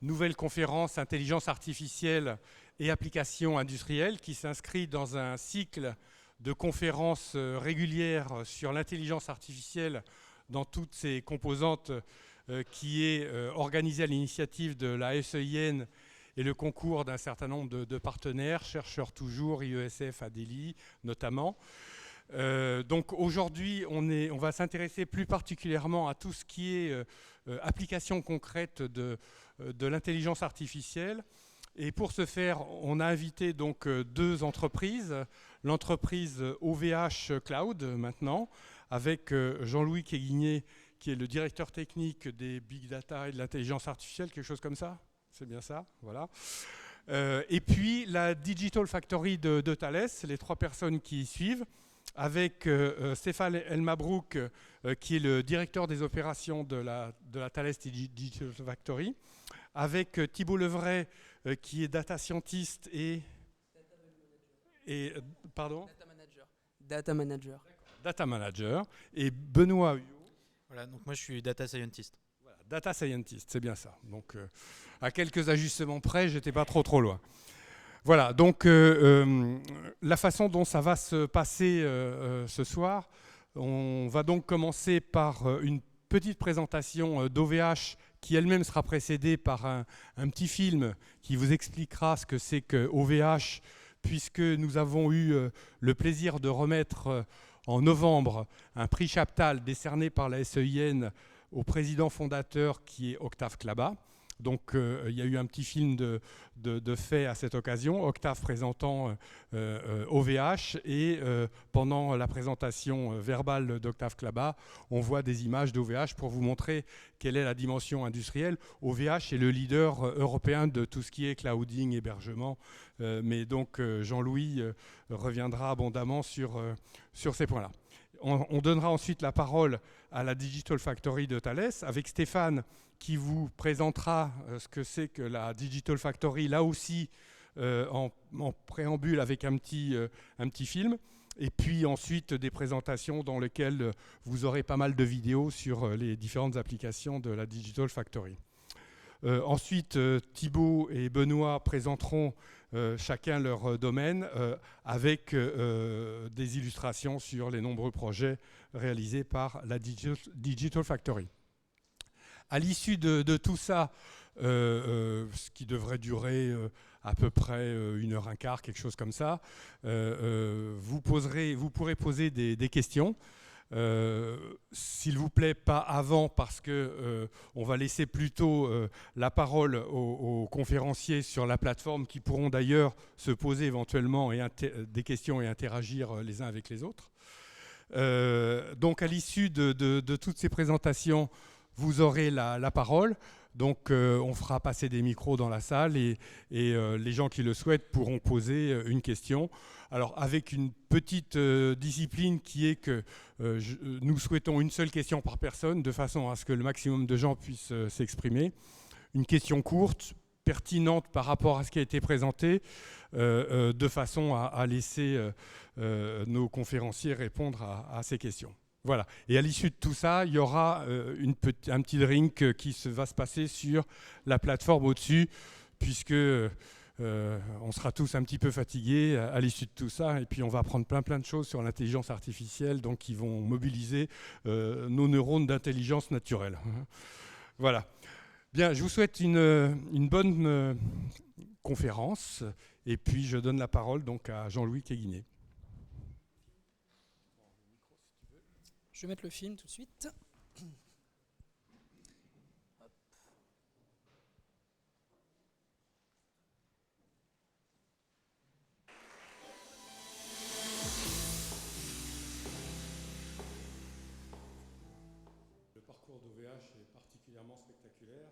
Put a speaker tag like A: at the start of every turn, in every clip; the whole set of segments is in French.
A: nouvelle conférence Intelligence artificielle et applications industrielles qui s'inscrit dans un cycle de conférences régulières sur l'intelligence artificielle dans toutes ses composantes qui est organisé à l'initiative de la SEIN et le concours d'un certain nombre de partenaires, chercheurs toujours, IESF à Delhi notamment. Donc aujourd'hui, on va s'intéresser plus particulièrement à tout ce qui est application concrète de l'intelligence artificielle. Et pour ce faire, on a invité donc deux entreprises. L'entreprise OVH Cloud maintenant, avec Jean-Louis Kéguigné, qui est le directeur technique des Big Data et de l'intelligence artificielle, quelque chose comme ça. C'est bien ça, voilà. Et puis la Digital Factory de Thales, les trois personnes qui y suivent, avec Stéphane Elmabrouk, qui est le directeur des opérations de la Thales Digital Factory, avec Thibault Levray, qui est data scientist pardon,
B: Data manager.
A: Data manager, et Benoît Huyot.
C: Voilà, donc moi je suis data scientist.
A: Voilà, data scientist, c'est bien ça. Donc à quelques ajustements près, j'étais pas trop loin. Voilà, donc la façon dont ça va se passer ce soir, on va donc commencer par une petite présentation d'OVH qui elle-même sera précédée par un petit film qui vous expliquera ce que c'est que OVH, puisque nous avons eu le plaisir de remettre en novembre un prix Chaptal décerné par la SEIN au président fondateur qui est Octave Klaba. Donc il y a eu un petit film de fait à cette occasion, Octave présentant OVH, et pendant la présentation verbale d'Octave Klaba, on voit des images d'OVH pour vous montrer quelle est la dimension industrielle. OVH est le leader européen de tout ce qui est clouding, hébergement, mais donc Jean-Louis reviendra abondamment sur ces points-là. On donnera ensuite la parole à la Digital Factory de Thales avec Stéphane qui vous présentera ce que c'est que la Digital Factory, là aussi en préambule avec un petit film. Et puis ensuite des présentations dans lesquelles vous aurez pas mal de vidéos sur les différentes applications de la Digital Factory. Ensuite, Thibault et Benoît présenteront chacun leur domaine avec des illustrations sur les nombreux projets réalisés par la Digital Factory. À l'issue de tout ça, ce qui devrait durer à peu près 1h15, quelque chose comme ça, vous pourrez poser des questions. S'il vous plaît, pas avant, parce que on va laisser plutôt la parole aux conférenciers sur la plateforme qui pourront d'ailleurs se poser éventuellement des questions et interagir les uns avec les autres. Donc à l'issue de toutes ces présentations, vous aurez la parole. Donc on fera passer des micros dans la salle et les gens qui le souhaitent pourront poser une question. Alors avec une petite discipline qui est que nous souhaitons une seule question par personne de façon à ce que le maximum de gens puissent s'exprimer. Une question courte, pertinente par rapport à ce qui a été présenté, de façon à laisser nos conférenciers répondre à ces questions. Voilà. Et à l'issue de tout ça, il y aura un petit drink qui va se passer sur la plateforme au-dessus, puisque on sera tous un petit peu fatigués à l'issue de tout ça. Et puis on va apprendre plein de choses sur l'intelligence artificielle, donc qui vont mobiliser nos neurones d'intelligence naturelle. Voilà. Bien, je vous souhaite une bonne conférence. Et puis je donne la parole donc à Jean-Louis Kéguigné.
B: Je vais mettre le film tout de suite.
A: Le parcours d'OVH est particulièrement spectaculaire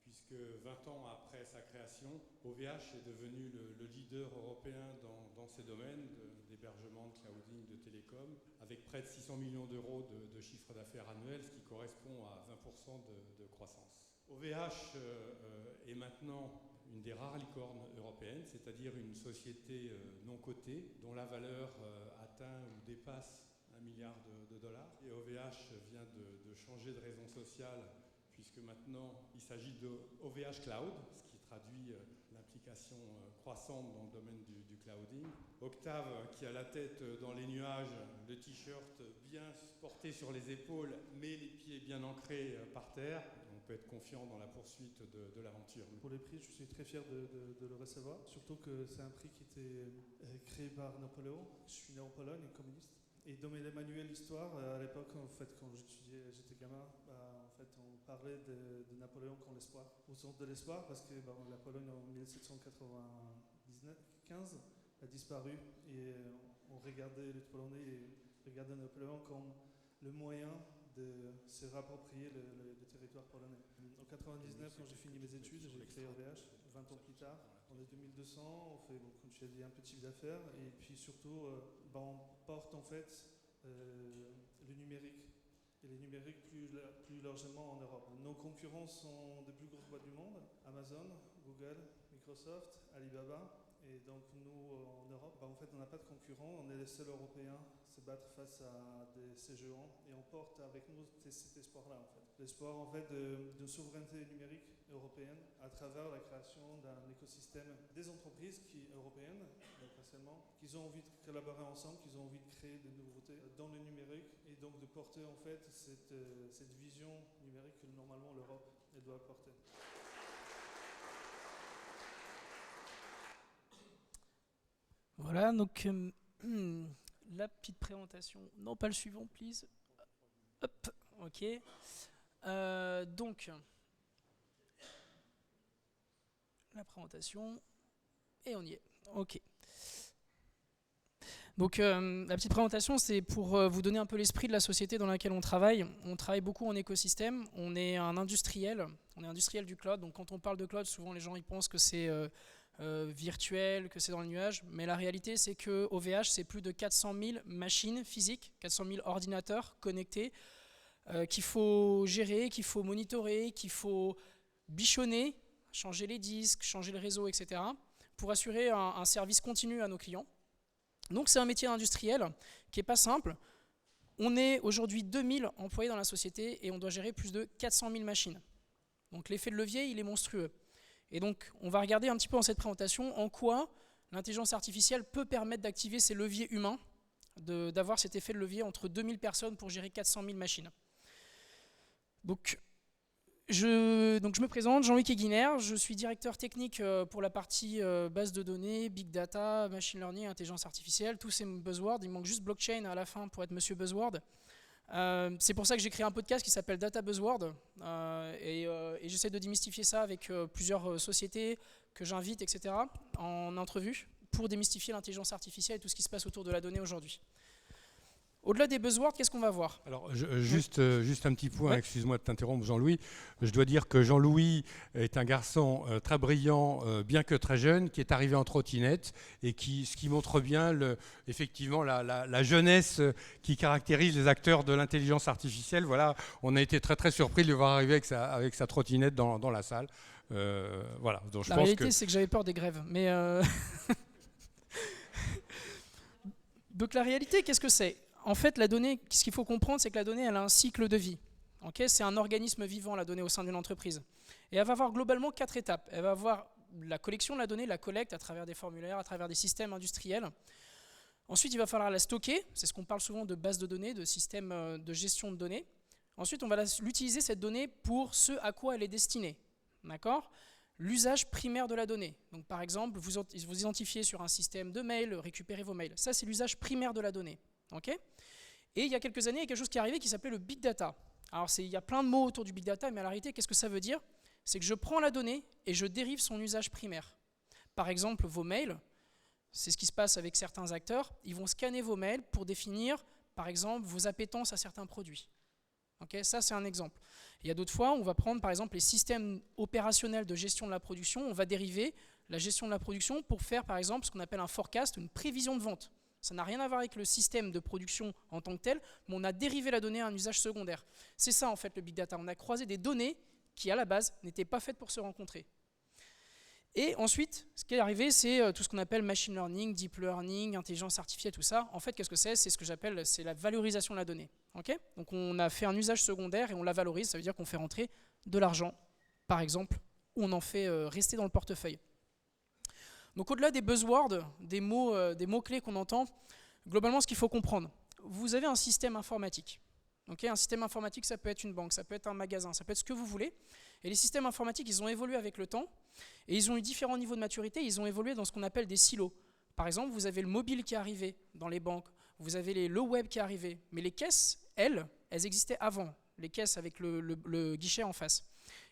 A: puisque 20 ans après sa création, OVH est devenu le leader européen dans ces domaines d'hébergement, de clouding, de télécom, avec près de 600 millions d'euros de chiffre d'affaires annuel, ce qui correspond à 20% de croissance. OVH est maintenant une des rares licornes européennes, c'est-à-dire une société non cotée dont la valeur atteint ou dépasse $1 milliard. Et OVH vient de changer de raison sociale puisque maintenant il s'agit de OVH Cloud, ce qui traduit l'implication croissante dans le domaine du clouding. Octave qui a la tête dans les nuages, le t-shirt bien porté sur les épaules, mais les pieds bien ancrés par terre. On peut être confiant dans la poursuite de l'aventure.
D: Pour les prix, je suis très fier de le recevoir, surtout que c'est un prix qui était créé par Napoléon. Je suis né en Pologne, communiste. Et dans mes manuels d'histoire, à l'époque, en fait, quand j'étais gamin, en fait, on parlait de Napoléon comme l'espoir, au centre de l'espoir, parce que la Pologne en 1795 a disparu et on regardait les Polonais et regardaient Napoléon comme le moyen de se rapproprier le territoire polonais. En 1999, quand j'ai fini mes études, j'ai créé OVH. 20 ans plus tard, on est 2200, on fait, comme tu as dit, un petit chiffre d'affaires et puis surtout, on porte en fait le numérique et les numériques plus largement en Europe. Nos concurrents sont des plus grosses boîtes du monde, Amazon, Google, Microsoft, Alibaba. Et donc nous, en Europe, en fait, on n'a pas de concurrents, on est les seuls Européens à se battre face à ces géants et on porte avec nous cet espoir-là, en fait. L'espoir, en fait, de souveraineté numérique européenne à travers la création d'un écosystème des entreprises européennes, pas seulement, qui ont envie de collaborer ensemble, qui ont envie de créer des nouveautés dans le numérique et donc de porter, en fait, cette vision numérique que normalement l'Europe doit porter.
B: Voilà, donc la petite présentation. Non, pas le suivant, please. Hop, ok. Donc, la présentation, et on y est. Ok. Donc, la petite présentation, c'est pour vous donner un peu l'esprit de la société dans laquelle on travaille. On travaille beaucoup en écosystème. On est un industriel. On est industriel du cloud. Donc, quand on parle de cloud, souvent les gens ils pensent que c'est virtuel, que c'est dans le nuage, mais la réalité c'est que OVH c'est plus de 400 000 machines physiques, 400 000 ordinateurs connectés qu'il faut gérer, qu'il faut monitorer, qu'il faut bichonner, changer les disques, changer le réseau, etc. pour assurer un service continu à nos clients. Donc c'est un métier industriel qui n'est pas simple. On est aujourd'hui 2000 employés dans la société et on doit gérer plus de 400 000 machines. Donc l'effet de levier il est monstrueux. Et donc, on va regarder un petit peu dans cette présentation en quoi l'intelligence artificielle peut permettre d'activer ces leviers humains, d'avoir cet effet de levier entre 2000 personnes pour gérer 400 000 machines. Donc, je me présente, Jean-Luc Eguiner, je suis directeur technique pour la partie base de données, big data, machine learning, intelligence artificielle, tous ces buzzwords. Il manque juste blockchain à la fin pour être monsieur buzzword. C'est pour ça que j'ai créé un podcast qui s'appelle Data Buzzword et j'essaie de démystifier ça avec plusieurs sociétés que j'invite, etc. en entrevue pour démystifier l'intelligence artificielle et tout ce qui se passe autour de la donnée aujourd'hui. Au-delà des buzzwords, qu'est-ce qu'on va voir?
A: Alors, juste un petit point, ouais. Excuse-moi de t'interrompre Jean-Louis. Je dois dire que Jean-Louis est un garçon très brillant, bien que très jeune, qui est arrivé en trottinette et ce qui montre bien effectivement la jeunesse qui caractérise les acteurs de l'intelligence artificielle. Voilà, on a été très très surpris de le voir arriver avec sa trottinette dans la salle. Voilà. Donc,
B: la réalité, c'est que j'avais peur des grèves. Mais donc la réalité, qu'est-ce que c'est? En fait, la donnée, ce qu'il faut comprendre, c'est que la donnée, elle a un cycle de vie. Okay, c'est un organisme vivant, la donnée au sein d'une entreprise. Et elle va avoir globalement 4 étapes. Elle va avoir la collection de la donnée, la collecte à travers des formulaires, à travers des systèmes industriels. Ensuite, il va falloir la stocker. C'est ce qu'on parle souvent de base de données, de système de gestion de données. Ensuite, on va l'utiliser, cette donnée, pour ce à quoi elle est destinée. D'accord ? L'usage primaire de la donnée. Donc, par exemple, vous identifiez sur un système de mail, récupérez vos mails. Ça, c'est l'usage primaire de la donnée. Okay, et il y a quelques années, il y a quelque chose qui est arrivé qui s'appelait le big data. Alors il y a plein de mots autour du big data, mais en réalité, qu'est-ce que ça veut dire? C'est que je prends la donnée et je dérive son usage primaire. Par exemple, vos mails, c'est ce qui se passe avec certains acteurs, ils vont scanner vos mails pour définir, par exemple, vos appétences à certains produits. Okay, ça, c'est un exemple. Il y a d'autres fois, on va prendre, par exemple, les systèmes opérationnels de gestion de la production, on va dériver la gestion de la production pour faire, par exemple, ce qu'on appelle un forecast, une prévision de vente. Ça n'a rien à voir avec le système de production en tant que tel, mais on a dérivé la donnée à un usage secondaire. C'est ça en fait le big data. On a croisé des données qui à la base n'étaient pas faites pour se rencontrer. Et ensuite, ce qui est arrivé, c'est tout ce qu'on appelle machine learning, deep learning, intelligence artificielle, tout ça. En fait, qu'est-ce que c'est? C'est ce que j'appelle la valorisation de la donnée. Okay, donc on a fait un usage secondaire et on la valorise, ça veut dire qu'on fait rentrer de l'argent, par exemple, ou on en fait rester dans le portefeuille. Donc au-delà des buzzwords, des mots-clés qu'on entend, globalement ce qu'il faut comprendre, vous avez un système informatique. Okay, un système informatique, ça peut être une banque, ça peut être un magasin, ça peut être ce que vous voulez. Et les systèmes informatiques, ils ont évolué avec le temps et ils ont eu différents niveaux de maturité, ils ont évolué dans ce qu'on appelle des silos. Par exemple, vous avez le mobile qui est arrivé dans les banques, vous avez le web qui est arrivé, mais les caisses, elles existaient avant, les caisses avec le guichet en face.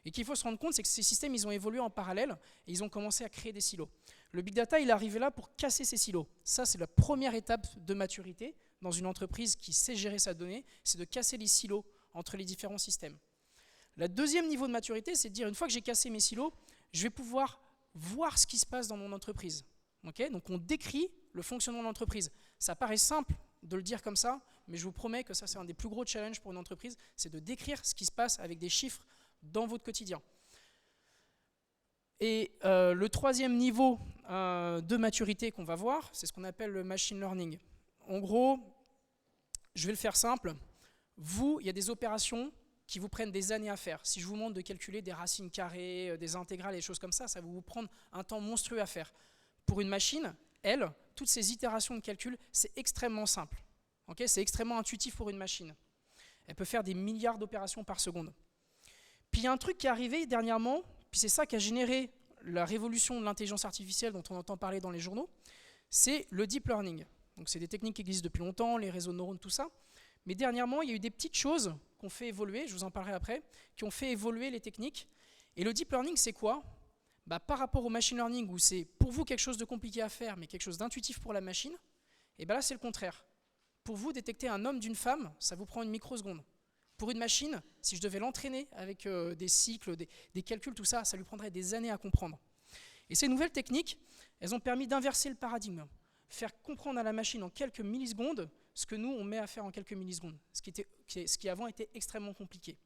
B: Et qu'il faut se rendre compte, c'est que ces systèmes, ils ont évolué en parallèle et ils ont commencé à créer des silos. Le big data, il est arrivé là pour casser ces silos. Ça, c'est la première étape de maturité dans une entreprise qui sait gérer sa donnée, c'est de casser les silos entre les différents systèmes. Le deuxième niveau de maturité, c'est de dire, une fois que j'ai cassé mes silos, je vais pouvoir voir ce qui se passe dans mon entreprise. Okay, donc on décrit le fonctionnement de l'entreprise. Ça paraît simple de le dire comme ça, mais je vous promets que ça c'est un des plus gros challenges pour une entreprise, c'est de décrire ce qui se passe avec des chiffres dans votre quotidien. Et le troisième niveau de maturité qu'on va voir, c'est ce qu'on appelle le machine learning. En gros, je vais le faire simple, il y a des opérations qui vous prennent des années à faire. Si je vous demande de calculer des racines carrées, des intégrales, des choses comme ça va vous prendre un temps monstrueux à faire. Pour une machine, toutes ces itérations de calcul, c'est extrêmement simple. Okay, c'est extrêmement intuitif pour une machine. Elle peut faire des milliards d'opérations par seconde. Puis il y a un truc qui est arrivé dernièrement, puis c'est ça qui a généré la révolution de l'intelligence artificielle dont on entend parler dans les journaux, c'est le deep learning. Donc c'est des techniques qui existent depuis longtemps, les réseaux de neurones, tout ça. Mais dernièrement, il y a eu des petites choses qu'on fait évoluer, je vous en parlerai après, qui ont fait évoluer les techniques. Et le deep learning, c'est quoi? Par rapport au machine learning, où c'est pour vous quelque chose de compliqué à faire, mais quelque chose d'intuitif pour la machine, et là c'est le contraire. Pour vous, détecter un homme d'une femme, ça vous prend une microseconde. Pour une machine, si je devais l'entraîner avec des cycles, des calculs, tout ça, ça lui prendrait des années à comprendre. Et ces nouvelles techniques, elles ont permis d'inverser le paradigme, faire comprendre à la machine en quelques millisecondes ce que nous, on met à faire en quelques millisecondes, ce qui avant était extrêmement compliqué.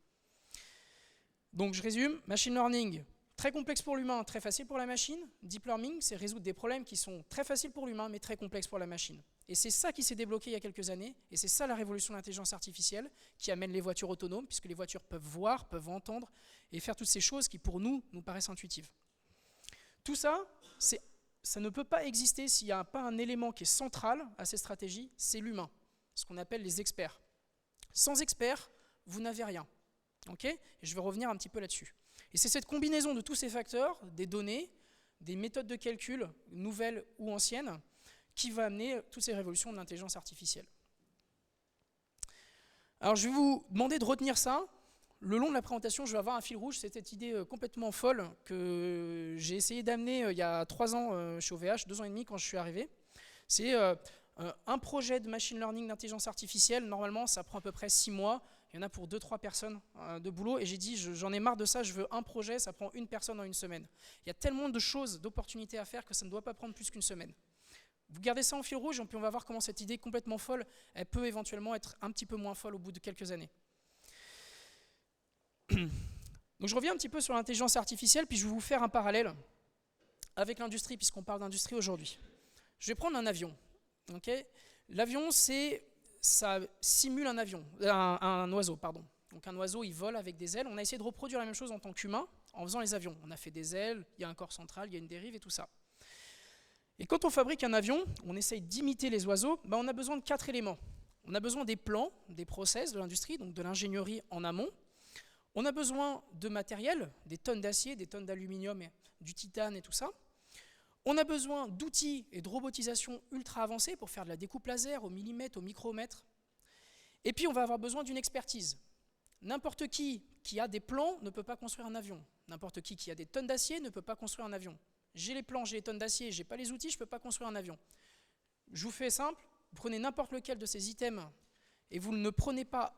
B: Donc je résume, machine learning, très complexe pour l'humain, très facile pour la machine. Deep learning, c'est résoudre des problèmes qui sont très faciles pour l'humain, mais très complexes pour la machine. Et c'est ça qui s'est débloqué il y a quelques années, et c'est ça la révolution de l'intelligence artificielle qui amène les voitures autonomes, puisque les voitures peuvent voir, peuvent entendre, et faire toutes ces choses qui pour nous paraissent intuitives. Tout ça, ça ne peut pas exister s'il n'y a pas un élément qui est central à ces stratégies, c'est l'humain, ce qu'on appelle les experts. Sans experts, vous n'avez rien. Okay, et je vais revenir un petit peu là-dessus. Et c'est cette combinaison de tous ces facteurs, des données, des méthodes de calcul, nouvelles ou anciennes, qui va amener toutes ces révolutions de l'intelligence artificielle. Alors je vais vous demander de retenir ça. Le long de la présentation, je vais avoir un fil rouge, c'est cette idée complètement folle que j'ai essayé d'amener il y a 3 ans chez OVH, 2 ans et demi quand je suis arrivé. C'est un projet de machine learning d'intelligence artificielle. Normalement, ça prend à peu près 6 mois. Il y en a pour 2-3 personnes de boulot. Et j'ai dit, j'en ai marre de ça, je veux un projet, ça prend une personne en une semaine. Il y a tellement de choses, d'opportunités à faire que ça ne doit pas prendre plus qu'une semaine. Vous gardez ça en fil rouge et puis on va voir comment cette idée complètement folle, elle peut éventuellement être un petit peu moins folle au bout de quelques années. Donc je reviens un petit peu sur l'intelligence artificielle, puis je vais vous faire un parallèle avec l'industrie, puisqu'on parle d'industrie aujourd'hui. Je vais prendre un avion. Okay, l'avion, ça simule un avion, un oiseau, pardon. Donc un oiseau, il vole avec des ailes. On a essayé de reproduire la même chose en tant qu'humain en faisant les avions. On a fait des ailes, il y a un corps central, il y a une dérive et tout ça. Et quand on fabrique un avion, on essaye d'imiter les oiseaux, on a besoin de 4 éléments. On a besoin des plans, des process de l'industrie, donc de l'ingénierie en amont. On a besoin de matériel, des tonnes d'acier, des tonnes d'aluminium, du titane et tout ça. On a besoin d'outils et de robotisation ultra avancés pour faire de la découpe laser au millimètre, au micromètre. Et puis on va avoir besoin d'une expertise. N'importe qui a des plans ne peut pas construire un avion. N'importe qui a des tonnes d'acier ne peut pas construire un avion. J'ai les plans, j'ai les tonnes d'acier, j'ai pas les outils, je ne peux pas construire un avion. Je vous fais simple, vous prenez n'importe lequel de ces items et vous ne prenez pas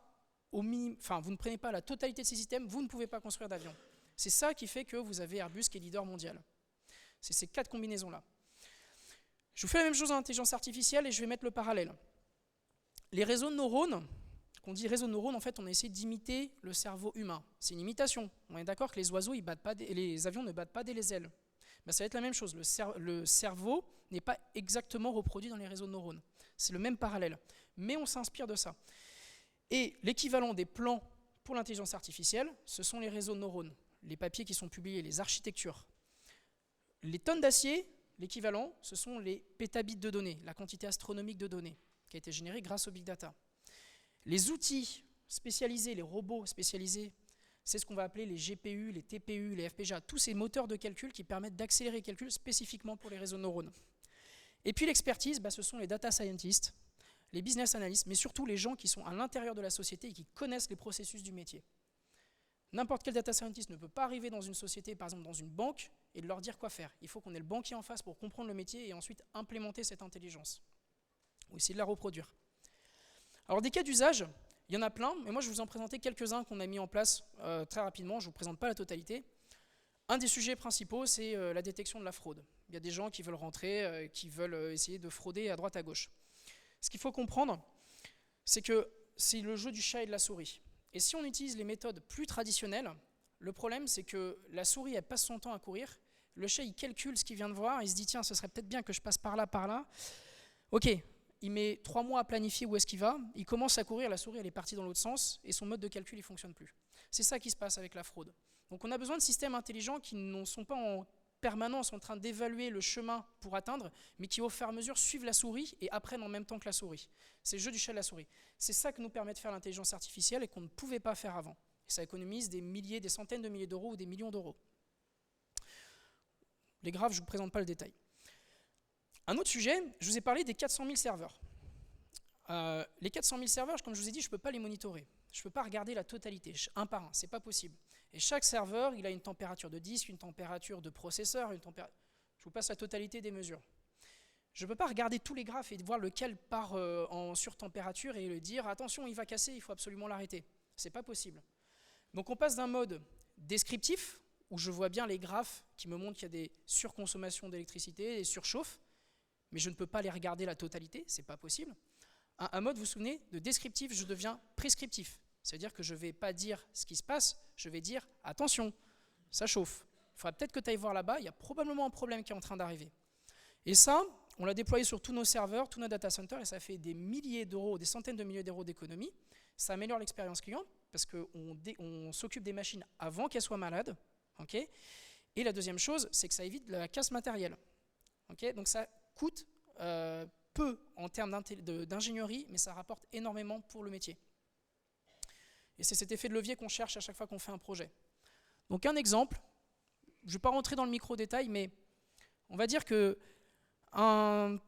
B: vous ne prenez pas la totalité de ces items, vous ne pouvez pas construire d'avion. C'est ça qui fait que vous avez Airbus qui est leader mondial. C'est ces 4 combinaisons-là. Je vous fais la même chose en intelligence artificielle et je vais mettre le parallèle. Les réseaux de neurones, qu'on dit réseaux de neurones, en fait, on a essayé d'imiter le cerveau humain. C'est une imitation. On est d'accord que les oiseaux, les avions ne battent pas des ailes. Ben, ça va être la même chose. Le cerveau n'est pas exactement reproduit dans les réseaux de neurones. C'est le même parallèle. Mais on s'inspire de ça. Et l'équivalent des plans pour l'intelligence artificielle, ce sont les réseaux de neurones, les papiers qui sont publiés, les architectures. Les tonnes d'acier, l'équivalent, ce sont les pétabits de données, la quantité astronomique de données qui a été générée grâce au big data. Les outils spécialisés, les robots spécialisés, c'est ce qu'on va appeler les GPU, les TPU, les FPGA, tous ces moteurs de calcul qui permettent d'accélérer les calculs spécifiquement pour les réseaux de neurones. Et puis l'expertise, ce sont les data scientists, les business analysts, mais surtout les gens qui sont à l'intérieur de la société et qui connaissent les processus du métier. N'importe quel data scientist ne peut pas arriver dans une société, par exemple dans une banque, et de leur dire quoi faire. Il faut qu'on ait le banquier en face pour comprendre le métier et ensuite implémenter cette intelligence, ou essayer de la reproduire. Alors des cas d'usage, il y en a plein, mais moi je vais vous en présenter quelques-uns qu'on a mis en place très rapidement, je ne vous présente pas la totalité. Un des sujets principaux, c'est la détection de la fraude. Il y a des gens qui veulent rentrer, qui veulent essayer de frauder à droite à gauche. Ce qu'il faut comprendre, c'est que c'est le jeu du chat et de la souris. Et si on utilise les méthodes plus traditionnelles, le problème c'est que la souris elle passe son temps à courir, le chat il calcule ce qu'il vient de voir, il se dit tiens ce serait peut-être bien que je passe par là. Ok, il met 3 mois à planifier où est-ce qu'il va, il commence à courir, la souris elle est partie dans l'autre sens et son mode de calcul il ne fonctionne plus. C'est ça qui se passe avec la fraude. Donc on a besoin de systèmes intelligents qui ne sont pas en permanence en train d'évaluer le chemin pour atteindre, mais qui au fur et à mesure suivent la souris et apprennent en même temps que la souris. C'est le jeu du chat et de la souris. C'est ça que nous permet de faire l'intelligence artificielle et qu'on ne pouvait pas faire avant. Et ça économise des milliers, des centaines de milliers d'euros ou des millions d'euros. Les graphes, je ne vous présente pas le détail. Un autre sujet, je vous ai parlé des 400 000 serveurs. Les 400 000 serveurs, comme je vous ai dit, je ne peux pas les monitorer. Je ne peux pas regarder la totalité, un par un, ce n'est pas possible. Et chaque serveur, il a une température de disque, une température de processeur, je vous passe la totalité des mesures. Je ne peux pas regarder tous les graphes et voir lequel part en surtempérature et le dire attention, il va casser, il faut absolument l'arrêter. Ce n'est pas possible. Donc on passe d'un mode descriptif, où je vois bien les graphes qui me montrent qu'il y a des surconsommations d'électricité, des surchauffes, mais je ne peux pas les regarder la totalité, ce n'est pas possible. Un mode, vous vous souvenez, de descriptif, je deviens prescriptif. C'est-à-dire que je ne vais pas dire ce qui se passe, je vais dire attention, ça chauffe. Il faudra peut-être que tu ailles voir là-bas, il y a probablement un problème qui est en train d'arriver. Et ça, on l'a déployé sur tous nos serveurs, tous nos data centers, et ça fait des milliers d'euros, des centaines de milliers d'euros d'économie. Ça améliore l'expérience client, parce qu'on s'occupe des machines avant qu'elles soient malades. Okay, et la deuxième chose, c'est que ça évite la casse matérielle. Okay, donc ça coûte peu en termes d'ingénierie, mais ça rapporte énormément pour le métier. Et c'est cet effet de levier qu'on cherche à chaque fois qu'on fait un projet. Donc un exemple, je ne vais pas rentrer dans le micro-détail, mais on va dire qu'un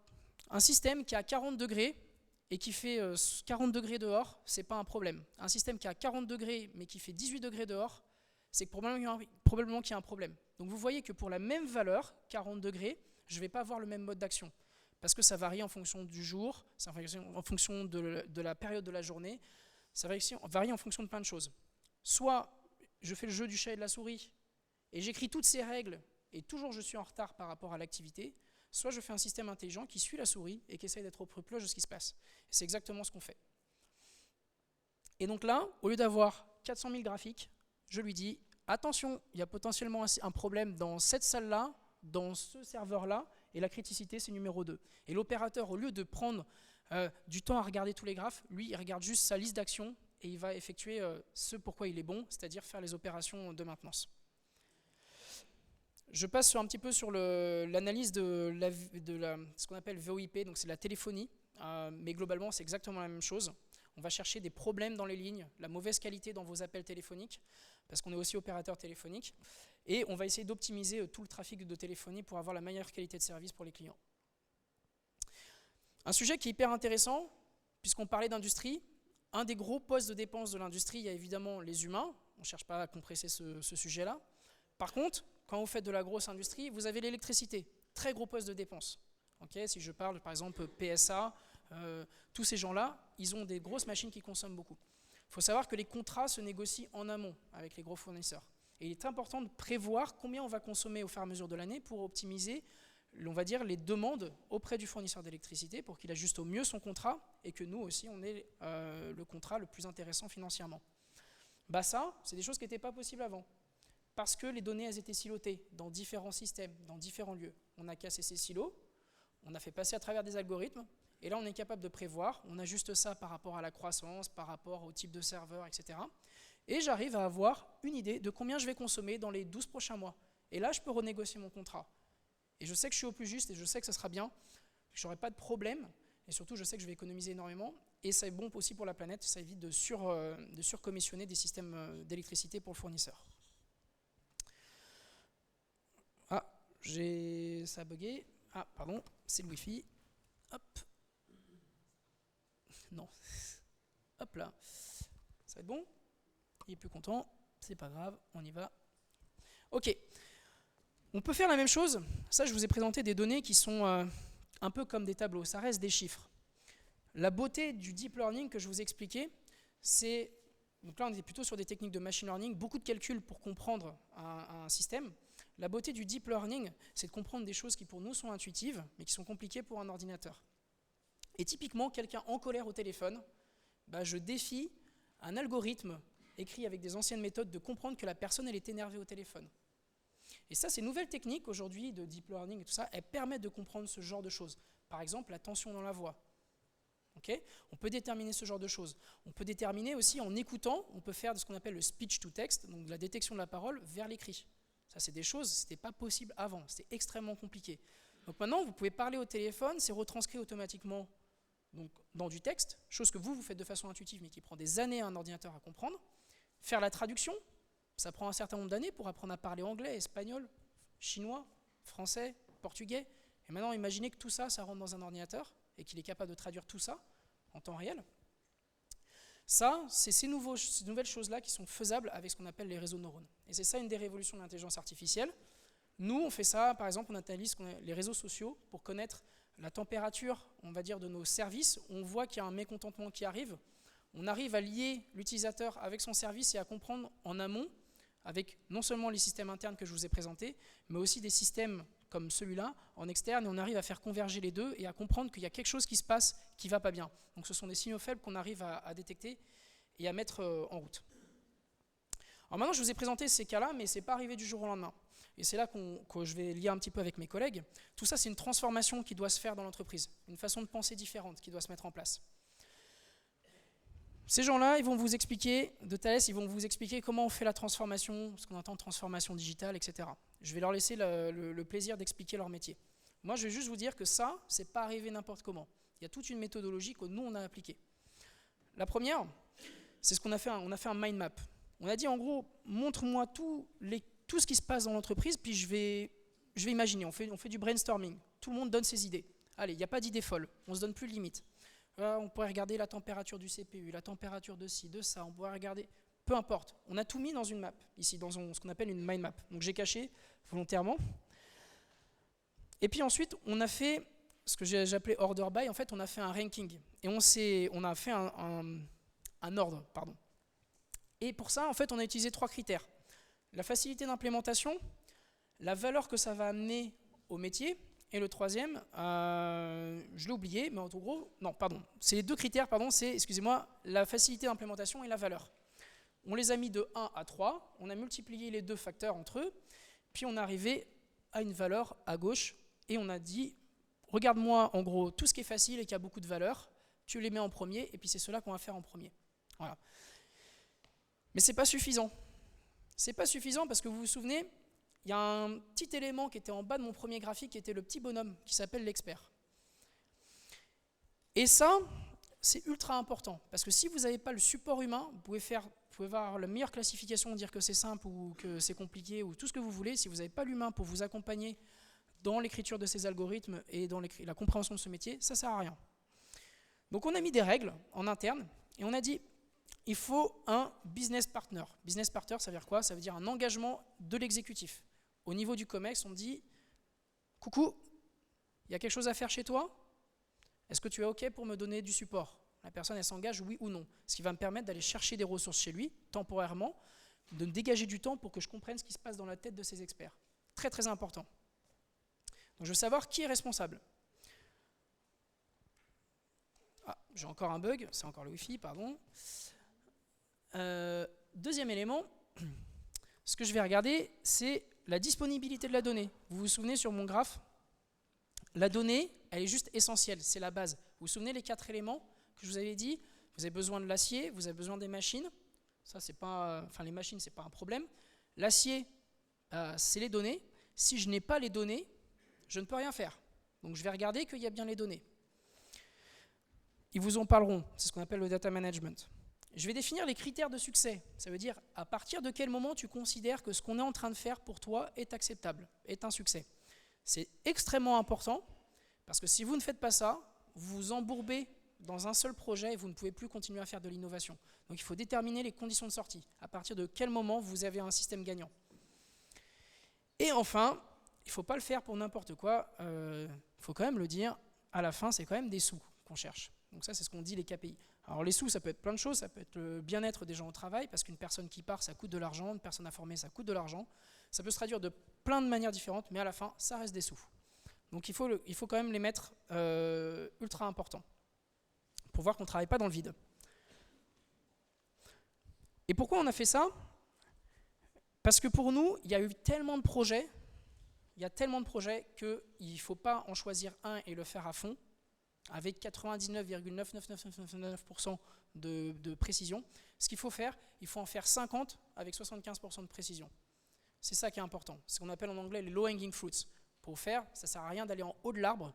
B: système qui est à 40 degrés et qui fait 40 degrés dehors, ce n'est pas un problème. Un système qui est à 40 degrés mais qui fait 18 degrés dehors, c'est probablement qu'il y a un problème. Donc vous voyez que pour la même valeur, 40 degrés, je ne vais pas avoir le même mode d'action. Parce que ça varie en fonction du jour, en fonction de la période de la journée, ça varie en fonction de plein de choses. Soit je fais le jeu du chat et de la souris, et j'écris toutes ces règles, et toujours je suis en retard par rapport à l'activité, soit je fais un système intelligent qui suit la souris et qui essaye d'être au plus proche de ce qui se passe. Et c'est exactement ce qu'on fait. Et donc là, au lieu d'avoir 400 000 graphiques, je lui dis, attention, il y a potentiellement un problème dans cette salle-là, dans ce serveur-là, et la criticité, c'est numéro 2. Et l'opérateur, au lieu de prendre du temps à regarder tous les graphes, lui, il regarde juste sa liste d'actions et il va effectuer ce pourquoi il est bon, c'est-à-dire faire les opérations de maintenance. Je passe un petit peu sur l'analyse de ce qu'on appelle VoIP, donc c'est la téléphonie, mais globalement, c'est exactement la même chose. On va chercher des problèmes dans les lignes, la mauvaise qualité dans vos appels téléphoniques, parce qu'on est aussi opérateur téléphonique, et on va essayer d'optimiser tout le trafic de téléphonie pour avoir la meilleure qualité de service pour les clients. Un sujet qui est hyper intéressant, puisqu'on parlait d'industrie, un des gros postes de dépenses de l'industrie, il y a évidemment les humains, on ne cherche pas à compresser ce sujet-là. Par contre, quand vous faites de la grosse industrie, vous avez l'électricité, très gros poste de dépenses. Okay, si je parle par exemple PSA, tous ces gens-là, ils ont des grosses machines qui consomment beaucoup. Il faut savoir que les contrats se négocient en amont avec les gros fournisseurs. Et il est important de prévoir combien on va consommer au fur et à mesure de l'année pour optimiser, on va dire, les demandes auprès du fournisseur d'électricité pour qu'il ajuste au mieux son contrat et que nous aussi, on ait le contrat le plus intéressant financièrement. Ça, c'est des choses qui n'étaient pas possibles avant. parce que les données elles étaient silotées dans différents systèmes, dans différents lieux. On a cassé ces silos, on a fait passer à travers des algorithmes, et là on est capable de prévoir, on ajuste ça par rapport à la croissance, par rapport au type de serveur, etc. Et j'arrive à avoir une idée de combien je vais consommer dans les 12 prochains mois. Et là je peux renégocier mon contrat. Et je sais que je suis au plus juste, et je sais que ça sera bien, que je n'aurai pas de problème, et surtout je sais que je vais économiser énormément, et c'est bon aussi pour la planète, ça évite de surcommissionner des systèmes d'électricité pour le fournisseur. Ah, ça a bugué. Ah, pardon, c'est le Wi-Fi. Hop. Non. Hop là. Ça va être bon? Il est plus content. C'est pas grave, on y va. Ok. On peut faire la même chose. Ça, je vous ai présenté des données qui sont un peu comme des tableaux. Ça reste des chiffres. La beauté du deep learning que je vous ai expliqué, c'est... Donc là, on est plutôt sur des techniques de machine learning, beaucoup de calculs pour comprendre un système. La beauté du deep learning, c'est de comprendre des choses qui pour nous sont intuitives, mais qui sont compliquées pour un ordinateur. Et typiquement, quelqu'un en colère au téléphone, je défie un algorithme écrit avec des anciennes méthodes de comprendre que la personne elle est énervée au téléphone. Et ça, ces nouvelles techniques aujourd'hui de deep learning et tout ça, elles permettent de comprendre ce genre de choses. Par exemple, la tension dans la voix. Okay, on peut déterminer ce genre de choses. On peut déterminer aussi en écoutant, on peut faire de ce qu'on appelle le speech to text, donc de la détection de la parole vers l'écrit. Ça, c'est des choses, ce n'était pas possible avant, c'était extrêmement compliqué. Donc maintenant, vous pouvez parler au téléphone, c'est retranscrit automatiquement donc, dans du texte, chose que vous faites de façon intuitive, mais qui prend des années à un ordinateur à comprendre. Faire la traduction, ça prend un certain nombre d'années pour apprendre à parler anglais, espagnol, chinois, français, portugais. Et maintenant, imaginez que tout ça, ça rentre dans un ordinateur et qu'il est capable de traduire tout ça en temps réel. Ça, c'est ces nouvelles choses-là qui sont faisables avec ce qu'on appelle les réseaux de neurones. Et c'est ça une des révolutions de l'intelligence artificielle. Nous, on fait ça, par exemple, on analyse les réseaux sociaux pour connaître la température, on va dire, de nos services. On voit qu'il y a un mécontentement qui arrive. On arrive à lier l'utilisateur avec son service et à comprendre en amont, avec non seulement les systèmes internes que je vous ai présentés, mais aussi des systèmes comme celui-là, en externe, et on arrive à faire converger les deux et à comprendre qu'il y a quelque chose qui se passe qui ne va pas bien. Donc ce sont des signaux faibles qu'on arrive à détecter et à mettre en route. Alors maintenant, je vous ai présenté ces cas-là, mais ce n'est pas arrivé du jour au lendemain. Et c'est là que je vais lier un petit peu avec mes collègues. Tout ça, c'est une transformation qui doit se faire dans l'entreprise, une façon de penser différente qui doit se mettre en place. Ces gens-là, ils vont vous expliquer, de Thales, ils vont vous expliquer comment on fait la transformation, ce qu'on entend transformation digitale, etc. Je vais leur laisser le plaisir d'expliquer leur métier. Moi, je vais juste vous dire que ça, c'est pas arrivé n'importe comment. Il y a toute une méthodologie que nous, on a appliquée. La première, c'est ce qu'on a fait, on a fait un mind map. On a dit, en gros, montre-moi tout ce qui se passe dans l'entreprise, puis je vais imaginer. On fait du brainstorming. Tout le monde donne ses idées. Allez, il n'y a pas d'idée folle. On ne se donne plus de limites. On pourrait regarder la température du CPU, la température de ci, de ça, on pourrait regarder, peu importe. On a tout mis dans une map, ici, dans ce qu'on appelle une mind map. Donc j'ai caché volontairement. Et puis ensuite, on a fait ce que j'appelais order by, en fait, on a fait un ranking. Et on a fait un ordre, pardon. Et pour ça, en fait, on a utilisé 3 critères. La facilité d'implémentation, la valeur que ça va amener au métier, et le troisième, je l'ai oublié, mais en tout gros, non, pardon. C'est les 2 critères, pardon, c'est, excusez-moi, la facilité d'implémentation et la valeur. On les a mis de 1 à 3, on a multiplié les 2 facteurs entre eux, puis on est arrivé à une valeur à gauche, et on a dit, regarde-moi en gros tout ce qui est facile et qui a beaucoup de valeur, tu les mets en premier, et puis c'est cela qu'on va faire en premier. Voilà. Mais ce n'est pas suffisant. Ce n'est pas suffisant parce que vous vous souvenez, il y a un petit élément qui était en bas de mon premier graphique qui était le petit bonhomme qui s'appelle l'expert. Et ça, c'est ultra important parce que si vous n'avez pas le support humain, vous pouvez avoir la meilleure classification, dire que c'est simple ou que c'est compliqué ou tout ce que vous voulez. Si vous n'avez pas l'humain pour vous accompagner dans l'écriture de ces algorithmes et dans la compréhension de ce métier, ça ne sert à rien. Donc on a mis des règles en interne et on a dit il faut un business partner. Business partner, ça veut dire quoi? Ça veut dire un engagement de l'exécutif. Au niveau du COMEX, on dit « Coucou, il y a quelque chose à faire chez toi? Est-ce que tu es OK pour me donner du support ?» La personne, elle s'engage oui ou non. Ce qui va me permettre d'aller chercher des ressources chez lui, temporairement, de me dégager du temps pour que je comprenne ce qui se passe dans la tête de ces experts. Très, très important. Donc, je veux savoir qui est responsable. Ah, j'ai encore un bug, c'est encore le Wi-Fi, pardon. Deuxième élément, ce que je vais regarder, c'est la disponibilité de la donnée. Vous vous souvenez sur mon graphe, la donnée, elle est juste essentielle, c'est la base. Vous vous souvenez les 4 éléments que je vous avais dit? Vous avez besoin de l'acier, vous avez besoin des machines. Ça, c'est pas, enfin, les machines, c'est pas un problème. L'acier, c'est les données. Si je n'ai pas les données, je ne peux rien faire. Donc, je vais regarder qu'il y a bien les données. Ils vous en parleront. C'est ce qu'on appelle le data management. Je vais définir les critères de succès. Ça veut dire à partir de quel moment tu considères que ce qu'on est en train de faire pour toi est acceptable, est un succès. C'est extrêmement important parce que si vous ne faites pas ça, vous vous embourbez dans un seul projet et vous ne pouvez plus continuer à faire de l'innovation. Donc il faut déterminer les conditions de sortie. À partir de quel moment vous avez un système gagnant. Et enfin, il ne faut pas le faire pour n'importe quoi. Il faut quand même le dire, à la fin, c'est quand même des sous qu'on cherche. Donc ça, c'est ce qu'on dit les KPI. Alors les sous, ça peut être plein de choses. Ça peut être le bien-être des gens au travail, parce qu'une personne qui part, ça coûte de l'argent. Une personne à former, ça coûte de l'argent. Ça peut se traduire de plein de manières différentes, mais à la fin, ça reste des sous. Donc il faut quand même les mettre ultra importants pour voir qu'on ne travaille pas dans le vide. Et pourquoi on a fait ça? Parce que pour nous, il y a eu tellement de projets, qu'il ne faut pas en choisir un et le faire à fond, avec 99,99999% de précision. Ce qu'il faut faire, il faut en faire 50 avec 75% de précision. C'est ça qui est important. C'est ce qu'on appelle en anglais les low-hanging fruits. Pour faire, ça ne sert à rien d'aller en haut de l'arbre.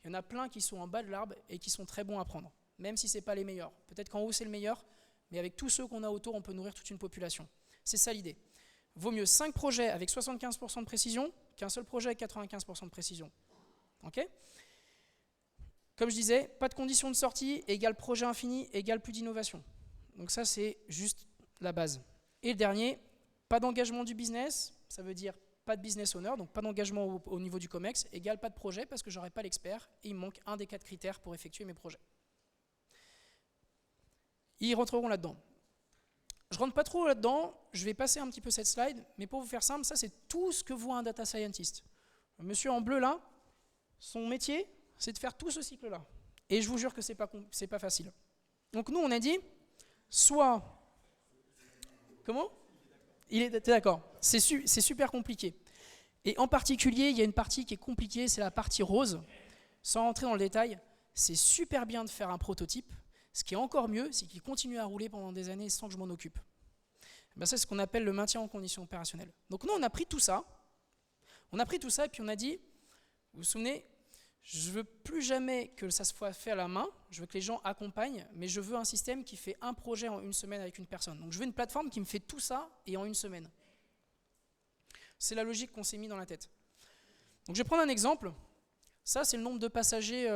B: Il y en a plein qui sont en bas de l'arbre et qui sont très bons à prendre, même si ce n'est pas les meilleurs. Peut-être qu'en haut, c'est le meilleur, mais avec tous ceux qu'on a autour, on peut nourrir toute une population. C'est ça l'idée. Vaut mieux 5 projets avec 75% de précision qu'un seul projet avec 95% de précision. Ok ? Comme je disais, pas de conditions de sortie égale projet infini égale plus d'innovation. Donc ça, c'est juste la base. Et le dernier, pas d'engagement du business, ça veut dire pas de business owner, donc pas d'engagement au niveau du COMEX, égale pas de projet parce que j'aurai pas l'expert et il me manque un des 4 critères pour effectuer mes projets. Ils rentreront là-dedans. Je rentre pas trop là-dedans, je vais passer un petit peu cette slide, mais pour vous faire simple, ça c'est tout ce que voit un data scientist. Le monsieur en bleu là, son métier, c'est de faire tout ce cycle-là. Et je vous jure que c'est pas facile. Donc nous on a dit, soit... Comment ? T'es d'accord, c'est super compliqué. Et en particulier, il y a une partie qui est compliquée, c'est la partie rose. Sans rentrer dans le détail, c'est super bien de faire un prototype. Ce qui est encore mieux, c'est qu'il continue à rouler pendant des années sans que je m'en occupe. Ben ça, c'est ce qu'on appelle le maintien en condition opérationnelle. Donc nous, on a pris tout ça. Et puis on a dit, vous vous souvenez, je ne veux plus jamais que ça se soit fait à la main, je veux que les gens accompagnent, mais je veux un système qui fait un projet en une semaine avec une personne. Donc je veux une plateforme qui me fait tout ça et en une semaine. C'est la logique qu'on s'est mis dans la tête. Donc je vais prendre un exemple. Ça, c'est le nombre de passagers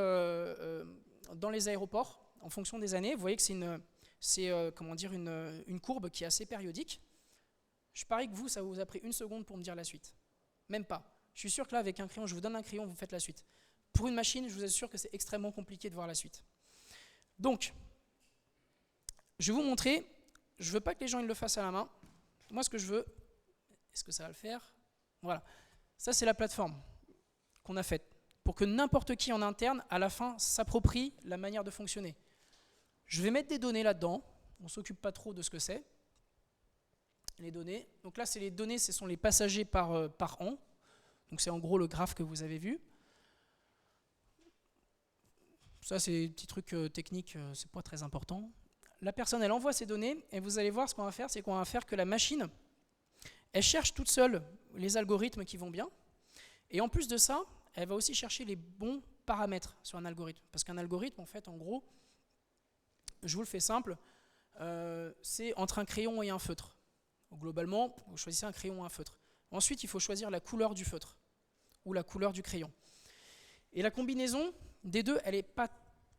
B: dans les aéroports en fonction des années. Vous voyez que c'est une courbe qui est assez périodique. Je parie que vous, ça vous a pris 1 seconde pour me dire la suite. Même pas. Je suis sûr que là, avec un crayon, je vous donne un crayon, vous faites la suite. Pour une machine, je vous assure que c'est extrêmement compliqué de voir la suite. Donc, je vais vous montrer. Je ne veux pas que les gens ils le fassent à la main. Moi, ce que je veux, est-ce que ça va le faire? Voilà. Ça, c'est la plateforme qu'on a faite pour que n'importe qui en interne, à la fin, s'approprie la manière de fonctionner. Je vais mettre des données là-dedans. On ne s'occupe pas trop de ce que c'est. Les données. Donc là, c'est les données, ce sont les passagers par an. Donc c'est en gros le graphe que vous avez vu. Ça, c'est des petits trucs techniques, c'est pas très important. La personne, elle envoie ses données et vous allez voir ce qu'on va faire, c'est qu'on va faire que la machine, elle cherche toute seule les algorithmes qui vont bien. Et en plus de ça, elle va aussi chercher les bons paramètres sur un algorithme. Parce qu'un algorithme, en fait, en gros, je vous le fais simple, c'est entre un crayon et un feutre. Donc, globalement, vous choisissez un crayon ou un feutre. Ensuite, il faut choisir la couleur du feutre ou la couleur du crayon. Et la combinaison des deux, elle n'est pas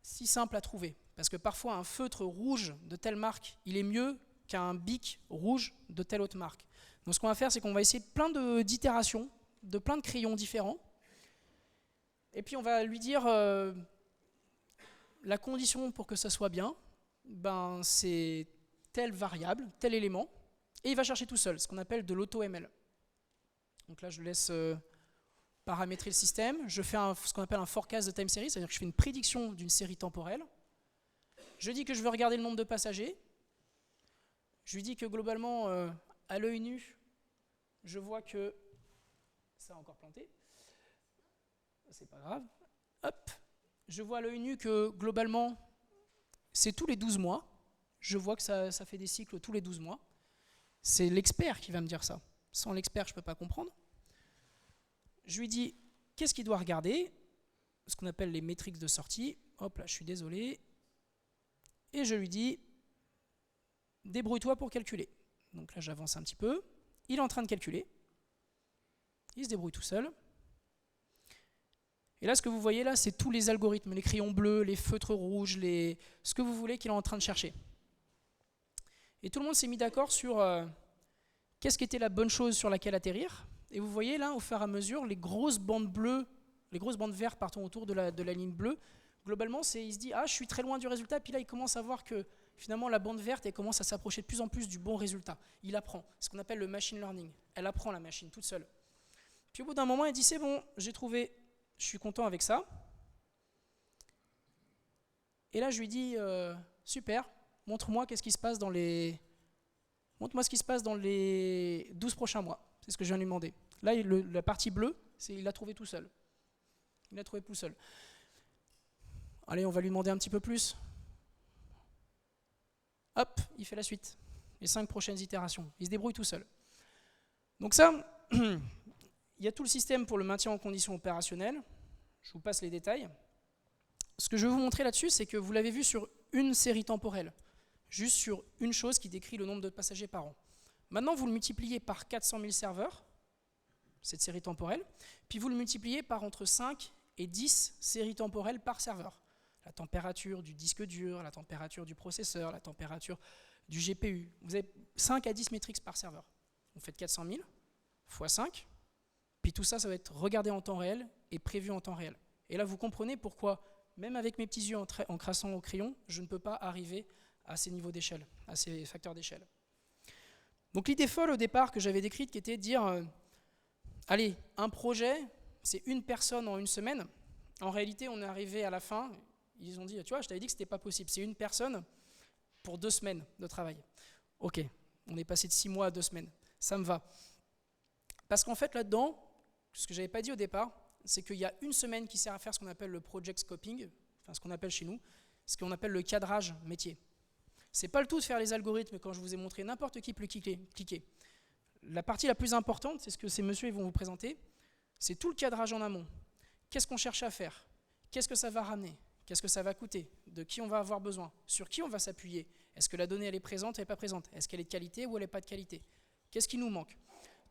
B: si simple à trouver. Parce que parfois, un feutre rouge de telle marque, il est mieux qu'un bic rouge de telle autre marque. Donc ce qu'on va faire, c'est qu'on va essayer plein d'itérations, de plein de crayons différents. Et puis on va lui dire la condition pour que ça soit bien, ben, c'est telle variable, tel élément. Et il va chercher tout seul, ce qu'on appelle de l'auto-ML. Donc là, je laisse paramétrer le système. Je fais ce qu'on appelle un forecast de time series, c'est-à-dire que je fais une prédiction d'une série temporelle. Je dis que je veux regarder le nombre de passagers. Je lui dis que globalement, à l'œil nu, je vois que ça a encore planté. C'est pas grave. Hop, je vois à l'œil nu que globalement, c'est tous les 12 mois. Je vois que ça fait des cycles tous les 12 mois. C'est l'expert qui va me dire ça. Sans l'expert, je ne peux pas comprendre. Je lui dis, qu'est-ce qu'il doit regarder? Ce qu'on appelle les métriques de sortie. Hop là, je suis désolé. Et je lui dis, débrouille-toi pour calculer. Donc là, j'avance un petit peu. Il est en train de calculer. Il se débrouille tout seul. Et là, ce que vous voyez là, c'est tous les algorithmes, les crayons bleus, les feutres rouges, ce que vous voulez qu'il est en train de chercher. Et tout le monde s'est mis d'accord sur qu'est-ce qui était la bonne chose sur laquelle atterrir. Et vous voyez là, au fur et à mesure, les grosses bandes bleues, les grosses bandes vertes partant autour de la ligne bleue. Globalement, il se dit, ah, je suis très loin du résultat. Puis là, il commence à voir que finalement, la bande verte, elle commence à s'approcher de plus en plus du bon résultat. Il apprend, ce qu'on appelle le machine learning. Elle apprend la machine toute seule. Puis au bout d'un moment, elle dit, c'est bon, j'ai trouvé, je suis content avec ça. Et là, je lui dis, super, montre-moi qu'est-ce qui se passe montre-moi ce qui se passe dans les 12 prochains mois. C'est ce que je viens de lui demander. Là, la partie bleue, il l'a trouvé tout seul. Il l'a trouvé tout seul. Allez, on va lui demander un petit peu plus. Hop, il fait la suite. Les 5 prochaines itérations. Il se débrouille tout seul. Donc ça, il y a tout le système pour le maintien en condition opérationnelle. Je vous passe les détails. Ce que je vais vous montrer là-dessus, c'est que vous l'avez vu sur une série temporelle. Juste sur une chose qui décrit le nombre de passagers par an. Maintenant, vous le multipliez par 400 000 serveurs, cette série temporelle, puis vous le multipliez par entre 5 et 10 séries temporelles par serveur. La température du disque dur, la température du processeur, la température du GPU. Vous avez 5 à 10 métriques par serveur. Vous faites 400 000 fois 5, puis tout ça, ça va être regardé en temps réel et prévu en temps réel. Et là, vous comprenez pourquoi, même avec mes petits yeux en crassant au crayon, je ne peux pas arriver à ces niveaux d'échelle, à ces facteurs d'échelle. Donc l'idée folle au départ que j'avais décrite, qui était de dire, allez, un projet, c'est une personne en une semaine. En réalité, on est arrivé à la fin, ils ont dit, tu vois, je t'avais dit que ce n'était pas possible, c'est une personne pour 2 semaines de travail. Ok, on est passé de 6 mois à 2 semaines, ça me va. Parce qu'en fait, là-dedans, ce que je n'avais pas dit au départ, c'est qu'il y a une semaine qui sert à faire ce qu'on appelle le project scoping, enfin ce qu'on appelle chez nous, ce qu'on appelle le cadrage métier. C'est pas le tout de faire les algorithmes quand je vous ai montré, n'importe qui peut cliquer. La partie la plus importante, c'est ce que ces messieurs vont vous présenter, c'est tout le cadrage en amont. Qu'est-ce qu'on cherche à faire? Qu'est-ce que ça va ramener? Qu'est-ce que ça va coûter? De qui on va avoir besoin? Sur qui on va s'appuyer? Est-ce que la donnée elle est présente, elle n'est pas présente? Est-ce qu'elle est de qualité ou elle n'est pas de qualité? Qu'est-ce qui nous manque?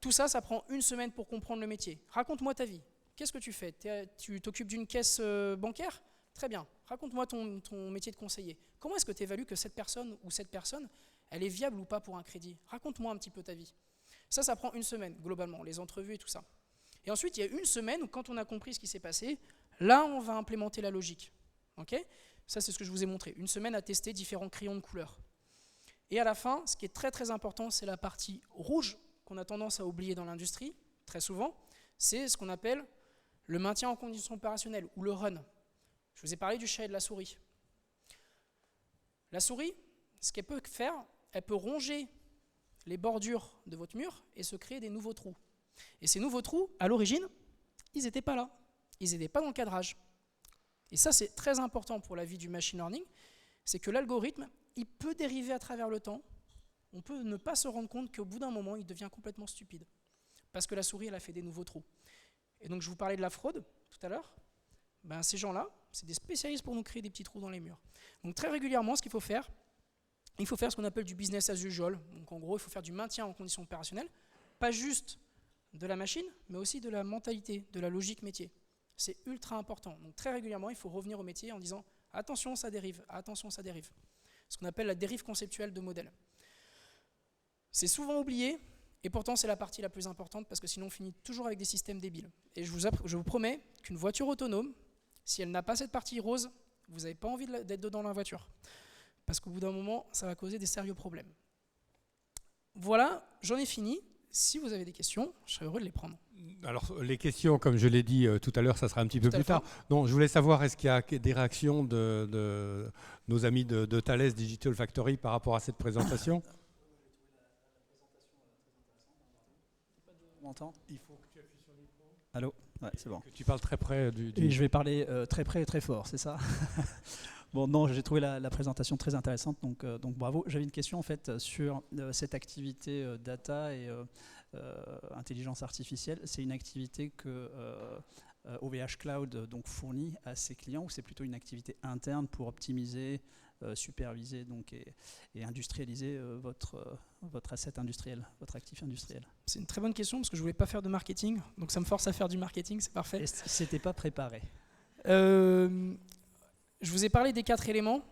B: Tout ça, ça prend une semaine pour comprendre le métier. Raconte-moi ta vie. Qu'est-ce que tu fais? Tu t'occupes d'une caisse bancaire? Très bien. Raconte-moi ton métier de conseiller. Comment est-ce que tu évalues que cette personne ou cette personne, elle est viable ou pas pour un crédit? Raconte-moi un petit peu ta vie. Ça prend une semaine, globalement, les entrevues et tout ça. Et ensuite, il y a une semaine où, quand on a compris ce qui s'est passé, là, on va implémenter la logique. Okay? Ça, c'est ce que je vous ai montré. Une semaine à tester différents crayons de couleur. Et à la fin, ce qui est très très important, c'est la partie rouge qu'on a tendance à oublier dans l'industrie, très souvent. C'est ce qu'on appelle le maintien en condition opérationnelle, ou le run. Je vous ai parlé du chat et de la souris. La souris, ce qu'elle peut faire, elle peut ronger les bordures de votre mur et se créer des nouveaux trous. Et ces nouveaux trous, à l'origine, ils n'étaient pas là. Ils n'étaient pas dans le cadrage. Et ça, c'est très important pour la vie du machine learning, c'est que l'algorithme, il peut dériver à travers le temps. On peut ne pas se rendre compte qu'au bout d'un moment, il devient complètement stupide. Parce que la souris, elle a fait des nouveaux trous. Et donc, je vous parlais de la fraude tout à l'heure. Ben, ces gens-là, c'est des spécialistes pour nous créer des petits trous dans les murs. Donc, très régulièrement, ce qu'il faut faire, il faut faire ce qu'on appelle du business as usual. Donc, en gros, il faut faire du maintien en conditions opérationnelles, pas juste de la machine, mais aussi de la mentalité, de la logique métier. C'est ultra important. Donc, très régulièrement, il faut revenir au métier en disant « attention, ça dérive, attention, ça dérive ». Ce qu'on appelle la dérive conceptuelle de modèle. C'est souvent oublié, et pourtant c'est la partie la plus importante, parce que sinon on finit toujours avec des systèmes débiles. Et je vous promets qu'une voiture autonome, si elle n'a pas cette partie rose, vous n'avez pas envie d'être dedans dans la voiture. Parce qu'au bout d'un moment, ça va causer des sérieux problèmes. Voilà, j'en ai fini. Si vous avez des questions, je serais heureux de les prendre.
A: Alors, les questions, comme je l'ai dit tout à l'heure, ça sera un petit peu plus tard. Non, je voulais savoir, est-ce qu'il y a des réactions de nos amis de Thales Digital Factory par rapport à cette présentation?
E: On m'entend?
A: Il faut que tu appuies sur le micro.
E: Allô? Ouais, c'est bon.
A: Que tu parles très près du...
E: Et je vais parler très près et très fort, c'est ça? Bon, non, j'ai trouvé la présentation très intéressante, donc bravo. J'avais une question en fait sur cette activité data et intelligence artificielle. C'est une activité que OVH Cloud donc fournit à ses clients, ou c'est plutôt une activité interne pour optimiser, superviser donc, et industrialiser votre asset industriel, votre actif industriel?
B: C'est une très bonne question parce que je voulais pas faire de marketing, donc ça me force à faire du marketing, c'est parfait.
E: Et c'était pas préparé.
B: Je vous ai parlé des 4 éléments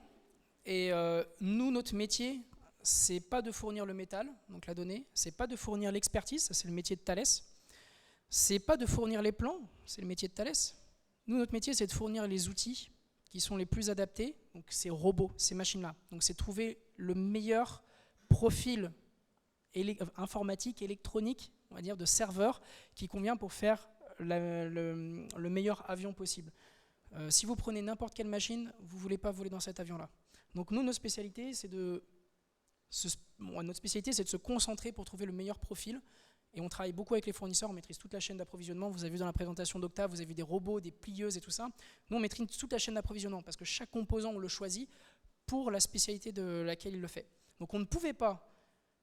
B: et nous, notre métier, c'est pas de fournir le métal, donc la donnée, c'est pas de fournir l'expertise, ça c'est le métier de Thales, c'est pas de fournir les plans, c'est le métier de Thales. Nous, notre métier, c'est de fournir les outils qui sont les plus adaptés, donc ces robots, ces machines-là. Donc c'est trouver le meilleur profil informatique, électronique, on va dire, de serveur qui convient pour faire le meilleur avion possible. Si vous prenez n'importe quelle machine, vous ne voulez pas voler dans cet avion-là. Donc nous, notre spécialité, c'est de se concentrer pour trouver le meilleur profil. Et on travaille beaucoup avec les fournisseurs, on maîtrise toute la chaîne d'approvisionnement. Vous avez vu dans la présentation d'Octave, vous avez vu des robots, des plieuses et tout ça. Nous, on maîtrise toute la chaîne d'approvisionnement parce que chaque composant, on le choisit pour la spécialité de laquelle il le fait. Donc on ne pouvait pas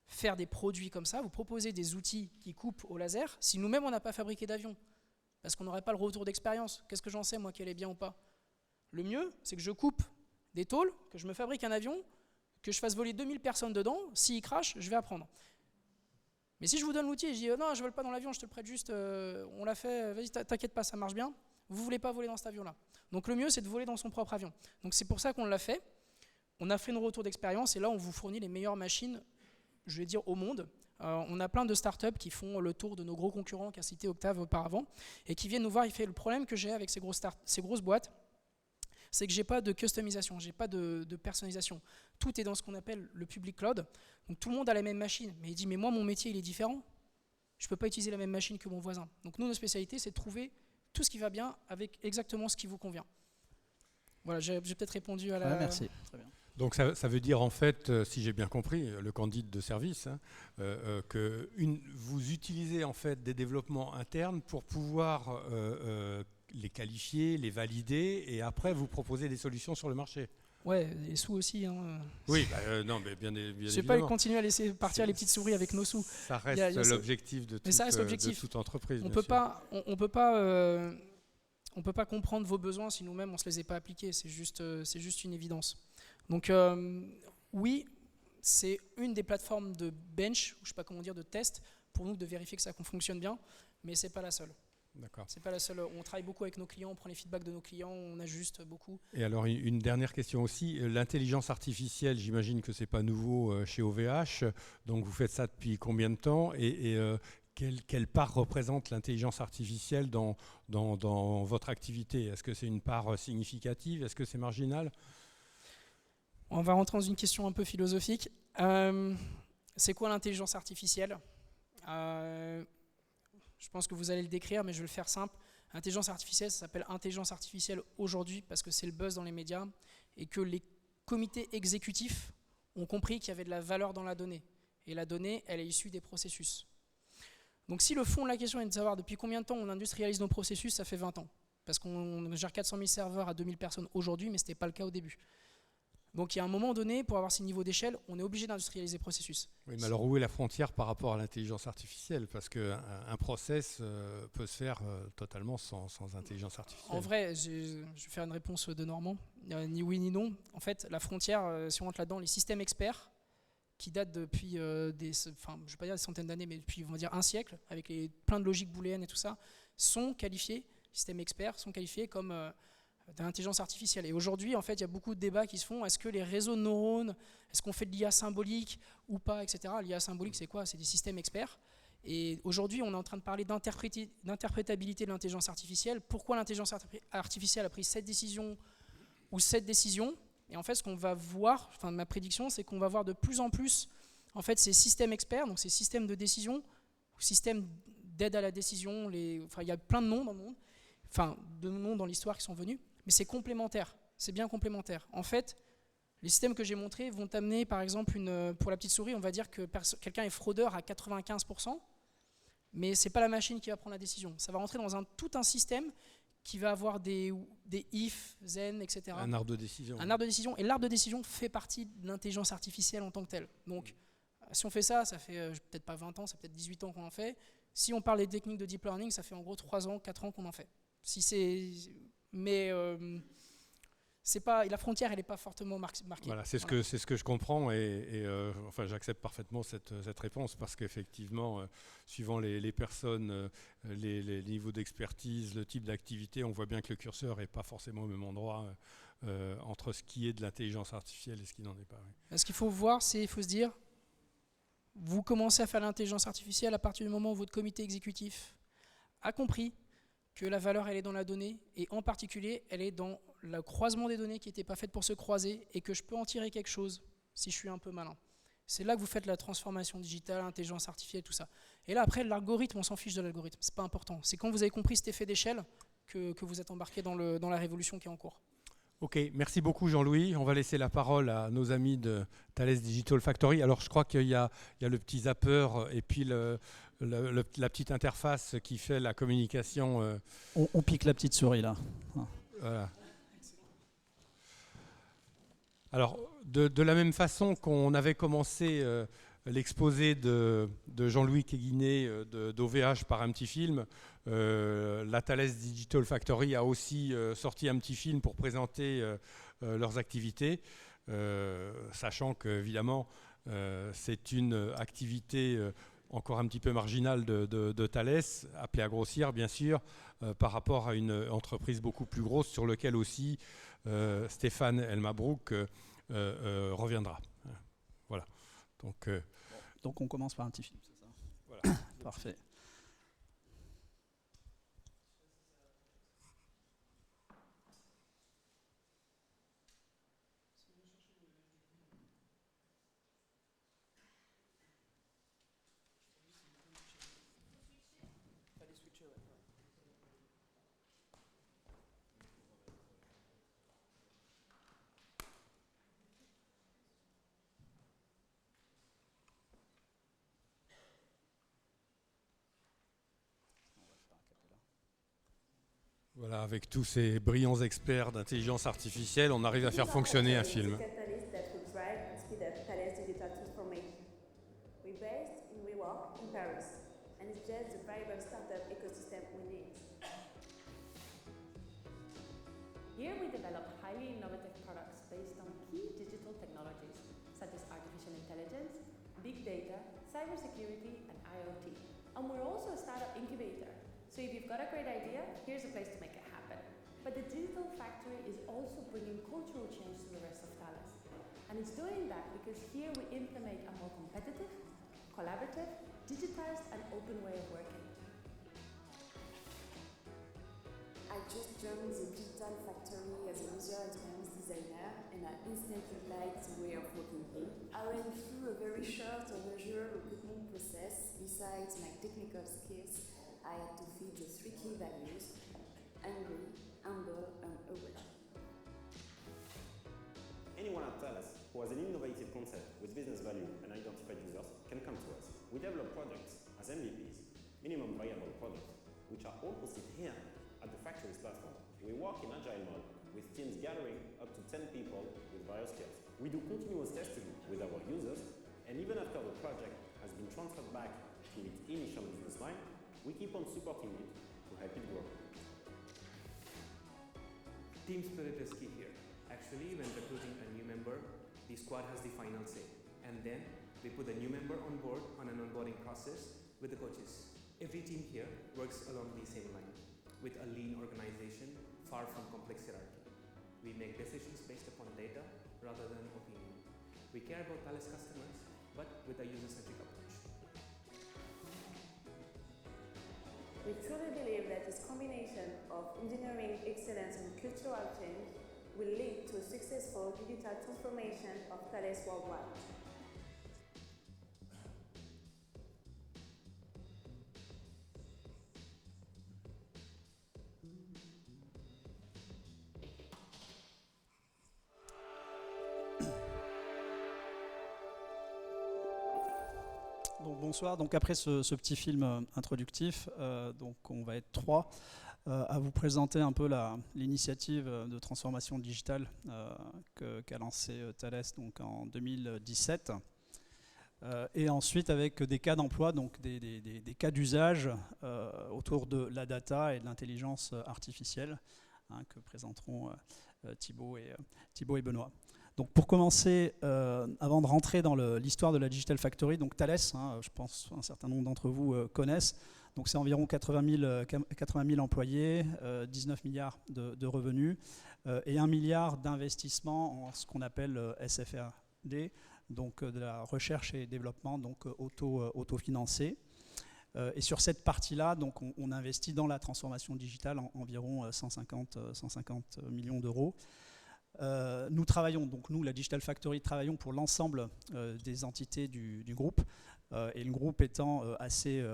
B: faire des produits comme ça, vous proposer des outils qui coupent au laser, si nous-mêmes, on n'a pas fabriqué d'avion. Parce qu'on n'aurait pas le retour d'expérience. Qu'est-ce que j'en sais, moi, qu'elle est bien ou pas? Le mieux, c'est que je coupe des tôles, que je me fabrique un avion, que je fasse voler 2000 personnes dedans. S'il crache, je vais apprendre. Mais si je vous donne l'outil et je dis non, je ne vole pas dans l'avion, je te le prête juste, on l'a fait, vas-y, t'inquiète pas, ça marche bien, vous ne voulez pas voler dans cet avion-là. Donc le mieux, c'est de voler dans son propre avion. Donc c'est pour ça qu'on l'a fait. On a fait nos retours d'expérience et là, on vous fournit les meilleures machines, je vais dire, au monde. On a plein de startups qui font le tour de nos gros concurrents qu'a cité Octave auparavant et qui viennent nous voir. Il fait le problème que j'ai avec ces grosses boîtes, c'est que j'ai pas de customisation, j'ai pas de personnalisation. Tout est dans ce qu'on appelle le public cloud. Donc tout le monde a la même machine, mais il dit mais moi mon métier il est différent. Je peux pas utiliser la même machine que mon voisin. Donc nous, notre spécialité, c'est de trouver tout ce qui va bien avec exactement ce qui vous convient. Voilà, j'ai peut-être répondu à la...
E: Ouais, merci, très bien.
A: Donc ça veut dire en fait, si j'ai bien compris, le candide de service, que vous utilisez en fait des développements internes pour pouvoir les qualifier, les valider et après vous proposer des solutions sur le marché.
B: Ouais, les sous aussi. Hein.
A: Oui, non, mais bien évidemment.
B: Je ne vais pas continuer à laisser partir les petites souris avec nos sous.
A: Ça reste l'objectif de toute entreprise.
B: On ne peut pas comprendre vos besoins si nous-mêmes on ne se les est pas appliqués. C'est juste une évidence. Donc oui, c'est une des plateformes de bench, ou je ne sais pas comment dire, de test, pour nous de vérifier que ça fonctionne bien, mais ce n'est pas la seule.
A: D'accord.
B: C'est pas la seule. On travaille beaucoup avec nos clients, on prend les feedbacks de nos clients, on ajuste beaucoup.
A: Et alors une dernière question aussi, l'intelligence artificielle, j'imagine que c'est pas nouveau chez OVH, donc vous faites ça depuis combien de temps et quelle part représente l'intelligence artificielle dans votre activité? Est-ce que c'est une part significative? Est-ce que c'est marginal?
B: On va rentrer dans une question un peu philosophique. C'est quoi l'intelligence artificielle? Je pense que vous allez le décrire, mais je vais le faire simple. Intelligence artificielle, ça s'appelle intelligence artificielle aujourd'hui parce que c'est le buzz dans les médias et que les comités exécutifs ont compris qu'il y avait de la valeur dans la donnée. Et la donnée, elle est issue des processus. Donc si le fond de la question est de savoir depuis combien de temps on industrialise nos processus, ça fait 20 ans. Parce qu'on gère 400 000 serveurs à 2000 personnes aujourd'hui, mais ce n'était pas le cas au début. Donc il y a un moment donné, pour avoir ces niveaux d'échelle, on est obligé d'industrialiser le processus.
A: Oui, mais alors où est la frontière par rapport à l'intelligence artificielle? Parce qu'un process peut se faire totalement sans intelligence artificielle.
B: En vrai, je vais faire une réponse de Normand, ni oui ni non. En fait, la frontière, si on rentre là-dedans, les systèmes experts, qui datent depuis je ne vais pas dire des centaines d'années, mais depuis on va dire un siècle, avec plein de logiques booléennes et tout ça, sont qualifiés, systèmes experts sont qualifiés comme... de l'intelligence artificielle. Et aujourd'hui, en fait, il y a beaucoup de débats qui se font. Est-ce que les réseaux de neurones, est-ce qu'on fait de l'IA symbolique ou pas, etc. L'IA symbolique, c'est quoi? C'est des systèmes experts. Et aujourd'hui, on est en train de parler d'interprétabilité de l'intelligence artificielle. Pourquoi l'intelligence artificielle a pris cette décision ou cette décision? Et en fait, ce qu'on va voir, ma prédiction, c'est qu'on va voir de plus en plus en fait, ces systèmes experts, donc ces systèmes de décision, ou systèmes d'aide à la décision. Il y a plein de noms dans le monde, de noms dans l'histoire qui sont venus. Mais c'est complémentaire, c'est bien complémentaire. En fait, les systèmes que j'ai montrés vont amener, par exemple, pour la petite souris, on va dire que quelqu'un est fraudeur à 95%. mais c'est pas la machine qui va prendre la décision. Ça va rentrer dans tout un système qui va avoir des if, then, etc.
A: Un arbre de décision.
B: Un arbre de décision. Et l'arbre de décision fait partie de l'intelligence artificielle en tant que telle. Donc, si on fait ça, ça fait peut-être pas 20 ans, ça fait peut-être 18 ans qu'on en fait. Si on parle des techniques de deep learning, ça fait en gros 3 ans, 4 ans qu'on en fait. Mais c'est pas, la frontière, elle n'est pas fortement marquée.
A: Voilà, c'est ce que je comprends et enfin, j'accepte parfaitement cette réponse parce qu'effectivement, suivant les personnes, les niveaux d'expertise, le type d'activité, on voit bien que le curseur n'est pas forcément au même endroit entre ce qui est de l'intelligence artificielle et ce qui n'en est pas. Oui.
B: Ce qu'il faut voir, il faut se dire, vous commencez à faire l'intelligence artificielle à partir du moment où votre comité exécutif a compris que la valeur, elle est dans la donnée, et en particulier, elle est dans le croisement des données qui n'étaient pas faites pour se croiser, et que je peux en tirer quelque chose si je suis un peu malin. C'est là que vous faites la transformation digitale, l'intelligence artificielle, tout ça. Et là, après, l'algorithme, on s'en fiche de l'algorithme, c'est pas important. C'est quand vous avez compris cet effet d'échelle que vous êtes embarqué dans la révolution qui est en cours.
A: Ok, merci beaucoup Jean-Louis. On va laisser la parole à nos amis de Thales Digital Factory. Alors je crois qu'il y a le petit zapper et puis la petite interface qui fait la communication.
E: On pique la petite souris là.
A: Voilà. Alors de la même façon qu'on avait commencé l'exposé de Jean-Louis Kéguiné d'OVH par un petit film, la Thales Digital Factory a aussi sorti un petit film pour présenter leurs activités, sachant qu'évidemment c'est une activité encore un petit peu marginale de Thales, appelée à grossir bien sûr, par rapport à une entreprise beaucoup plus grosse sur laquelle aussi Stéphane Elmabrouk reviendra. Voilà. Donc
E: on commence par un petit film, c'est ça?
A: Voilà.
E: Parfait.
A: Voilà, avec tous ces brillants experts d'intelligence artificielle, on arrive à faire fonctionner un film.
F: Here we develop highly innovative products based on key digital technologies such as artificial intelligence, big data, cybersecurity, and IoT. And we're also a startup incubator. So if you've got a great idea, here's a place to make it happen. But the Digital Factory is also bringing cultural change to the rest of Thales. And it's doing that because here we implement a more competitive, collaborative, digitized and open way of working.
G: I just joined the Digital Factory as a user experience designer and I instantly liked the way of working here. I went through a very short and usual recruitment process. Besides my technical skills, I had to feed the 3 key values: hungry, humble and aware.
H: Anyone at Thales who has an innovative concept with business value and identified users can come to us. We develop projects as MVPs, minimum viable products, which are all hosted here at the factory's platform. We work in agile mode with teams gathering up to 10 people with various skills. We do continuous testing with our users, and even after the project has been transferred back to its initial business line, we keep on supporting it to help it grow.
I: Team spirit is key here. Actually, when recruiting a new member, the squad has the final say, and then we put the new member on board on an onboarding process with the coaches. Every team here works along the same line, with a lean organization far from complex hierarchy. We make decisions based upon data rather than opinion. We care about Thales customers, but with a user-centric approach.
G: We truly believe that this combination of engineering excellence and cultural change will lead to a successful digital transformation of Thales worldwide.
E: Donc Bonsoir. Donc après ce petit film introductif, donc on va être 3 à vous présenter un peu l'initiative de transformation digitale qu'a lancée Thales donc en 2017. Et ensuite avec des cas d'emploi, donc des cas d'usage autour de la data et de l'intelligence artificielle que présenteront Thibaut et Benoît. Donc pour commencer, avant de rentrer dans l'histoire de la Digital Factory, donc Thales, je pense un certain nombre d'entre vous connaissent, donc c'est environ 80 000 employés, 19 milliards de revenus et 1 milliard d'investissements en ce qu'on appelle SFRD, donc de la recherche et développement, donc autofinancé. Et sur cette partie-là, donc on investit dans la transformation digitale environ 150 millions d'euros. Nous travaillons, donc nous, la Digital Factory, travaillons pour l'ensemble des entités du groupe, et le groupe étant assez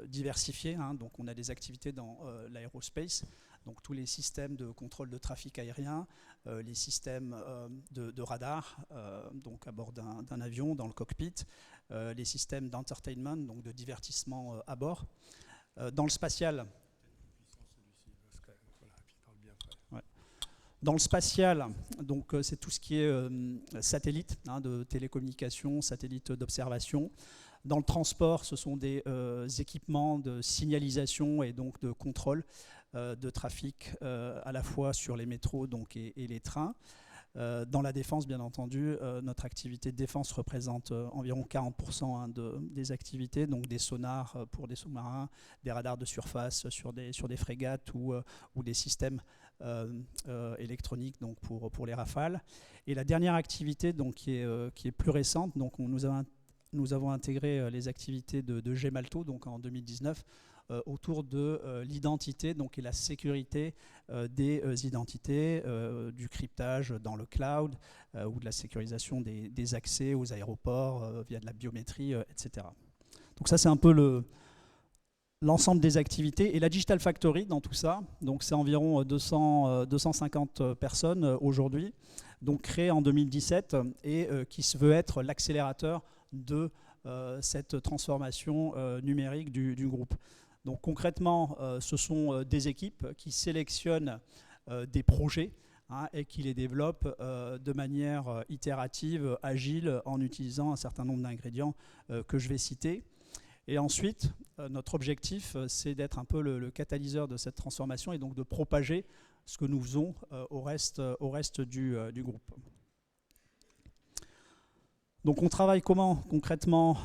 E: diversifié, donc on a des activités dans l'aérospace, donc tous les systèmes de contrôle de trafic aérien, les systèmes de radar, donc à bord d'un avion, dans le cockpit, les systèmes d'entertainment, donc de divertissement à bord. Dans le spatial, dans le spatial, donc c'est tout ce qui est satellite de télécommunication, satellite d'observation. Dans le transport, ce sont des équipements de signalisation et donc de contrôle de trafic à la fois sur les métros donc, et les trains. Dans la défense, bien entendu, notre activité de défense représente environ 40% des activités, donc des sonars pour des sous-marins, des radars de surface sur des frégates ou des systèmes électroniques donc pour les Rafales. Et la dernière activité donc, qui est plus récente, donc nous avons intégré les activités de Gemalto donc en 2019 autour de l'identité donc, et la sécurité des identités, du cryptage dans le cloud ou de la sécurisation des accès aux aéroports via de la biométrie, etc. Donc ça c'est un peu l'ensemble des activités. Et la Digital Factory dans tout ça, donc c'est environ 250 personnes aujourd'hui, donc créée en 2017 et qui se veut être l'accélérateur de cette transformation numérique du groupe. Donc concrètement, ce sont des équipes qui sélectionnent des projets et qui les développent de manière itérative, agile, en utilisant un certain nombre d'ingrédients que je vais citer. Et ensuite, notre objectif, c'est d'être un peu le catalyseur de cette transformation et donc de propager ce que nous faisons au reste du groupe. Donc on travaille comment concrètement?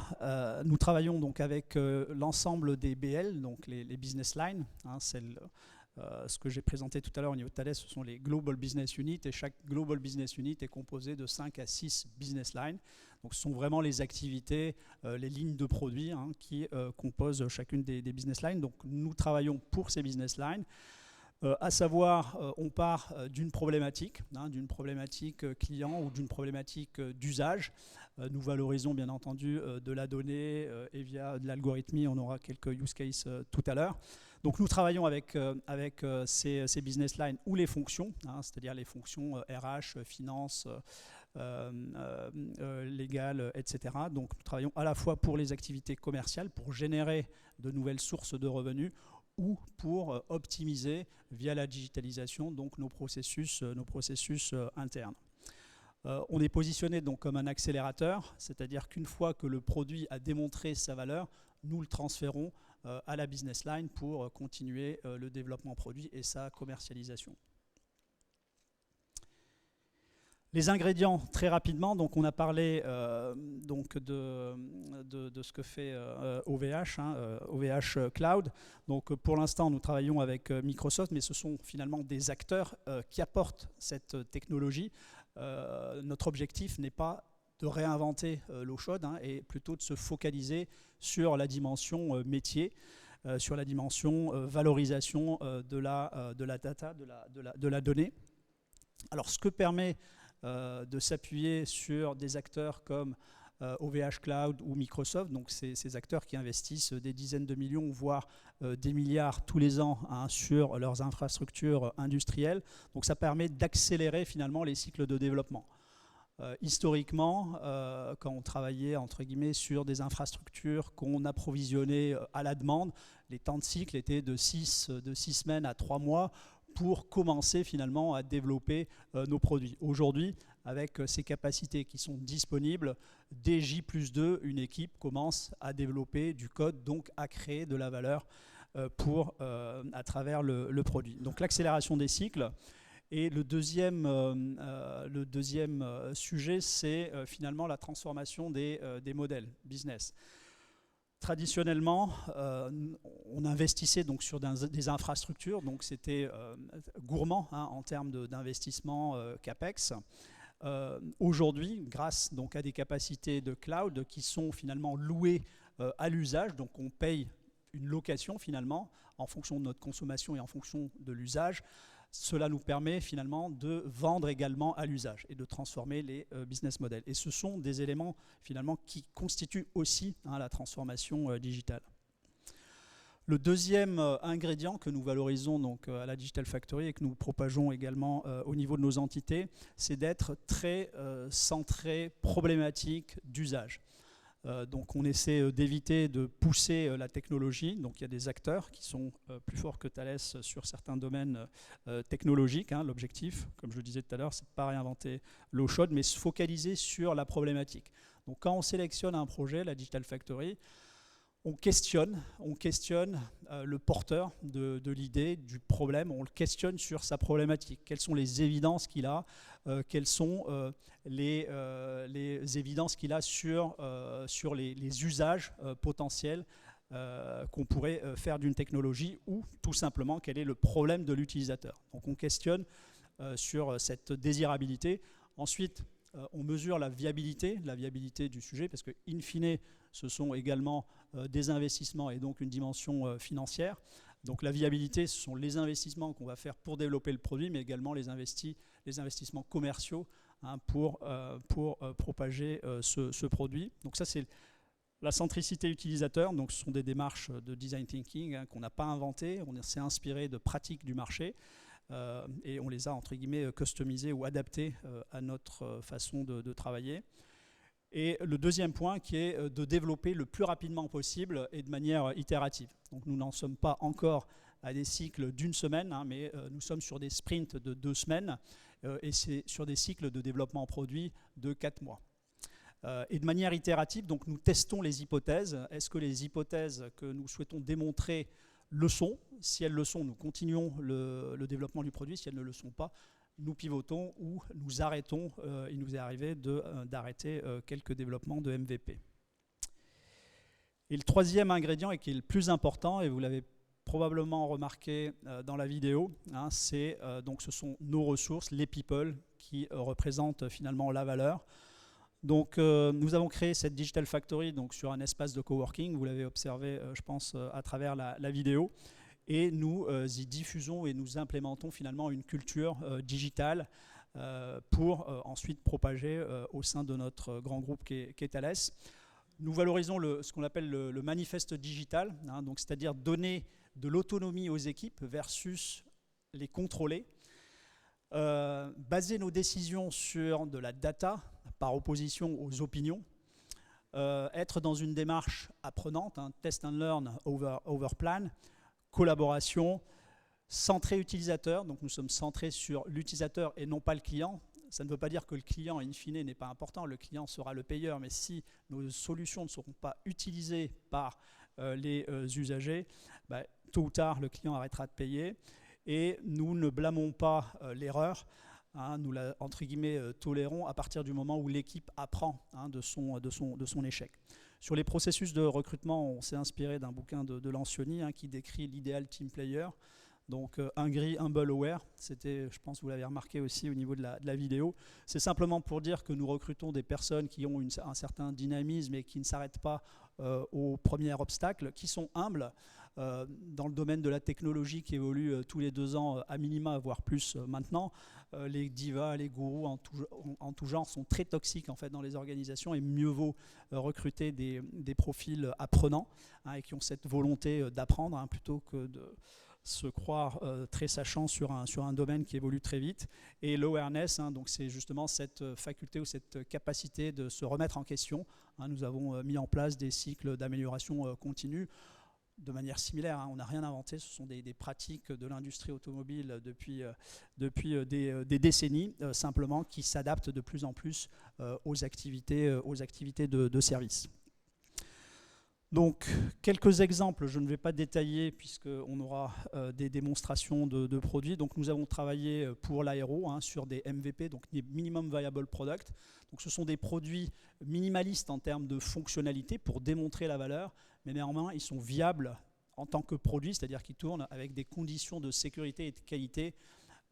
E: Nous travaillons donc avec l'ensemble des BL, donc les business lines. Ce que j'ai présenté tout à l'heure au niveau de Thales, ce sont les Global Business Units, et chaque Global Business Unit est composé de 5 à 6 business lines. Donc ce sont vraiment les activités, les lignes de produits qui composent chacune des business lines. Donc nous travaillons pour ces business lines. À savoir, on part d'une problématique client ou d'une problématique d'usage. Nous valorisons bien entendu de la donnée et via de l'algorithmie, on aura quelques use cases tout à l'heure. Donc nous travaillons avec ces business lines ou les fonctions, c'est-à-dire les fonctions RH, finance, légales, etc. Donc nous travaillons à la fois pour les activités commerciales, pour générer de nouvelles sources de revenus, ou pour optimiser via la digitalisation donc nos processus internes. On est positionné donc comme un accélérateur, c'est-à-dire qu'une fois que le produit a démontré sa valeur, nous le transférons à la business line pour continuer le développement produit et sa commercialisation. Les ingrédients, très rapidement, donc on a parlé donc de ce que fait OVH, OVH Cloud. Donc pour l'instant, nous travaillons avec Microsoft, mais ce sont finalement des acteurs qui apportent cette technologie. Notre objectif n'est pas de réinventer l'eau chaude, et plutôt de se focaliser sur la dimension métier, sur la dimension valorisation de la data, de la donnée. Alors ce que permet de s'appuyer sur des acteurs comme OVH Cloud ou Microsoft, donc ces acteurs qui investissent des dizaines de millions, voire des milliards tous les ans sur leurs infrastructures industrielles. Donc ça permet d'accélérer finalement les cycles de développement. Historiquement, quand on travaillait entre guillemets sur des infrastructures qu'on approvisionnait à la demande, les temps de cycle étaient de 6 semaines à 3 mois pour commencer finalement à développer nos produits. Aujourd'hui, avec ces capacités qui sont disponibles, dès J+2, une équipe commence à développer du code, donc à créer de la valeur à travers le produit. Donc l'accélération des cycles. Et le deuxième sujet, c'est finalement la transformation des modèles business. Traditionnellement, on investissait donc sur des infrastructures, donc c'était gourmand en termes d'investissement CAPEX. Aujourd'hui, grâce donc à des capacités de cloud qui sont finalement louées à l'usage, donc on paye une location finalement en fonction de notre consommation et en fonction de l'usage. Cela nous permet finalement de vendre également à l'usage et de transformer les business models. Et ce sont des éléments finalement qui constituent aussi la transformation digitale. Le deuxième ingrédient que nous valorisons donc à la Digital Factory et que nous propageons également au niveau de nos entités, c'est d'être très centré problématique d'usage. Donc on essaie d'éviter de pousser la technologie. Donc il y a des acteurs qui sont plus forts que Thales sur certains domaines technologiques. L'objectif, comme je le disais tout à l'heure, c'est de ne pas réinventer l'eau chaude, mais se focaliser sur la problématique. Donc quand on sélectionne un projet, la Digital Factory, on questionne le porteur de l'idée, du problème, on le questionne sur sa problématique. Quelles sont les évidences qu'il a, quelles sont les évidences qu'il a sur les usages potentiels qu'on pourrait faire d'une technologie ou tout simplement quel est le problème de l'utilisateur. Donc on questionne sur cette désirabilité. Ensuite, on mesure la viabilité du sujet parce que, in fine, ce sont également des investissements et donc une dimension financière. Donc la viabilité, ce sont les investissements qu'on va faire pour développer le produit, mais également les investissements commerciaux pour propager ce produit. Donc ça, c'est la centricité utilisateur. Donc ce sont des démarches de design thinking qu'on n'a pas inventées. On s'est inspiré de pratiques du marché. Et on les a entre guillemets customisés ou adaptés à notre façon de travailler. Et le deuxième point qui est de développer le plus rapidement possible et de manière itérative. Donc nous n'en sommes pas encore à des cycles d'une semaine, mais nous sommes sur des sprints de 2 semaines et c'est sur des cycles de développement produit de 4 mois. Et de manière itérative, donc nous testons les hypothèses. Est-ce que les hypothèses que nous souhaitons démontrer le sont? Si elles le sont, nous continuons le développement du produit. Si elles ne le sont pas, nous pivotons ou nous arrêtons. Il nous est arrivé d'arrêter quelques développements de MVP. Et le troisième ingrédient, et qui est le plus important, et vous l'avez probablement remarqué dans la vidéo, ce sont nos ressources, les people, qui représentent finalement la valeur. Donc nous avons créé cette Digital Factory donc, sur un espace de coworking, vous l'avez observé je pense à travers la vidéo, et nous y diffusons et nous implémentons finalement une culture digitale pour ensuite propager au sein de notre grand groupe qui est Thales. Nous valorisons ce qu'on appelle le manifeste digital, donc c'est-à-dire donner de l'autonomie aux équipes versus les contrôler, baser nos décisions sur de la data par opposition aux opinions, être dans une démarche apprenante, test and learn over plan, collaboration, centré utilisateur, donc nous sommes centrés sur l'utilisateur et non pas le client. Ça ne veut pas dire que le client, in fine, n'est pas important, le client sera le payeur, mais si nos solutions ne seront pas utilisées par les usagers, tôt ou tard, le client arrêtera de payer. Et nous ne blâmons pas l'erreur, nous la, entre guillemets, tolérons à partir du moment où l'équipe apprend de son échec. Sur les processus de recrutement, on s'est inspiré d'un bouquin de Lancioni qui décrit l'idéal team player. Donc hungry, humble, aware, c'était, je pense que vous l'avez remarqué aussi au niveau de la vidéo. C'est simplement pour dire que nous recrutons des personnes qui ont un certain dynamisme et qui ne s'arrêtent pas au premier obstacle, qui sont humbles dans le domaine de la technologie qui évolue tous les 2 ans à minima, voire plus maintenant. Les divas, les gourous en tout genre sont très toxiques en fait dans les organisations et mieux vaut recruter des profils apprenants et qui ont cette volonté d'apprendre plutôt que de se croire très sachant sur un domaine qui évolue très vite. Et l'awareness, donc c'est justement cette faculté ou cette capacité de se remettre en question. Nous avons mis en place des cycles d'amélioration continue de manière similaire. On n'a rien inventé, ce sont des pratiques de l'industrie automobile depuis des décennies, simplement qui s'adaptent de plus en plus aux activités de service. Donc, quelques exemples, je ne vais pas détailler puisqu'on aura des démonstrations de produits. Donc, nous avons travaillé pour l'aéro sur des MVP, donc des Minimum Viable Product. Donc, ce sont des produits minimalistes en termes de fonctionnalité pour démontrer la valeur, mais néanmoins, ils sont viables en tant que produits, c'est-à-dire qu'ils tournent avec des conditions de sécurité et de qualité.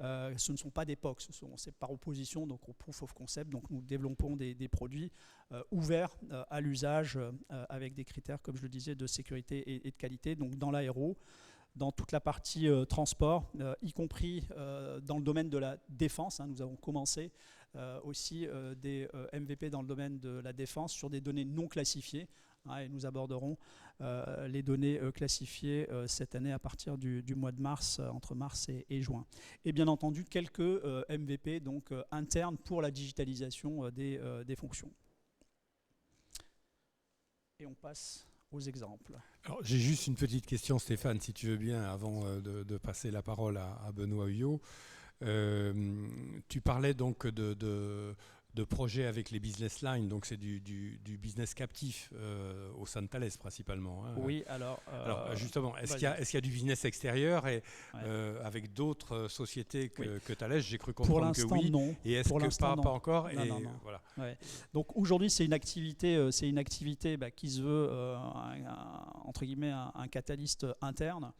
E: Ce ne sont pas des POC, c'est par opposition donc, au Proof of Concept. Donc nous développons des produits ouverts à l'usage avec des critères, comme je le disais, de sécurité et de qualité. Donc dans l'aéro, dans toute la partie transport, y compris dans le domaine de la défense. Nous avons commencé aussi des MVP dans le domaine de la défense sur des données non classifiées. Et nous aborderons les données classifiées cette année à partir du mois de mars, entre mars et juin. Et bien entendu, quelques MVP donc, internes pour la digitalisation des fonctions. Et on passe aux exemples.
A: J'ai juste une petite question, Stéphane, si tu veux bien, avant de passer la parole à Benoît Huyot. Tu parlais donc de projets avec les business lines, donc c'est du business captif au sein de Thales principalement.
E: Oui, alors
A: justement, est-ce qu'il y a du business extérieur et avec d'autres sociétés que Thales? J'ai cru comprendre que oui.
E: Non.
A: Et est-ce que pas encore?
E: Non.
A: Voilà.
E: Ouais. Donc aujourd'hui, c'est une activité qui se veut entre guillemets un catalyste interne.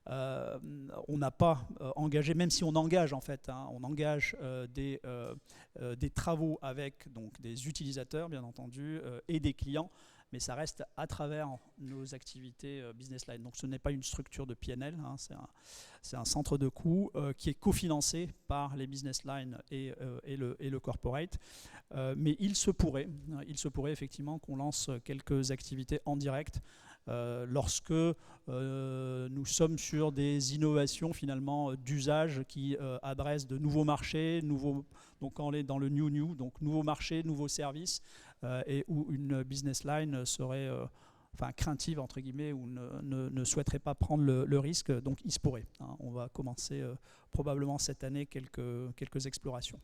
E: On n'a pas engagé, même si on engage en fait, on engage des travaux avec donc, des utilisateurs bien entendu et des clients, mais ça reste à travers nos activités business line. Donc ce n'est pas une structure de PNL, c'est un centre de coûts qui est cofinancé par les business lines et le corporate. Mais il se pourrait effectivement qu'on lance quelques activités en direct lorsque nous sommes sur des innovations finalement d'usage qui adressent de nouveaux marchés, donc quand on est dans le new, donc nouveaux marchés, nouveaux services, et où une business line serait craintive entre guillemets ou ne souhaiterait pas prendre le risque, donc il se pourrait. On va commencer probablement cette année quelques explorations.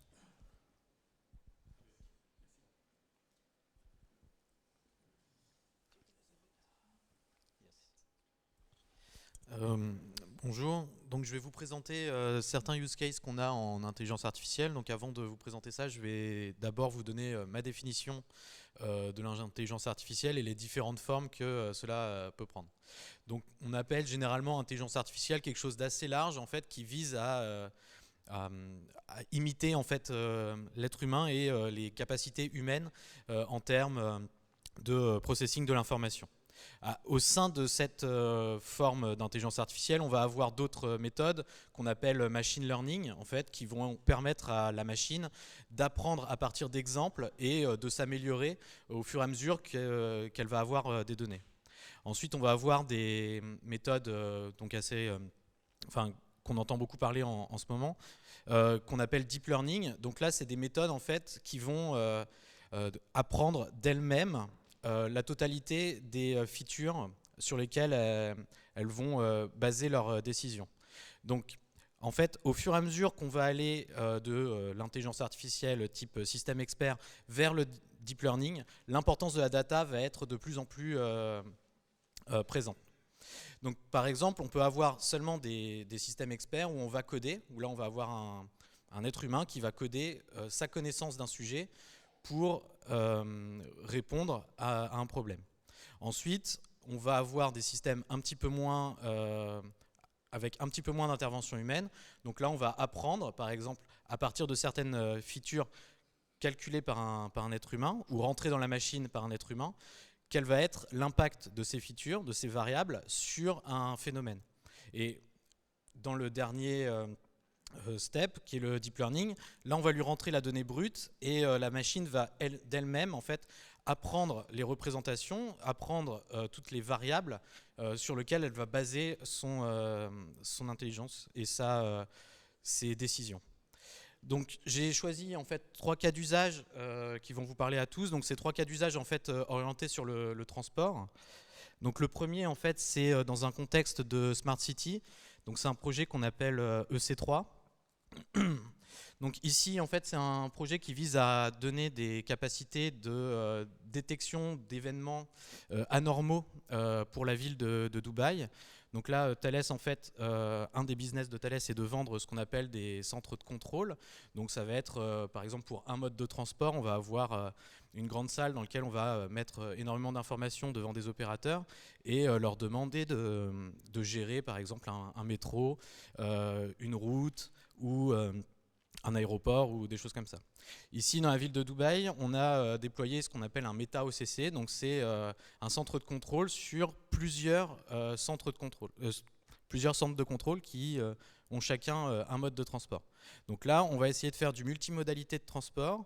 C: Bonjour, donc je vais vous présenter certains use cases qu'on a en intelligence artificielle. Donc avant de vous présenter ça, je vais d'abord vous donner ma définition de l'intelligence artificielle et les différentes formes que cela peut prendre. Donc on appelle généralement intelligence artificielle quelque chose d'assez large en fait qui vise à imiter en fait l'être humain et les capacités humaines en termes de processing de l'information. Au sein de cette forme d'intelligence artificielle, on va avoir d'autres méthodes qu'on appelle machine learning, en fait, qui vont permettre à la machine d'apprendre à partir d'exemples et de s'améliorer au fur et à mesure qu'elle va avoir des données. Ensuite, on va avoir des méthodes donc assez, qu'on entend beaucoup parler en ce moment, qu'on appelle deep learning. Donc là, c'est des méthodes en fait qui vont apprendre d'elles-mêmes la totalité des features sur lesquelles elles vont baser leurs décisions. Donc, en fait, au fur et à mesure qu'on va aller de l'intelligence artificielle type système expert vers le deep learning, l'importance de la data va être de plus en plus présente. Donc, par exemple, on peut avoir seulement des systèmes experts où on va coder, où là on va avoir un être humain qui va coder sa connaissance d'un sujet pour répondre à un problème. Ensuite, on va avoir des systèmes un petit peu moins, avec un petit peu moins d'intervention humaine. Donc là, on va apprendre, par exemple, à partir de certaines features calculées par un être humain ou rentrées dans la machine par un être humain, quel va être l'impact de ces features, de ces variables sur un phénomène. Et dans le dernier step, qui est le deep learning, là on va lui rentrer la donnée brute et la machine va d'elle-même en fait apprendre les représentations, apprendre toutes les variables sur lesquelles elle va baser son intelligence et ses décisions. Donc j'ai choisi en fait 3 cas d'usage qui vont vous parler à tous. Donc ces 3 cas d'usage en fait orientés sur le transport. Donc le premier en fait c'est dans un contexte de Smart City. Donc c'est un projet qu'on appelle EC3. Donc ici en fait c'est un projet qui vise à donner des capacités de détection d'événements anormaux pour la ville de Dubaï. Donc là, Thales, en fait, un des business de Thales, c'est de vendre ce qu'on appelle des centres de contrôle. Donc ça va être, par exemple, pour un mode de transport, on va avoir une grande salle dans laquelle on va mettre énormément d'informations devant des opérateurs et leur demander de gérer, par exemple, un métro, une route ou un aéroport ou des choses comme ça. Ici, dans la ville de Dubaï, on a déployé ce qu'on appelle un Meta OCC, donc c'est un centre de contrôle sur plusieurs centres de contrôle qui ont chacun un mode de transport. Donc là, on va essayer de faire du multimodalité de transport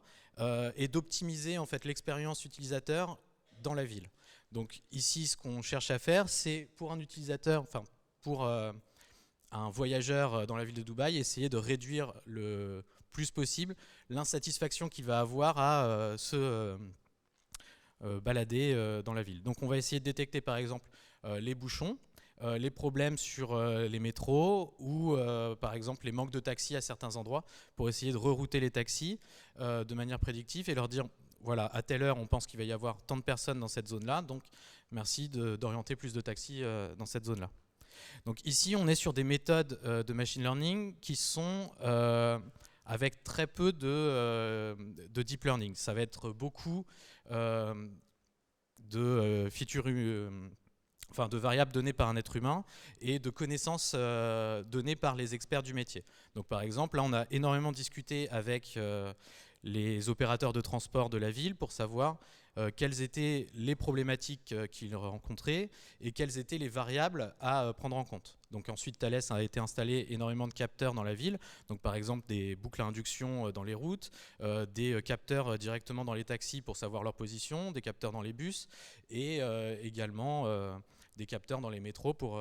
C: et d'optimiser en fait l'expérience utilisateur dans la ville. Donc ici, ce qu'on cherche à faire, c'est pour un utilisateur, enfin pour un voyageur dans la ville de Dubaï, essayer de réduire le plus possible l'insatisfaction qu'il va avoir à se balader dans la ville. Donc on va essayer de détecter par exemple les bouchons, les problèmes sur les métros ou par exemple les manques de taxis à certains endroits pour essayer de rerouter les taxis de manière prédictive et leur dire voilà, à telle heure on pense qu'il va y avoir tant de personnes dans cette zone-là, donc merci d'orienter plus de taxis dans cette zone-là. Donc ici, on est sur des méthodes de machine learning qui sont avec très peu de deep learning. Ça va être beaucoup de features, enfin de variables données par un être humain et de connaissances données par les experts du métier. Donc par exemple, là, on a énormément discuté avec les opérateurs de transport de la ville pour savoir quelles étaient les problématiques qu'ils rencontraient et quelles étaient les variables à prendre en compte. Donc ensuite, Thales a été installé énormément de capteurs dans la ville, donc par exemple des boucles à induction dans les routes, des capteurs directement dans les taxis pour savoir leur position, des capteurs dans les bus et également des capteurs dans les métros pour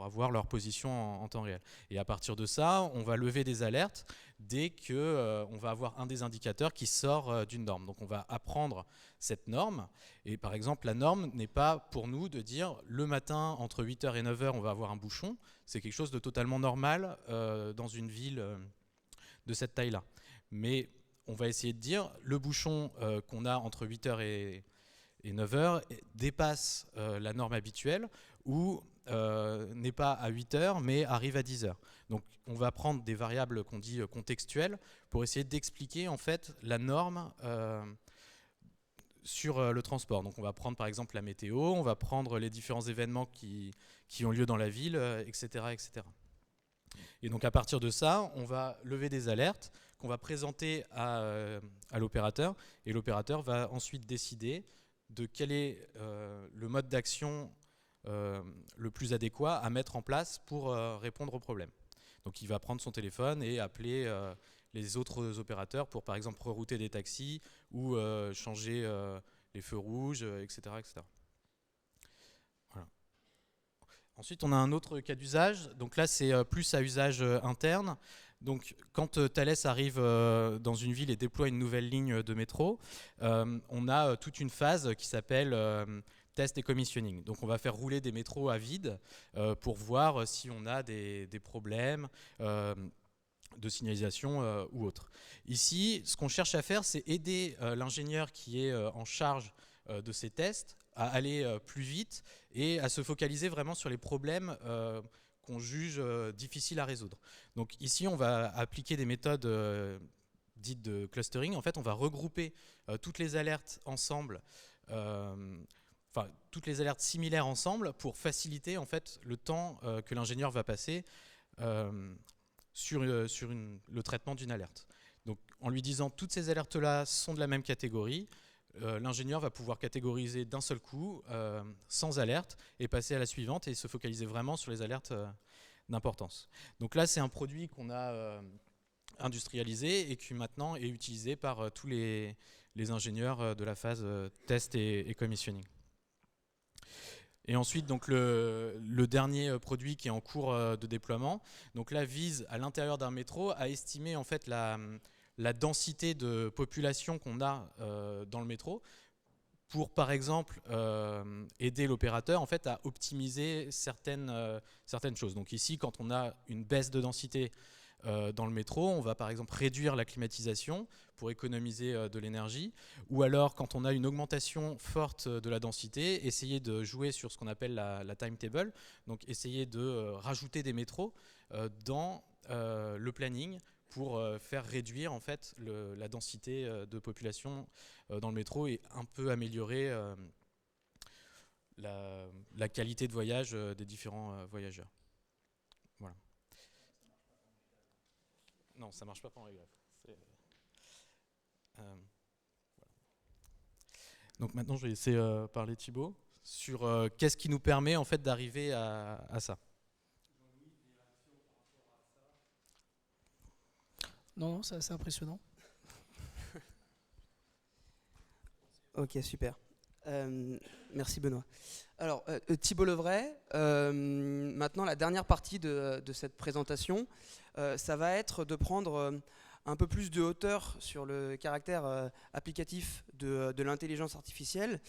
C: avoir leur position en temps réel. Et à partir de ça, on va lever des alertes dès qu'on va avoir un des indicateurs qui sort d'une norme. Donc on va apprendre cette norme. Et par exemple, la norme n'est pas pour nous de dire le matin entre 8h et 9h, on va avoir un bouchon. C'est quelque chose de totalement normal dans une ville de cette taille-là. Mais on va essayer de dire le bouchon qu'on a entre 8h et 9h dépasse la norme habituelle ou n'est pas à 8h mais arrive à 10h. Donc on va prendre des variables qu'on dit contextuelles pour essayer d'expliquer en fait la norme sur le transport. Donc on va prendre par exemple la météo, on va prendre les différents événements qui ont lieu dans la ville, etc., etc. Et donc à partir de ça, on va lever des alertes qu'on va présenter à l'opérateur et l'opérateur va ensuite décider de quel est le mode d'action le plus adéquat à mettre en place pour répondre au problème. Donc il va prendre son téléphone et appeler les autres opérateurs pour par exemple rerouter des taxis ou changer les feux rouges, etc., etc. Voilà. Ensuite on a un autre cas d'usage, donc là c'est plus à usage interne. Donc, quand Thales arrive dans une ville et déploie une nouvelle ligne de métro, on a toute une phase qui s'appelle test et commissioning. Donc, on va faire rouler des métros à vide pour voir si on a des problèmes de signalisation ou autre. Ici, ce qu'on cherche à faire, c'est aider l'ingénieur qui est en charge de ces tests à aller plus vite et à se focaliser vraiment sur les problèmes qu'on juge difficile à résoudre. Donc ici, on va appliquer des méthodes dites de clustering. En fait, on va regrouper toutes les alertes ensemble, enfin toutes les alertes similaires ensemble pour faciliter en fait le temps que l'ingénieur va passer sur le traitement d'une alerte. Donc en lui disant toutes ces alertes-là sont de la même catégorie, l'ingénieur va pouvoir catégoriser d'un seul coup, sans alerte, et passer à la suivante et se focaliser vraiment sur les alertes d'importance. Donc là, c'est un produit qu'on a industrialisé et qui maintenant est utilisé par tous les les ingénieurs de la phase test et commissioning. Et ensuite, donc, le dernier produit qui est en cours de déploiement, donc là, vise à l'intérieur d'un métro à estimer en fait la densité de population qu'on a dans le métro pour, par exemple, aider l'opérateur en fait, à optimiser certaines choses. Donc ici, quand on a une baisse de densité dans le métro, on va par exemple réduire la climatisation pour économiser de l'énergie, ou alors quand on a une augmentation forte de la densité, essayer de jouer sur ce qu'on appelle la timetable, donc essayer de rajouter des métros dans le planning pour faire réduire en fait la densité de population dans le métro et un peu améliorer la qualité de voyage des différents voyageurs. Voilà. Non, ça ne marche pas pendant les grèves. Voilà. Donc maintenant, je vais laisser parler Thibaut sur qu'est-ce qui nous permet en fait d'arriver à ça.
B: Non, c'est assez impressionnant.
J: Ok, super. Merci Benoît. Alors, Thibaut Levray, maintenant la dernière partie de cette présentation, ça va être de prendre un peu plus de hauteur sur le caractère applicatif de l'intelligence artificielle.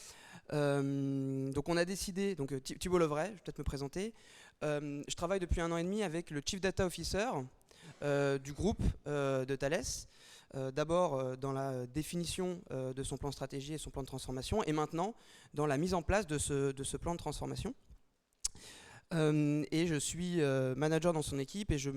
J: Donc on a décidé, donc Thibaut Levray, je vais peut-être me présenter, je travaille depuis 1 an et demi avec le Chief Data Officer du groupe de Thales, d'abord dans la définition de son plan de stratégie et son plan de transformation, et maintenant dans la mise en place de ce plan de transformation. Et je suis manager dans son équipe et je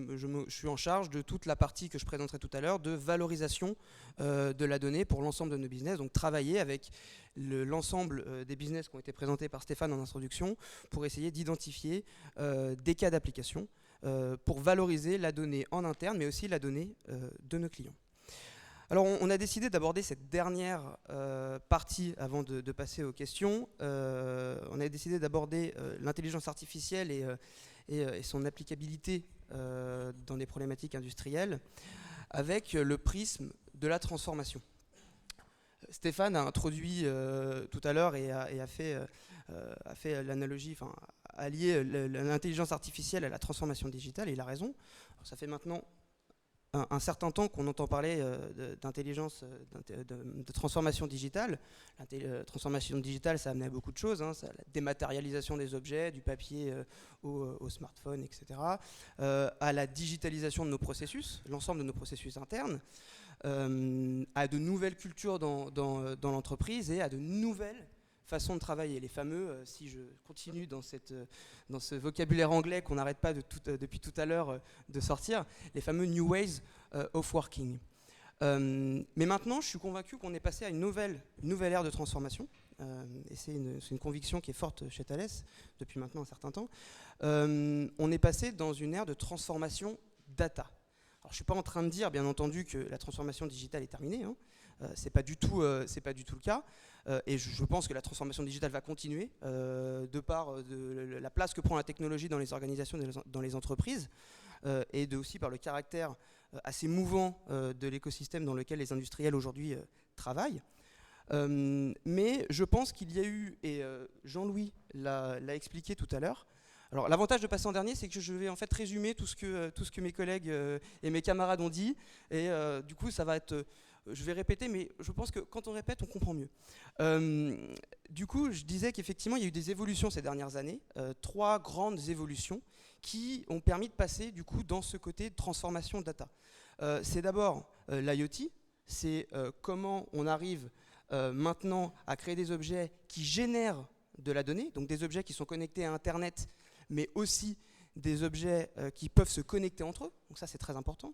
J: suis en charge de toute la partie que je présenterai tout à l'heure de valorisation de la donnée pour l'ensemble de nos business, donc travailler avec l'ensemble des business qui ont été présentés par Stéphane en introduction pour essayer d'identifier des cas d'application pour valoriser la donnée en interne, mais aussi la donnée de nos clients. Alors on a décidé d'aborder cette dernière partie avant de passer aux questions. On a décidé d'aborder l'intelligence artificielle et son applicabilité dans des problématiques industrielles avec le prisme de la transformation. Stéphane a introduit tout à l'heure et a fait l'analogie, enfin, a lié l'intelligence artificielle à la transformation digitale, et il a raison. Alors, ça fait maintenant un certain temps qu'on entend parler d'intelligence, de transformation digitale. La transformation digitale, ça a amené à beaucoup de choses, hein, la dématérialisation des objets, du papier au smartphone, etc., à la digitalisation de nos processus, l'ensemble de nos processus internes, à de nouvelles cultures dans l'entreprise et à de nouvelles façons de travailler. Les fameux, si je continue dans ce vocabulaire anglais qu'on n'arrête pas depuis tout à l'heure de sortir, les fameux New Ways of Working. Mais maintenant, je suis convaincu qu'on est passé à une nouvelle ère de transformation. Et c'est une conviction qui est forte chez Thales depuis maintenant un certain temps. On est passé dans une ère de transformation data. Alors, je ne suis pas en train de dire, bien entendu, que la transformation digitale est terminée. Hein. C'est pas du tout le cas. Et je pense que la transformation digitale va continuer de par la place que prend la technologie dans les organisations, dans les entreprises, et aussi par le caractère assez mouvant de l'écosystème dans lequel les industriels aujourd'hui travaillent. Mais je pense qu'il y a eu, et Jean-Louis l'a expliqué tout à l'heure. Alors l'avantage de passer en dernier, c'est que je vais en fait résumer tout ce que mes collègues et mes camarades ont dit, et du coup ça va être, je vais répéter, mais je pense que quand on répète, on comprend mieux. Du coup, je disais qu'effectivement il y a eu des évolutions ces dernières années, 3 grandes évolutions qui ont permis de passer du coup dans ce côté de transformation data. C'est d'abord l'IoT, c'est comment on arrive maintenant à créer des objets qui génèrent de la donnée, donc des objets qui sont connectés à Internet, mais aussi des objets qui peuvent se connecter entre eux, donc ça c'est très important.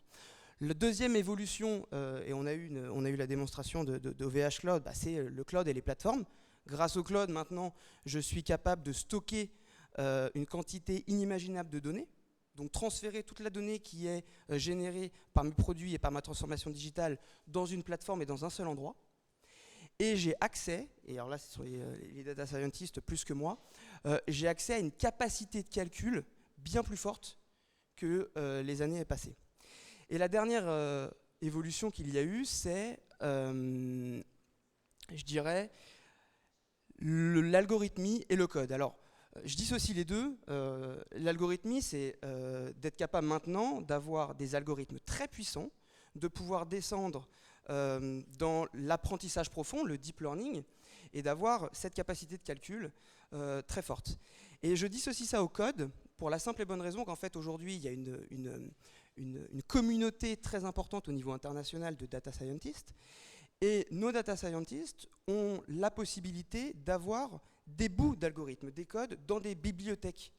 J: La deuxième évolution, et on a eu la démonstration de OVH Cloud, c'est le cloud et les plateformes. Grâce au cloud, maintenant, je suis capable de stocker une quantité inimaginable de données, donc transférer toute la donnée qui est générée par mes produits et par ma transformation digitale dans une plateforme et dans un seul endroit. Et j'ai accès, et alors là ce sont les data scientists plus que moi, j'ai accès à une capacité de calcul bien plus forte que les années passées. Et la dernière évolution qu'il y a eu, c'est je dirais, l'algorithmie et le code. Alors, je dissocie les deux. L'algorithmie, c'est d'être capable maintenant d'avoir des algorithmes très puissants, de pouvoir descendre dans l'apprentissage profond, le deep learning, et d'avoir cette capacité de calcul très forte. Et je dissocie ça au code pour la simple et bonne raison qu'en fait aujourd'hui il y a une communauté très importante au niveau international de data scientists, et nos data scientists ont la possibilité d'avoir des bouts d'algorithmes, des codes dans des bibliothèques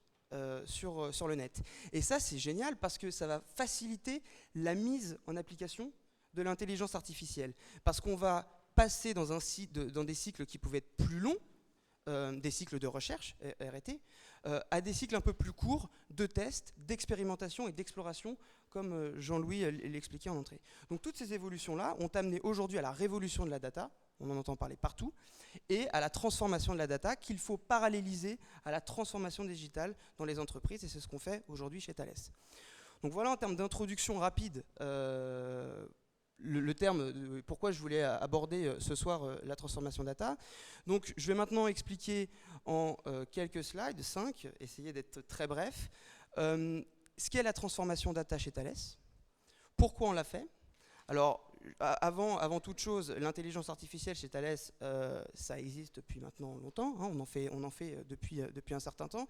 J: sur le net. Et ça c'est génial parce que ça va faciliter la mise en application de l'intelligence artificielle, parce qu'on va passer dans des cycles qui pouvaient être plus longs, des cycles de recherche, R&T, à des cycles un peu plus courts de tests, d'expérimentation et d'exploration, comme Jean-Louis l'expliquait en entrée. Donc toutes ces évolutions-là ont amené aujourd'hui à la révolution de la data, on en entend parler partout, et à la transformation de la data qu'il faut paralléliser à la transformation digitale dans les entreprises, et c'est ce qu'on fait aujourd'hui chez Thales. Donc voilà en termes d'introduction rapide le terme, pourquoi je voulais aborder ce soir la transformation data. Donc je vais maintenant expliquer en quelques slides, 5, essayer d'être très bref, ce qu'est la transformation data chez Thales, pourquoi on l'a fait. Alors avant toute chose, l'intelligence artificielle chez Thales, ça existe depuis maintenant longtemps, hein, on en fait depuis un certain temps.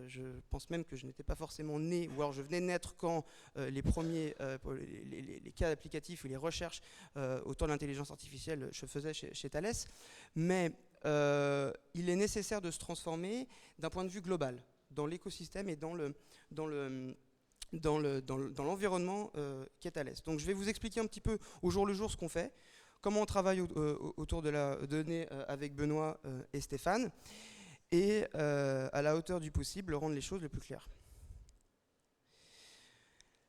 J: Je pense même que je n'étais pas forcément né, ou alors je venais de naître quand les premiers les cas applicatifs ou les recherches autour de l'intelligence artificielle je faisais chez Thales. Mais il est nécessaire de se transformer d'un point de vue global, dans l'écosystème et dans l'environnement qu'est Thales. Donc je vais vous expliquer un petit peu au jour le jour ce qu'on fait, comment on travaille autour de la donnée avec Benoît et Stéphane, et à la hauteur du possible, rendre les choses les plus claires.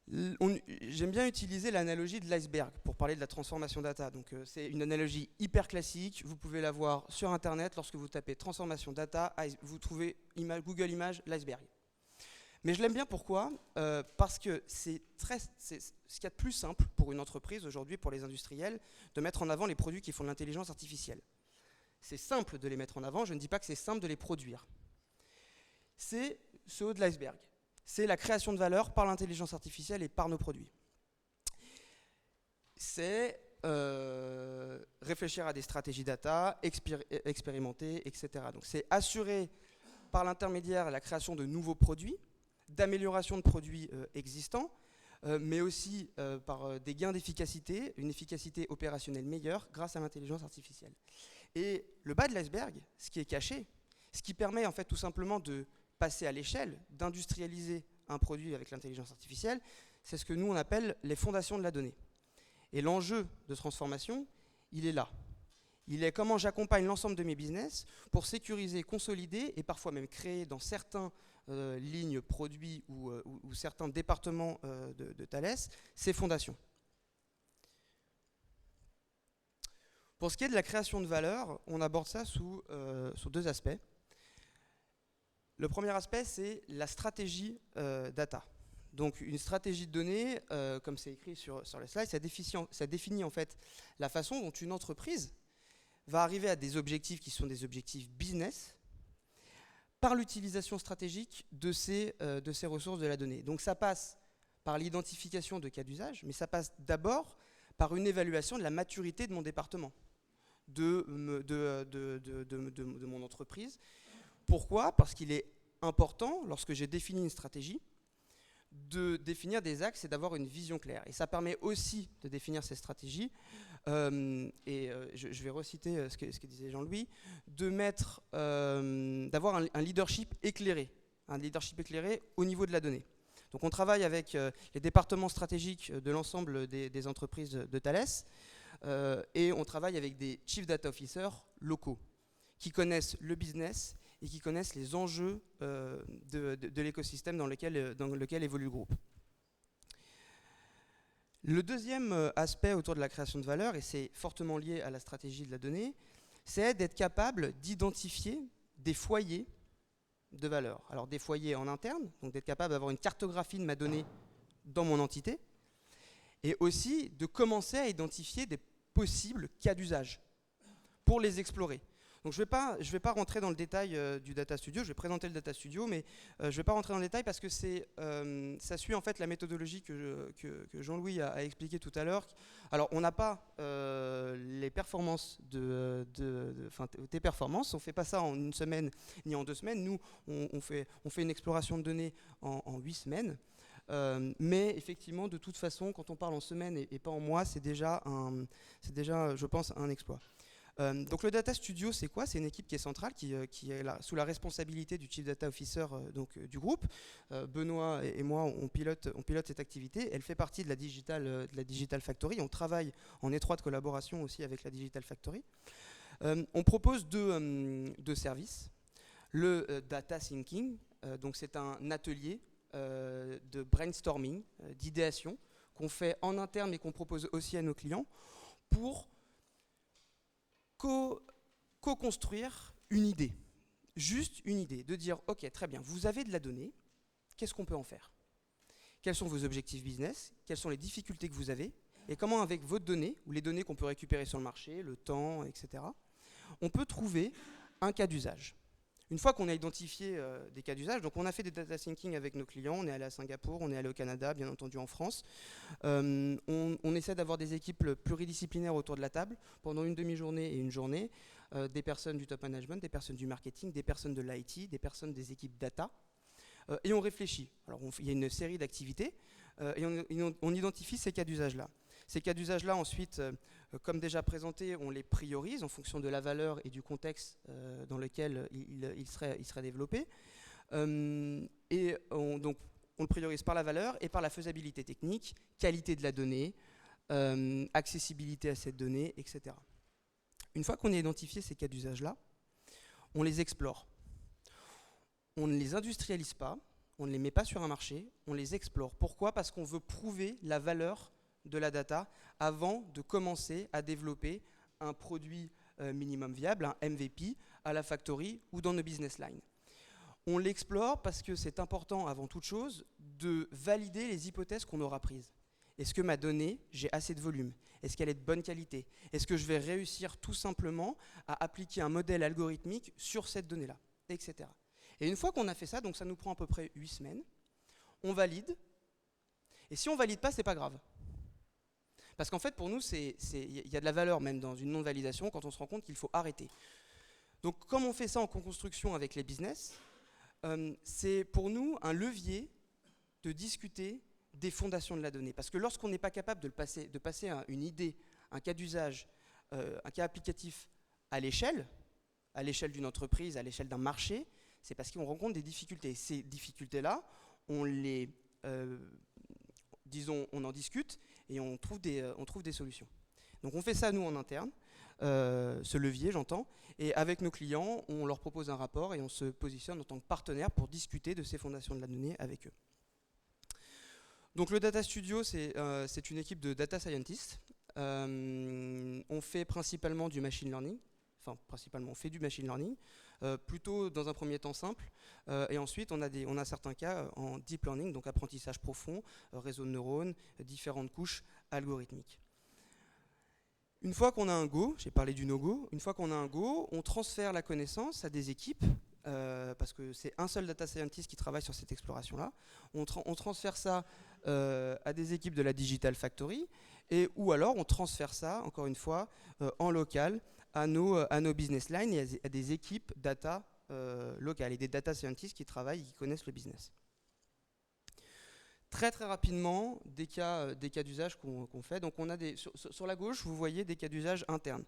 J: J'aime bien utiliser l'analogie de l'iceberg pour parler de la transformation data. Donc c'est une analogie hyper classique, vous pouvez la voir sur internet, lorsque vous tapez transformation data, vous trouvez Google Images, l'iceberg. Mais je l'aime bien pourquoi parce que c'est ce qu'il y a de plus simple pour une entreprise aujourd'hui, pour les industriels, de mettre en avant les produits qui font de l'intelligence artificielle. C'est simple de les mettre en avant, je ne dis pas que c'est simple de les produire. C'est ce haut de l'iceberg. C'est la création de valeur par l'intelligence artificielle et par nos produits. C'est réfléchir à des stratégies data, expérimenter, etc. Donc c'est assurer par l'intermédiaire la création de nouveaux produits, d'amélioration de produits existants, mais aussi par des gains d'efficacité, une efficacité opérationnelle meilleure grâce à l'intelligence artificielle. Et le bas de l'iceberg, ce qui est caché, ce qui permet en fait tout simplement de passer à l'échelle, d'industrialiser un produit avec l'intelligence artificielle, c'est ce que nous on appelle les fondations de la donnée. Et l'enjeu de transformation, il est là. Il est comment j'accompagne l'ensemble de mes business pour sécuriser, consolider et parfois même créer dans certains lignes produits ou certains départements de Thales ces fondations. Pour ce qui est de la création de valeur, on aborde ça sous deux aspects. Le premier aspect, c'est la stratégie data. Donc une stratégie de données, comme c'est écrit sur le slide, ça définit en fait la façon dont une entreprise va arriver à des objectifs qui sont des objectifs business par l'utilisation stratégique de ces ressources de la donnée. Donc ça passe par l'identification de cas d'usage, mais ça passe d'abord par une évaluation de la maturité de mon département, de mon entreprise. Pourquoi ? Parce qu'il est important, lorsque j'ai défini une stratégie, de définir des axes et d'avoir une vision claire. Et ça permet aussi de définir ces stratégies, je vais reciter ce que disait Jean-Louis, d'avoir un leadership éclairé au niveau de la donnée. Donc on travaille avec les départements stratégiques de l'ensemble des entreprises de Thales, et on travaille avec des Chief Data Officers locaux qui connaissent le business et qui connaissent les enjeux de l'écosystème dans lequel évolue le groupe. Le deuxième aspect autour de la création de valeur, et c'est fortement lié à la stratégie de la donnée, c'est d'être capable d'identifier des foyers de valeur. Alors des foyers en interne, donc d'être capable d'avoir une cartographie de ma donnée dans mon entité, et aussi de commencer à identifier des possibles cas d'usage. pour les explorer. Donc je vais pas rentrer dans le détail du Data Studio, je vais présenter le Data Studio, mais je ne vais pas rentrer dans le détail parce que ça suit en fait la méthodologie que Jean-Louis a expliqué tout à l'heure. Alors on n'a pas les performances tes performances, on ne fait pas ça en une semaine ni en 2 semaines. Nous, on fait une exploration de données en 8 semaines. Mais effectivement, de toute façon, quand on parle en semaine et pas en mois, c'est déjà, je pense, un exploit. Donc le Data Studio, c'est quoi? C'est une équipe qui est centrale, qui est là, sous la responsabilité du Chief Data Officer du groupe. Benoît et moi, on pilote cette activité. Elle fait partie de la Digital Factory. On travaille en étroite collaboration aussi avec la Digital Factory. On propose deux services. Le Data Thinking, donc c'est un atelier de brainstorming, d'idéation, qu'on fait en interne et qu'on propose aussi à nos clients pour co-construire une idée, juste une idée, de dire ok, très bien, vous avez de la donnée, qu'est-ce qu'on peut en faire? Quels sont vos objectifs business? Quelles sont les difficultés que vous avez? Et comment avec votre donnée, ou les données qu'on peut récupérer sur le marché, le temps, etc., on peut trouver un cas d'usage. Une fois qu'on a identifié des cas d'usage, donc on a fait des data thinking avec nos clients, on est allé à Singapour, on est allé au Canada, bien entendu en France. On essaie d'avoir des équipes pluridisciplinaires autour de la table pendant une demi-journée et une journée, des personnes du top management, des personnes du marketing, des personnes de l'IT, des personnes des équipes data. Et on réfléchit. Alors il y a une série d'activités et on identifie ces cas d'usage-là. Ces cas d'usage-là, ensuite, comme déjà présenté, on les priorise en fonction de la valeur et du contexte dans lequel il serait développé. Et donc, on le priorise par la valeur et par la faisabilité technique, qualité de la donnée, accessibilité à cette donnée, etc. Une fois qu'on a identifié ces cas d'usage-là, on les explore. On ne les industrialise pas, on ne les met pas sur un marché, on les explore. Pourquoi? Parce qu'on veut prouver la valeur de la data avant de commencer à développer un produit minimum viable, un MVP, à la factory ou dans nos business lines. On l'explore parce que c'est important, avant toute chose, de valider les hypothèses qu'on aura prises. Est-ce que ma donnée, j'ai assez de volume? Est-ce qu'elle est de bonne qualité? Est-ce que je vais réussir tout simplement à appliquer un modèle algorithmique sur cette donnée-là, etc. Et une fois qu'on a fait ça, donc ça nous prend à peu près 8 semaines, on valide. Et si on ne valide pas, c'est pas grave. Parce qu'en fait, pour nous, il y a de la valeur même dans une non-validation quand on se rend compte qu'il faut arrêter. Donc, comme on fait ça en co-construction avec les business, c'est pour nous un levier de discuter des fondations de la donnée. Parce que lorsqu'on n'est pas capable de passer une idée, un cas d'usage, un cas applicatif à l'échelle d'une entreprise, à l'échelle d'un marché, c'est parce qu'on rencontre des difficultés. Et ces difficultés-là, on en discute et on trouve des solutions. Donc on fait ça nous en interne, ce levier j'entends, et avec nos clients, on leur propose un rapport et on se positionne en tant que partenaire pour discuter de ces fondations de la donnée avec eux. Donc le Data Studio, c'est une équipe de data scientists. On fait principalement du machine learning, on fait du machine learning, plutôt dans un premier temps simple, et ensuite on a certains cas en deep learning, donc apprentissage profond, réseau de neurones, différentes couches algorithmiques. Une fois qu'on a un go, j'ai parlé du no-go, une fois qu'on a un go, on transfère la connaissance à des équipes, parce que c'est un seul data scientist qui travaille sur cette exploration-là. On transfère ça à des équipes de la Digital Factory, ou alors on transfère ça, encore une fois, en local, à nos business lines et à des équipes data locales et des data scientists qui travaillent et qui connaissent le business. Très très rapidement, des cas d'usage qu'on fait. Donc on a sur la gauche, vous voyez des cas d'usage internes.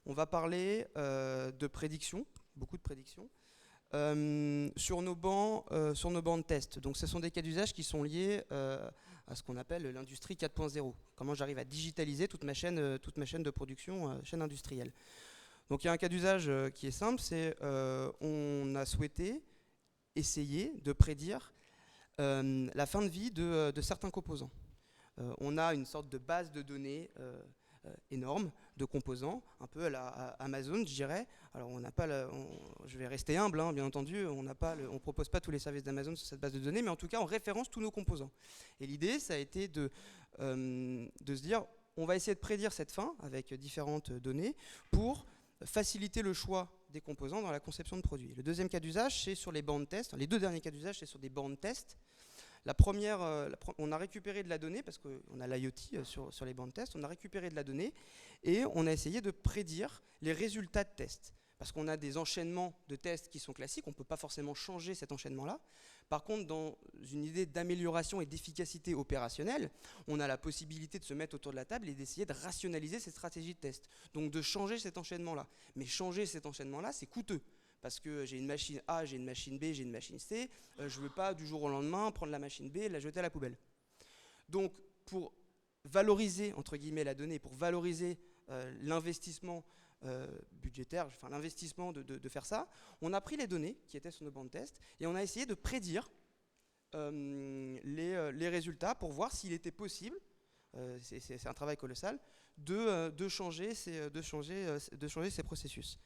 J: On va parler de prédiction, beaucoup de prédictions, sur nos bancs de test. Donc ce sont des cas d'usage qui sont liés à ce qu'on appelle l'industrie 4.0. Comment j'arrive à digitaliser toute ma chaîne de production, chaîne industrielle. Donc il y a un cas d'usage qui est simple, c'est on a souhaité essayer de prédire la fin de vie de certains composants. On a une sorte de base de données énorme de composants, un peu à la Amazon, je dirais. Alors on n'a pas, je vais rester humble, hein, bien entendu, on ne propose pas tous les services d'Amazon sur cette base de données, mais en tout cas on référence tous nos composants. Et l'idée, ça a été de se dire, on va essayer de prédire cette fin avec différentes données pour faciliter le choix des composants dans la conception de produits. Le deuxième cas d'usage, c'est sur les bancs de test. Les deux derniers cas d'usage, c'est sur des bancs de test. La première, on a récupéré de la donnée, parce qu'on a l'IoT sur les bancs de test, on a récupéré de la donnée et on a essayé de prédire les résultats de tests. Parce qu'on a des enchaînements de tests qui sont classiques, on ne peut pas forcément changer cet enchaînement-là. Par contre, dans une idée d'amélioration et d'efficacité opérationnelle, on a la possibilité de se mettre autour de la table et d'essayer de rationaliser ces stratégies de test. Donc de changer cet enchaînement-là. Mais changer cet enchaînement-là, c'est coûteux. Parce que j'ai une machine A, j'ai une machine B, j'ai une machine C. Je ne veux pas du jour au lendemain prendre la machine B et la jeter à la poubelle. Donc pour valoriser, entre guillemets, la donnée, pour valoriser l'investissement budgétaire, enfin l'investissement de faire ça, on a pris les données qui étaient sur nos bancs de test et on a essayé de prédire les résultats pour voir s'il était possible, c'est un travail colossal, de changer ces processus.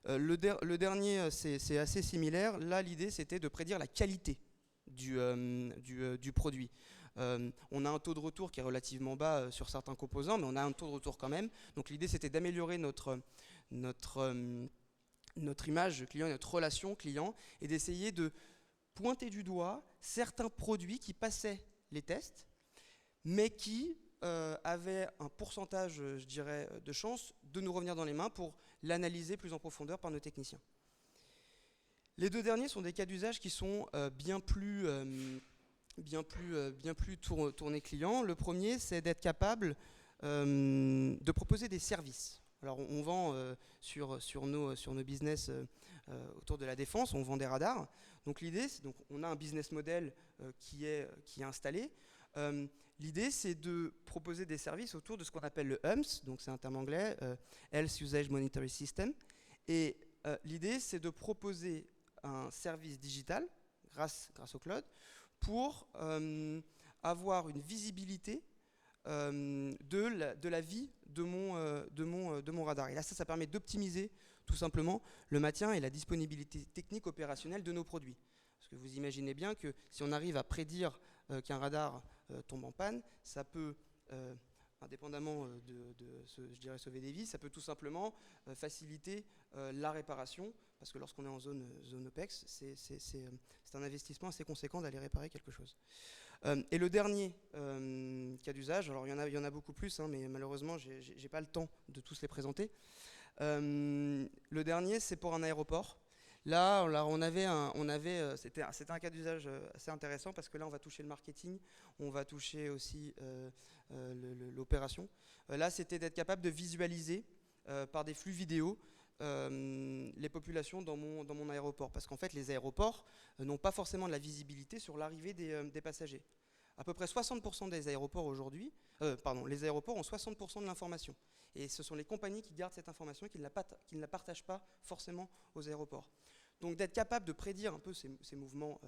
J: Le dernier, c'est assez similaire. Là, l'idée, c'était de prédire la qualité du produit. On a un taux de retour qui est relativement bas sur certains composants, mais on a un taux de retour quand même. Donc l'idée, c'était d'améliorer notre image client, notre relation client, et d'essayer de pointer du doigt certains produits qui passaient les tests, mais qui avaient un pourcentage, je dirais, de chance de nous revenir dans les mains pour l'analyser plus en profondeur par nos techniciens. Les deux derniers sont des cas d'usage qui sont bien plus tournés clients. Le premier, c'est d'être capable de proposer des services. Alors on vend sur nos business autour de la défense, on vend des radars. Donc l'idée, donc on a un business model qui est installé. L'idée, c'est de proposer des services autour de ce qu'on appelle le HUMS, donc c'est un terme anglais, Health Usage Monitoring System. Et l'idée, c'est de proposer un service digital, grâce au cloud, pour avoir une visibilité de la vie de mon radar. Et là, ça permet d'optimiser tout simplement le maintien et la disponibilité technique opérationnelle de nos produits. Parce que vous imaginez bien que si on arrive à prédire qu'un radar tombe en panne, ça peut, indépendamment je dirais sauver des vies, ça peut tout simplement faciliter la réparation, parce que lorsqu'on est en zone OPEX, c'est un investissement assez conséquent d'aller réparer quelque chose. Et le dernier cas d'usage, alors il y en a beaucoup plus, hein, mais malheureusement j'ai pas le temps de tous les présenter. Le dernier, c'est pour un aéroport. Là, c'était un cas d'usage assez intéressant parce que là, on va toucher le marketing, on va toucher aussi l'opération. Là, c'était d'être capable de visualiser par des flux vidéo les populations dans mon aéroport. Parce qu'en fait, les aéroports n'ont pas forcément de la visibilité sur l'arrivée des passagers. À peu près 60% des aéroports aujourd'hui, les aéroports ont 60% de l'information. Et ce sont les compagnies qui gardent cette information et qui ne la partagent pas forcément aux aéroports. Donc d'être capable de prédire un peu ces mouvements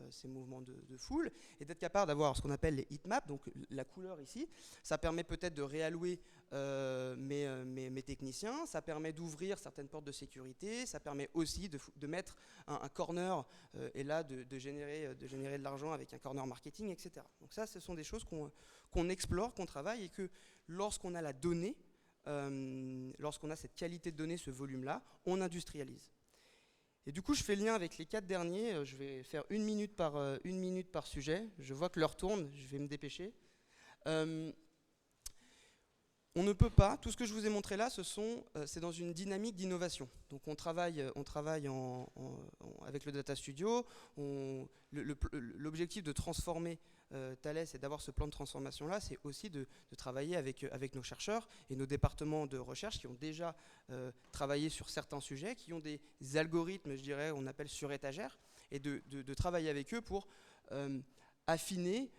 J: de foule et d'être capable d'avoir ce qu'on appelle les heatmaps, donc la couleur ici, ça permet peut-être de réallouer mes techniciens, ça permet d'ouvrir certaines portes de sécurité, ça permet aussi de mettre un corner et là de générer de l'argent avec un corner marketing, etc. Donc ça, ce sont des choses qu'on explore, qu'on travaille et que lorsqu'on a la donnée, lorsqu'on a cette qualité de données, ce volume-là, on industrialise. Et du coup, je fais le lien avec les 4 derniers. Je vais faire une minute par sujet. Je vois que l'heure tourne, je vais me dépêcher. On ne peut pas, tout ce que je vous ai montré là, c'est dans une dynamique d'innovation. Donc on travaille avec le Data Studio. L'objectif de transformer Thales et d'avoir ce plan de transformation-là, c'est aussi de travailler avec nos chercheurs et nos départements de recherche qui ont déjà travaillé sur certains sujets, qui ont des algorithmes, je dirais, on appelle sur étagère, et de travailler avec eux pour affiner,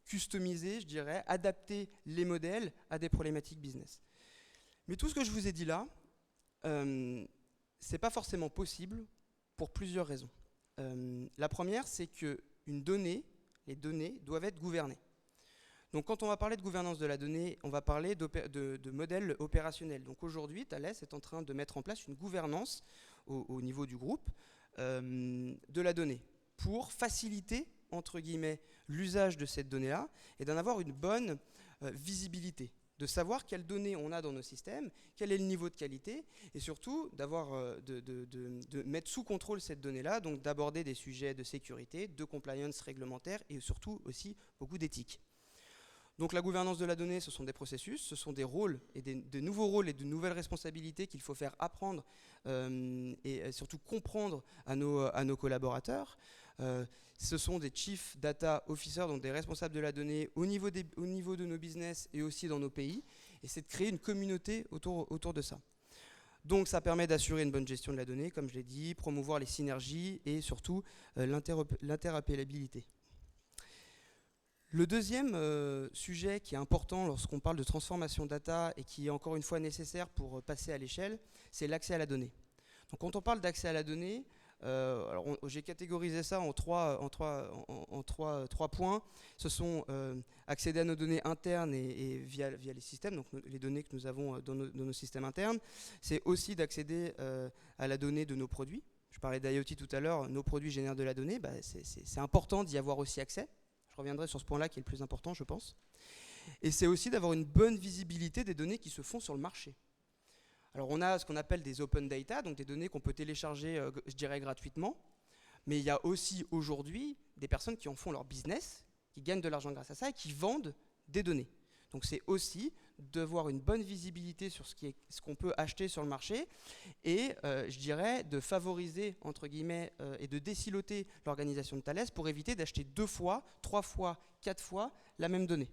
J: customiser, je dirais, adapter les modèles à des problématiques business. Mais tout ce que je vous ai dit là, c'est pas forcément possible pour plusieurs raisons. La première, c'est qu'une donnée, les données doivent être gouvernées. Donc quand on va parler de gouvernance de la donnée, on va parler de modèles opérationnels. Donc aujourd'hui, Thales est en train de mettre en place une gouvernance au niveau du groupe de la donnée pour faciliter, entre guillemets, l'usage de cette donnée-là et d'en avoir une bonne visibilité. de savoir quelles données on a dans nos systèmes, quel est le niveau de qualité, et surtout de mettre sous contrôle cette donnée-là, donc d'aborder des sujets de sécurité, de compliance réglementaire, et surtout aussi beaucoup d'éthique. Donc la gouvernance de la donnée, ce sont des processus, ce sont des rôles, et de nouveaux rôles et de nouvelles responsabilités qu'il faut faire apprendre et surtout comprendre à nos collaborateurs. Ce sont des Chief Data Officers, donc des responsables de la donnée au niveau de nos business et aussi dans nos pays. Et c'est de créer une communauté autour de ça. Donc ça permet d'assurer une bonne gestion de la donnée, comme je l'ai dit, promouvoir les synergies et surtout l'interopérabilité. Le deuxième sujet qui est important lorsqu'on parle de transformation data et qui est encore une fois nécessaire pour passer à l'échelle, c'est l'accès à la donnée. Donc quand on parle d'accès à la donnée, j'ai catégorisé ça en trois points. Ce sont accéder à nos données internes et via les systèmes, donc les données que nous avons dans nos systèmes internes. C'est aussi d'accéder à la donnée de nos produits. Je parlais d'IoT tout à l'heure, nos produits génèrent de la donnée. C'est important d'y avoir aussi accès. Je reviendrai sur ce point-là qui est le plus important, je pense. Et c'est aussi d'avoir une bonne visibilité des données qui se font sur le marché. Alors on a ce qu'on appelle des open data, donc des données qu'on peut télécharger, je dirais, gratuitement. Mais il y a aussi aujourd'hui des personnes qui en font leur business, qui gagnent de l'argent grâce à ça et qui vendent des données. Donc c'est aussi d'avoir une bonne visibilité sur ce qu'on peut acheter sur le marché et je dirais de favoriser entre guillemets et de désiloter l'organisation de Thales pour éviter d'acheter 2 fois, 3 fois, 4 fois la même donnée.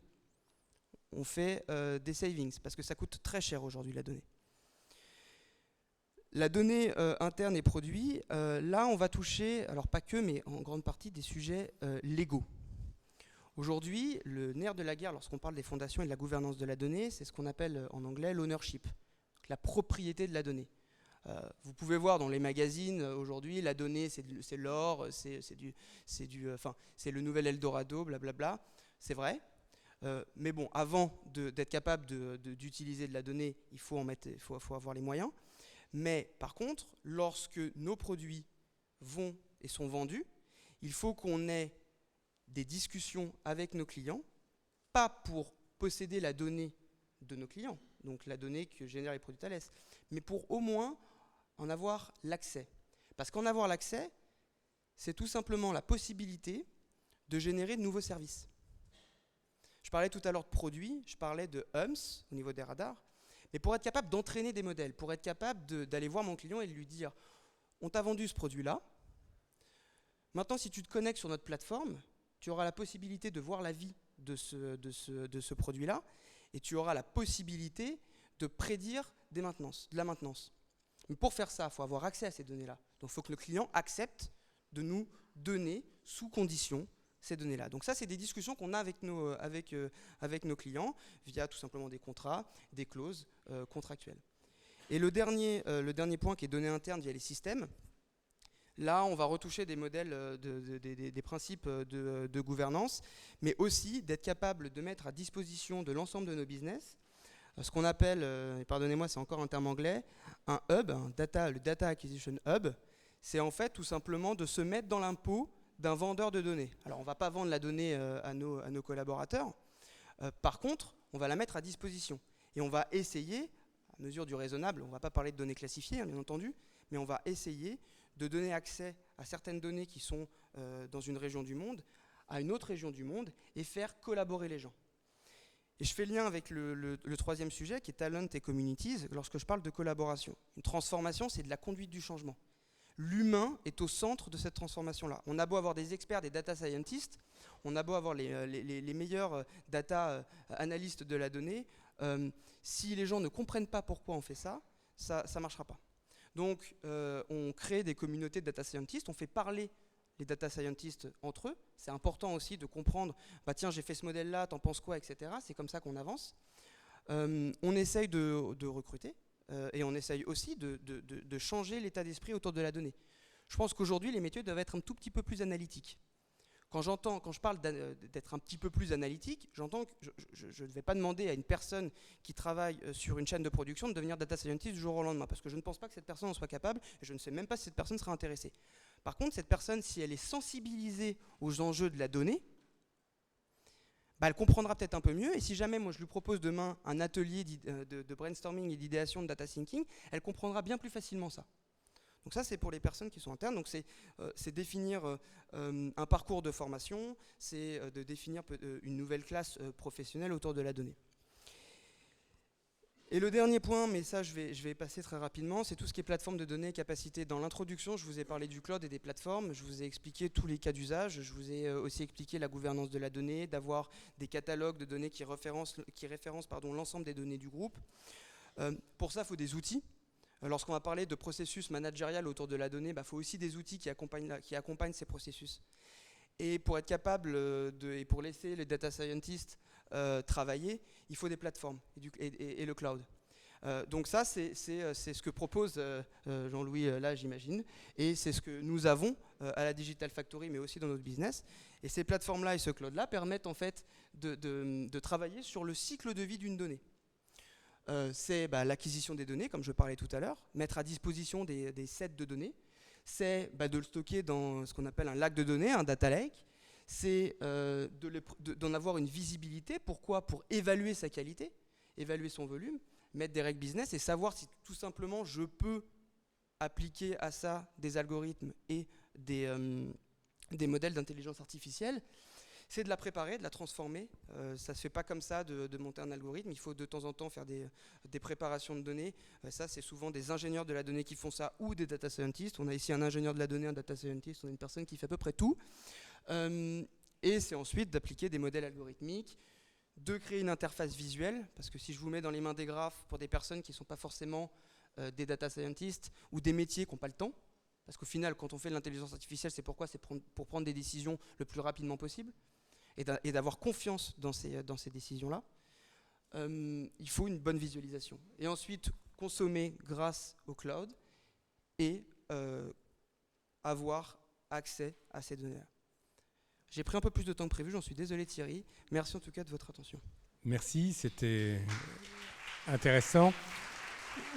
J: On fait des savings parce que ça coûte très cher aujourd'hui la donnée. La donnée interne et produit, là on va toucher, alors pas que mais en grande partie des sujets légaux. Aujourd'hui, le nerf de la guerre, lorsqu'on parle des fondations et de la gouvernance de la donnée, c'est ce qu'on appelle en anglais l'ownership, la propriété de la donnée. Vous pouvez voir dans les magazines aujourd'hui, la donnée c'est l'or, c'est le nouvel Eldorado, blablabla. C'est vrai. Mais bon, avant d'être capable d'utiliser de la donnée, il faut avoir les moyens. Mais par contre, lorsque nos produits vont et sont vendus, il faut qu'on ait des discussions avec nos clients, pas pour posséder la donnée de nos clients, donc la donnée que génèrent les produits Thales, mais pour au moins en avoir l'accès. Parce qu'en avoir l'accès, c'est tout simplement la possibilité de générer de nouveaux services. Je parlais tout à l'heure de produits, je parlais de HUMS au niveau des radars, mais pour être capable d'entraîner des modèles, pour être capable d'aller voir mon client et de lui dire « on t'a vendu ce produit-là, maintenant si tu te connectes sur notre plateforme, tu auras la possibilité de voir la vie de ce produit-là et tu auras la possibilité de prédire de la maintenance. Mais pour faire ça, il faut avoir accès à ces données-là. Donc il faut que le client accepte de nous donner sous condition ces données-là. Donc ça, c'est des discussions qu'on a avec nos clients via tout simplement des contrats, des clauses contractuelles. Et le dernier point qui est données internes via les systèmes, là, on va retoucher des modèles, des principes de gouvernance, mais aussi d'être capable de mettre à disposition de l'ensemble de nos business ce qu'on appelle, et pardonnez-moi, c'est encore un terme anglais, un hub, le Data Acquisition Hub. C'est en fait tout simplement de se mettre dans l'impôt d'un vendeur de données. Alors, on ne va pas vendre la donnée à nos collaborateurs. Par contre, on va la mettre à disposition. Et on va essayer, à mesure du raisonnable, on ne va pas parler de données classifiées, bien entendu, mais on va essayer de donner accès à certaines données qui sont dans une région du monde, à une autre région du monde, et faire collaborer les gens. Et je fais le lien avec le troisième sujet, qui est Talent et Communities, lorsque je parle de collaboration. Une transformation, c'est de la conduite du changement. L'humain est au centre de cette transformation-là. On a beau avoir des experts, des data scientists, on a beau avoir les meilleurs data analystes de la donnée, si les gens ne comprennent pas pourquoi on fait ça, ça ne marchera pas. Donc, on crée des communautés de data scientists, on fait parler les data scientists entre eux. C'est important aussi de comprendre, bah tiens, j'ai fait ce modèle-là, t'en penses quoi, etc. C'est comme ça qu'on avance. On essaye de recruter et on essaye aussi de changer l'état d'esprit autour de la donnée. Je pense qu'aujourd'hui, les métiers doivent être un tout petit peu plus analytiques. Quand je parle d'être un petit peu plus analytique, j'entends que je ne vais pas demander à une personne qui travaille sur une chaîne de production de devenir data scientist du jour au lendemain, parce que je ne pense pas que cette personne en soit capable, et je ne sais même pas si cette personne sera intéressée. Par contre, cette personne, si elle est sensibilisée aux enjeux de la donnée, elle comprendra peut-être un peu mieux. Et si jamais moi je lui propose demain un atelier de brainstorming et d'idéation de data thinking, elle comprendra bien plus facilement ça. Donc ça, c'est pour les personnes qui sont internes. Donc c'est définir un parcours de formation, c'est de définir une nouvelle classe professionnelle autour de la donnée. Et le dernier point, mais ça je vais passer très rapidement, c'est tout ce qui est plateforme de données et capacité. Dans l'introduction, je vous ai parlé du cloud et des plateformes, je vous ai expliqué tous les cas d'usage, je vous ai aussi expliqué la gouvernance de la donnée, d'avoir des catalogues de données qui référencent l'ensemble des données du groupe. Pour ça, il faut des outils. Lorsqu'on va parler de processus managérial autour de la donnée, il faut aussi des outils qui accompagnent ces processus. Et pour être capable et pour laisser les data scientists travailler, il faut des plateformes et le cloud. Donc ça, c'est ce que propose Jean-Louis là, j'imagine, et c'est ce que nous avons à la Digital Factory, mais aussi dans notre business. Et ces plateformes-là et ce cloud-là permettent en fait de travailler sur le cycle de vie d'une donnée. C'est l'acquisition des données, comme je parlais tout à l'heure, mettre à disposition des sets de données, c'est de le stocker dans ce qu'on appelle un lac de données, un data lake, c'est d'en avoir une visibilité. Pourquoi ? Pour évaluer sa qualité, évaluer son volume, mettre des règles business et savoir si tout simplement je peux appliquer à ça des algorithmes et des modèles d'intelligence artificielle. C'est de la préparer, de la transformer. Ça ne se fait pas comme ça de monter un algorithme. Il faut de temps en temps faire des préparations de données. Ça, c'est souvent des ingénieurs de la donnée qui font ça ou des data scientists. On a ici un ingénieur de la donnée, un data scientist. On a une personne qui fait à peu près tout. Et c'est ensuite d'appliquer des modèles algorithmiques, de créer une interface visuelle. Parce que si je vous mets dans les mains des graphes pour des personnes qui ne sont pas forcément des data scientists ou des métiers qui n'ont pas le temps, parce qu'au final, quand on fait de l'intelligence artificielle, c'est pourquoi ? C'est pour prendre des décisions le plus rapidement possible. Et d'avoir confiance dans ces décisions-là, il faut une bonne visualisation. Et ensuite, consommer grâce au cloud et avoir accès à ces données-là. J'ai pris un peu plus de temps que prévu, j'en suis désolé Thierry. Merci en tout cas de votre attention.
A: Merci, c'était intéressant.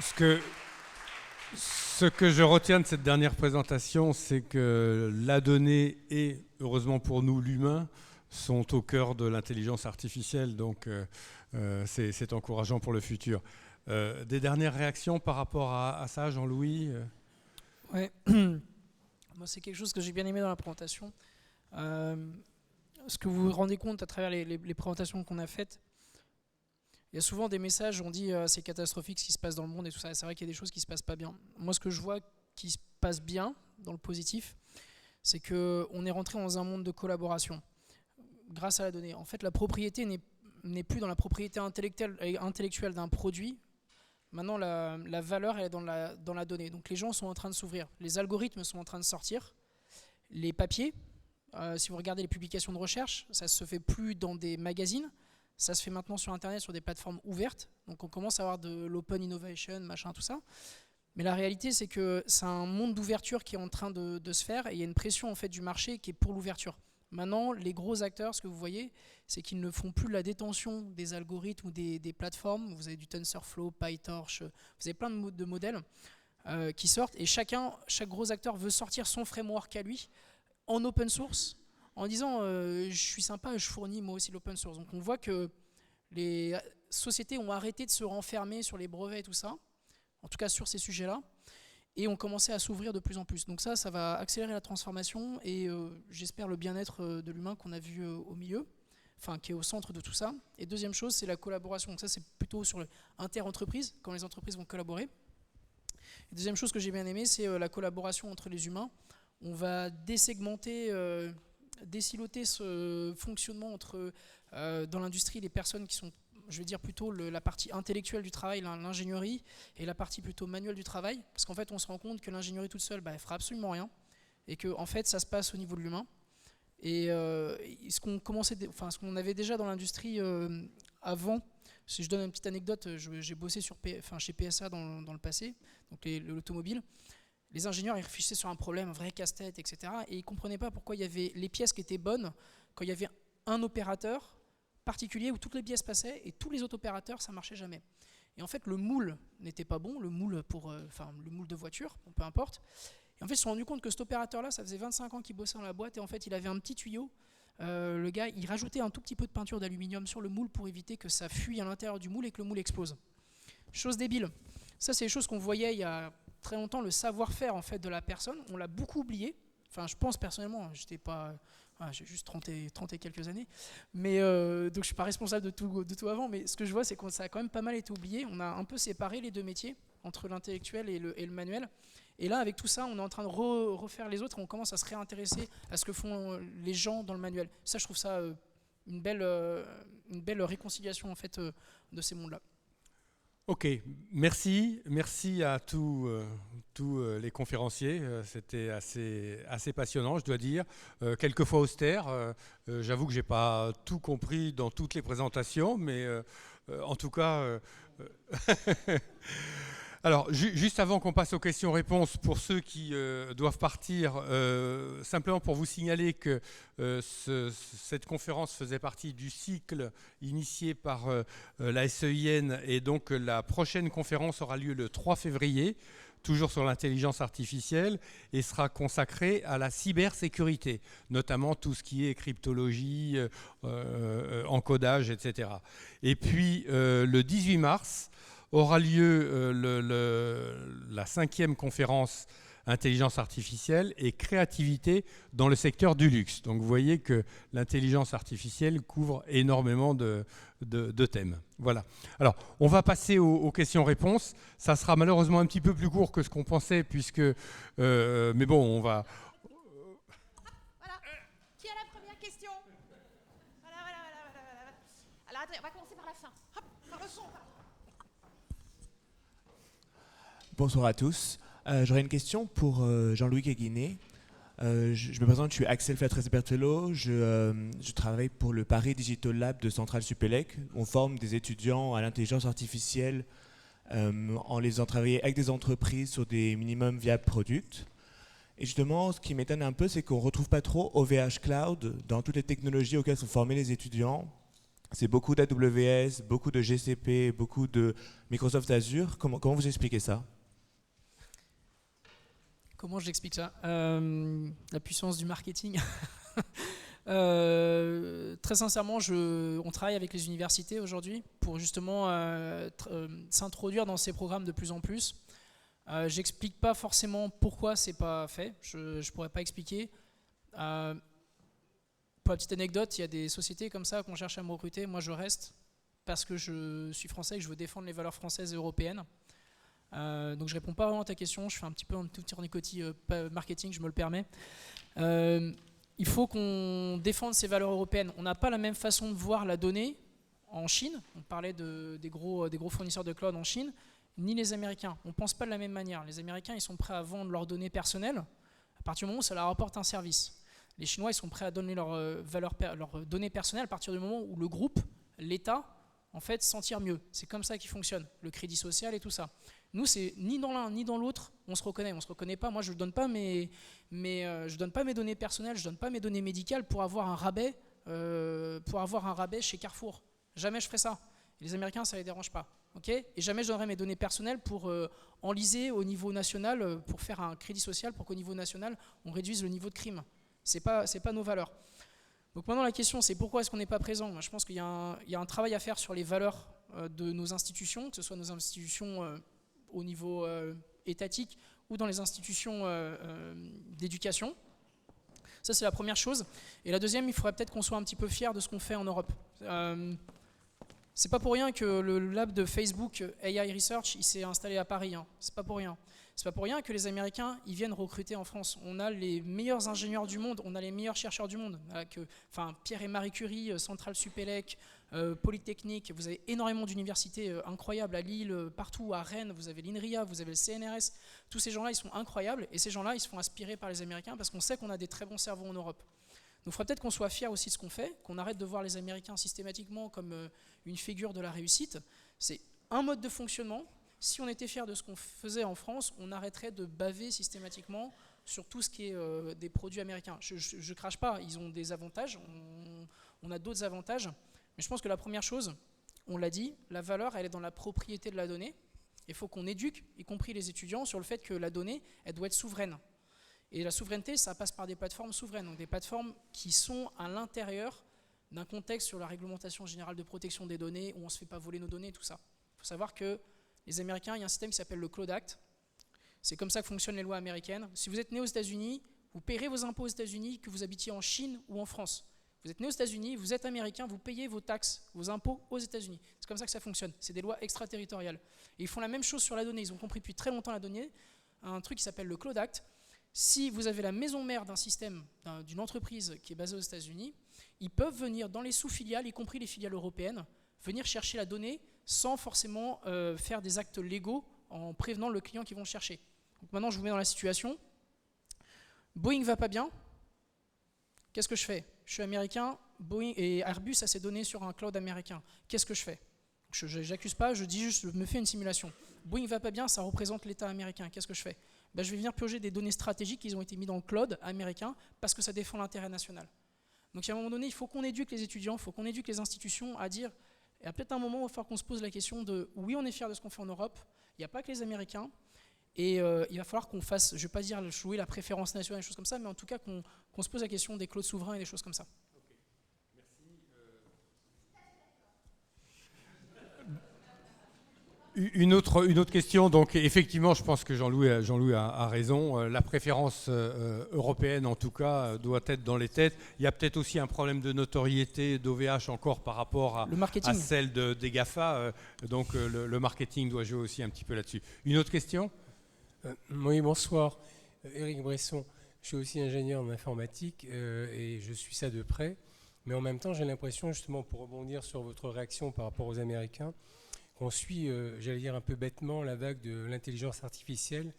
A: Ce que je retiens de cette dernière présentation, c'est que la donnée et, heureusement pour nous, l'humain, sont au cœur de l'intelligence artificielle, donc c'est encourageant pour le futur. Des dernières réactions par rapport à ça, Jean-Louis ?
B: Ouais. Moi, c'est quelque chose que j'ai bien aimé dans la présentation. Ce que vous vous rendez compte à travers les présentations qu'on a faites, il y a souvent des messages où on dit c'est catastrophique ce qui se passe dans le monde et tout ça. C'est vrai qu'il y a des choses qui ne se passent pas bien. Moi, ce que je vois qui se passe bien, dans le positif, c'est qu'on est rentré dans un monde de collaboration grâce à la donnée. En fait, la propriété n'est plus dans la propriété intellectuelle d'un produit. Maintenant, la valeur elle est dans la donnée. Donc les gens sont en train de s'ouvrir. Les algorithmes sont en train de sortir. Les papiers, si vous regardez les publications de recherche, ça ne se fait plus dans des magazines. Ça se fait maintenant sur Internet, sur des plateformes ouvertes. Donc on commence à avoir de l'open innovation, machin, tout ça. Mais la réalité, c'est que c'est un monde d'ouverture qui est en train de se faire. Et il y a une pression en fait, du marché qui est pour l'ouverture. Maintenant, les gros acteurs, ce que vous voyez, c'est qu'ils ne font plus la détention des algorithmes ou des plateformes. Vous avez du TensorFlow, PyTorch, vous avez plein de modèles qui sortent. Et chaque gros acteur veut sortir son framework à lui en open source, en disant je suis sympa, je fournis moi aussi l'open source. Donc on voit que les sociétés ont arrêté de se renfermer sur les brevets et tout ça, en tout cas sur ces sujets-là. Et on commençait à s'ouvrir de plus en plus. Donc ça va accélérer la transformation et j'espère le bien-être de l'humain qu'on a vu au milieu, enfin qui est au centre de tout ça. Et deuxième chose, c'est la collaboration. Donc ça, c'est plutôt sur l'inter-entreprise, quand les entreprises vont collaborer. Et deuxième chose que j'ai bien aimé, c'est la collaboration entre les humains. On va désegmenter, désiloter ce fonctionnement entre, dans l'industrie, les personnes qui sont, je vais dire plutôt la partie intellectuelle du travail, l'ingénierie, et la partie plutôt manuelle du travail, parce qu'en fait on se rend compte que l'ingénierie toute seule, elle fera absolument rien, et que en fait ça se passe au niveau de l'humain. Et ce qu'on avait déjà dans l'industrie avant, si je donne une petite anecdote, j'ai bossé chez PSA dans le passé, donc l'automobile. Les ingénieurs ils réfléchissaient sur un problème, un vrai casse-tête, etc. Et ils ne comprenaient pas pourquoi il y avait les pièces qui étaient bonnes quand il y avait un opérateur particulier où toutes les pièces passaient et tous les autres opérateurs ça marchait jamais. Et en fait le moule n'était pas bon, le moule le moule de voiture, peu importe. Et en fait ils se sont rendus compte que cet opérateur là ça faisait 25 ans qu'il bossait dans la boîte et en fait il avait un petit tuyau le gars, il rajoutait un tout petit peu de peinture d'aluminium sur le moule pour éviter que ça fuit à l'intérieur du moule et que le moule explose. Chose débile. Ça, c'est des choses qu'on voyait il y a très longtemps, le savoir-faire en fait de la personne. On l'a beaucoup oublié. Enfin, je pense personnellement, j'étais pas... j'ai juste 30 et quelques années, mais donc je ne suis pas responsable de tout avant, mais ce que je vois, c'est que ça a quand même pas mal été oublié. On a un peu séparé les deux métiers, entre l'intellectuel et le manuel. Et là, avec tout ça, on est en train de refaire les autres et on commence à se réintéresser à ce que font les gens dans le manuel. Ça, je trouve ça une belle réconciliation en fait, de ces mondes-là.
A: Ok, merci à tous les conférenciers, c'était assez passionnant, je dois dire, quelquefois austère, j'avoue que j'ai pas tout compris dans toutes les présentations, mais en tout cas... Alors, juste avant qu'on passe aux questions-réponses, pour ceux qui doivent partir, simplement pour vous signaler que cette conférence faisait partie du cycle initié par la SEIN, et donc la prochaine conférence aura lieu le 3 février, toujours sur l'intelligence artificielle, et sera consacrée à la cybersécurité, notamment tout ce qui est cryptologie, encodage, etc. Et puis, le 18 mars, aura lieu la 5e conférence intelligence artificielle et créativité dans le secteur du luxe. Donc vous voyez que l'intelligence artificielle couvre énormément de thèmes. Voilà. Alors, on va passer aux questions-réponses. Ça sera malheureusement un petit peu plus court que ce qu'on pensait, puisque... mais bon, on va...
K: Voilà. Qui a la première question? Voilà. Alors, attendez, on va commencer par la fin. Hop, par le son.
L: Bonsoir à tous. J'aurais une question pour Jean-Louis Guéguinet. Je me présente, je suis Axel Fertrez-Berthelot. Je travaille pour le Paris Digital Lab de Centrale Supélec. On forme des étudiants à l'intelligence artificielle en les faisant travailler avec des entreprises sur des minimum viable products. Et justement, ce qui m'étonne un peu, c'est qu'on ne retrouve pas trop OVH Cloud dans toutes les technologies auxquelles sont formés les étudiants. C'est beaucoup d'AWS, beaucoup de GCP, beaucoup de Microsoft Azure. Comment vous expliquez ça ?
B: Comment j'explique ça? La puissance du marketing. Très sincèrement, on travaille avec les universités aujourd'hui pour justement s'introduire dans ces programmes de plus en plus. J'explique pas forcément pourquoi c'est pas fait. Je pourrais pas expliquer. Pour la petite anecdote, il y a des sociétés comme ça qu'on cherche à me recruter. Moi, je reste parce que je suis français et que je veux défendre les valeurs françaises et européennes. Donc je réponds pas vraiment à ta question, je fais un tout petit cornicotis marketing, je me le permets. Il faut qu'on défende ces valeurs européennes. On n'a pas la même façon de voir la donnée en Chine, on parlait des gros fournisseurs de cloud en Chine, ni les Américains. On ne pense pas de la même manière. Les Américains, ils sont prêts à vendre leurs données personnelles à partir du moment où ça leur apporte un service. Les Chinois, ils sont prêts à donner leurs données personnelles à partir du moment où le groupe, l'État, en fait, s'en tire mieux. C'est comme ça qu'il fonctionne, le crédit social et tout ça. Nous, c'est ni dans l'un ni dans l'autre, on se reconnaît. On se reconnaît pas. Moi, je ne donne pas mes données personnelles, je ne donne pas mes données médicales pour avoir un rabais, chez Carrefour. Jamais je ferai ça. Et les Américains, ça les dérange pas. Okay, et jamais je donnerai mes données personnelles pour enliser au niveau national, pour faire un crédit social, pour qu'au niveau national, on réduise le niveau de crime. C'est pas nos valeurs. Donc maintenant, la question, c'est pourquoi est-ce qu'on n'est pas présent? Moi, je pense qu'il y a un travail à faire sur les valeurs de nos institutions, que ce soit nos institutions au niveau étatique ou dans les institutions d'éducation. Ça, c'est la première chose. Et la deuxième, il faudrait peut-être qu'on soit un petit peu fiers de ce qu'on fait en Europe. C'est pas pour rien que le lab de Facebook AI Research, il s'est installé à Paris. Hein. C'est pas pour rien. C'est pas pour rien que les Américains, ils viennent recruter en France. On a les meilleurs ingénieurs du monde, on a les meilleurs chercheurs du monde. Pierre et Marie Curie, Centrale Supélec, Polytechnique, vous avez énormément d'universités incroyables à Lille, partout, à Rennes, vous avez l'INRIA, vous avez le CNRS. Tous ces gens-là, ils sont incroyables et ces gens-là, ils se font aspirer par les Américains parce qu'on sait qu'on a des très bons cerveaux en Europe. Donc il faudrait peut-être qu'on soit fiers aussi de ce qu'on fait, qu'on arrête de voir les Américains systématiquement comme une figure de la réussite. C'est un mode de fonctionnement. Si on était fiers de ce qu'on faisait en France, on arrêterait de baver systématiquement sur tout ce qui est des produits américains. Je ne crache pas, ils ont des avantages, on a d'autres avantages, mais je pense que la première chose, on l'a dit, la valeur, elle est dans la propriété de la donnée. Il faut qu'on éduque, y compris les étudiants, sur le fait que la donnée, elle doit être souveraine. Et la souveraineté, ça passe par des plateformes souveraines, donc des plateformes qui sont à l'intérieur d'un contexte sur la réglementation générale de protection des données, où on ne se fait pas voler nos données, tout ça. Il faut savoir que les Américains, il y a un système qui s'appelle le Cloud Act. C'est comme ça que fonctionnent les lois américaines. Si vous êtes né aux États-Unis, vous paierez vos impôts aux États-Unis, que vous habitiez en Chine ou en France. Vous êtes né aux États-Unis, vous êtes américain, vous payez vos taxes, vos impôts aux États-Unis. C'est comme ça que ça fonctionne. C'est des lois extraterritoriales. Et ils font la même chose sur la donnée. Ils ont compris depuis très longtemps la donnée. Un truc qui s'appelle le Cloud Act. Si vous avez la maison mère d'un système, d'une entreprise qui est basée aux États-Unis, ils peuvent venir dans les sous-filiales, y compris les filiales européennes, venir chercher la donnée sans forcément faire des actes légaux en prévenant le client qu'ils vont chercher. Donc maintenant, je vous mets dans la situation. Boeing va pas bien. Qu'est-ce que je fais? Je suis américain, Boeing et Airbus a ses données sur un cloud américain. Qu'est-ce que je fais? Je n'accuse pas, je dis juste, je me fais une simulation. Boeing va pas bien, ça représente l'État américain. Qu'est-ce que je fais? Ben, je vais venir piocher des données stratégiques qui ont été mises dans le cloud américain parce que ça défend l'intérêt national. Donc à un moment donné, il faut qu'on éduque les étudiants, il faut qu'on éduque les institutions à dire, et à peut-être un moment, il va falloir qu'on se pose la question de, oui, on est fiers de ce qu'on fait en Europe, il n'y a pas que les Américains, et il va falloir qu'on fasse, je ne vais pas dire jouer la préférence nationale, des choses comme ça, mais en tout cas qu'on se pose la question des clouds souverains et des choses comme ça.
A: Une autre question, donc effectivement je pense que Jean-Louis a raison, la préférence européenne en tout cas doit être dans les têtes. Il y a peut-être aussi un problème de notoriété d'OVH encore par rapport à celle des GAFA, donc le marketing doit jouer aussi un petit peu là-dessus. Une autre question?
M: Oui, bonsoir, Éric Bresson, je suis aussi ingénieur en informatique et je suis ça de près, mais en même temps j'ai l'impression justement pour rebondir sur votre réaction par rapport aux Américains, on suit, j'allais dire un peu bêtement, la vague de l'intelligence artificielle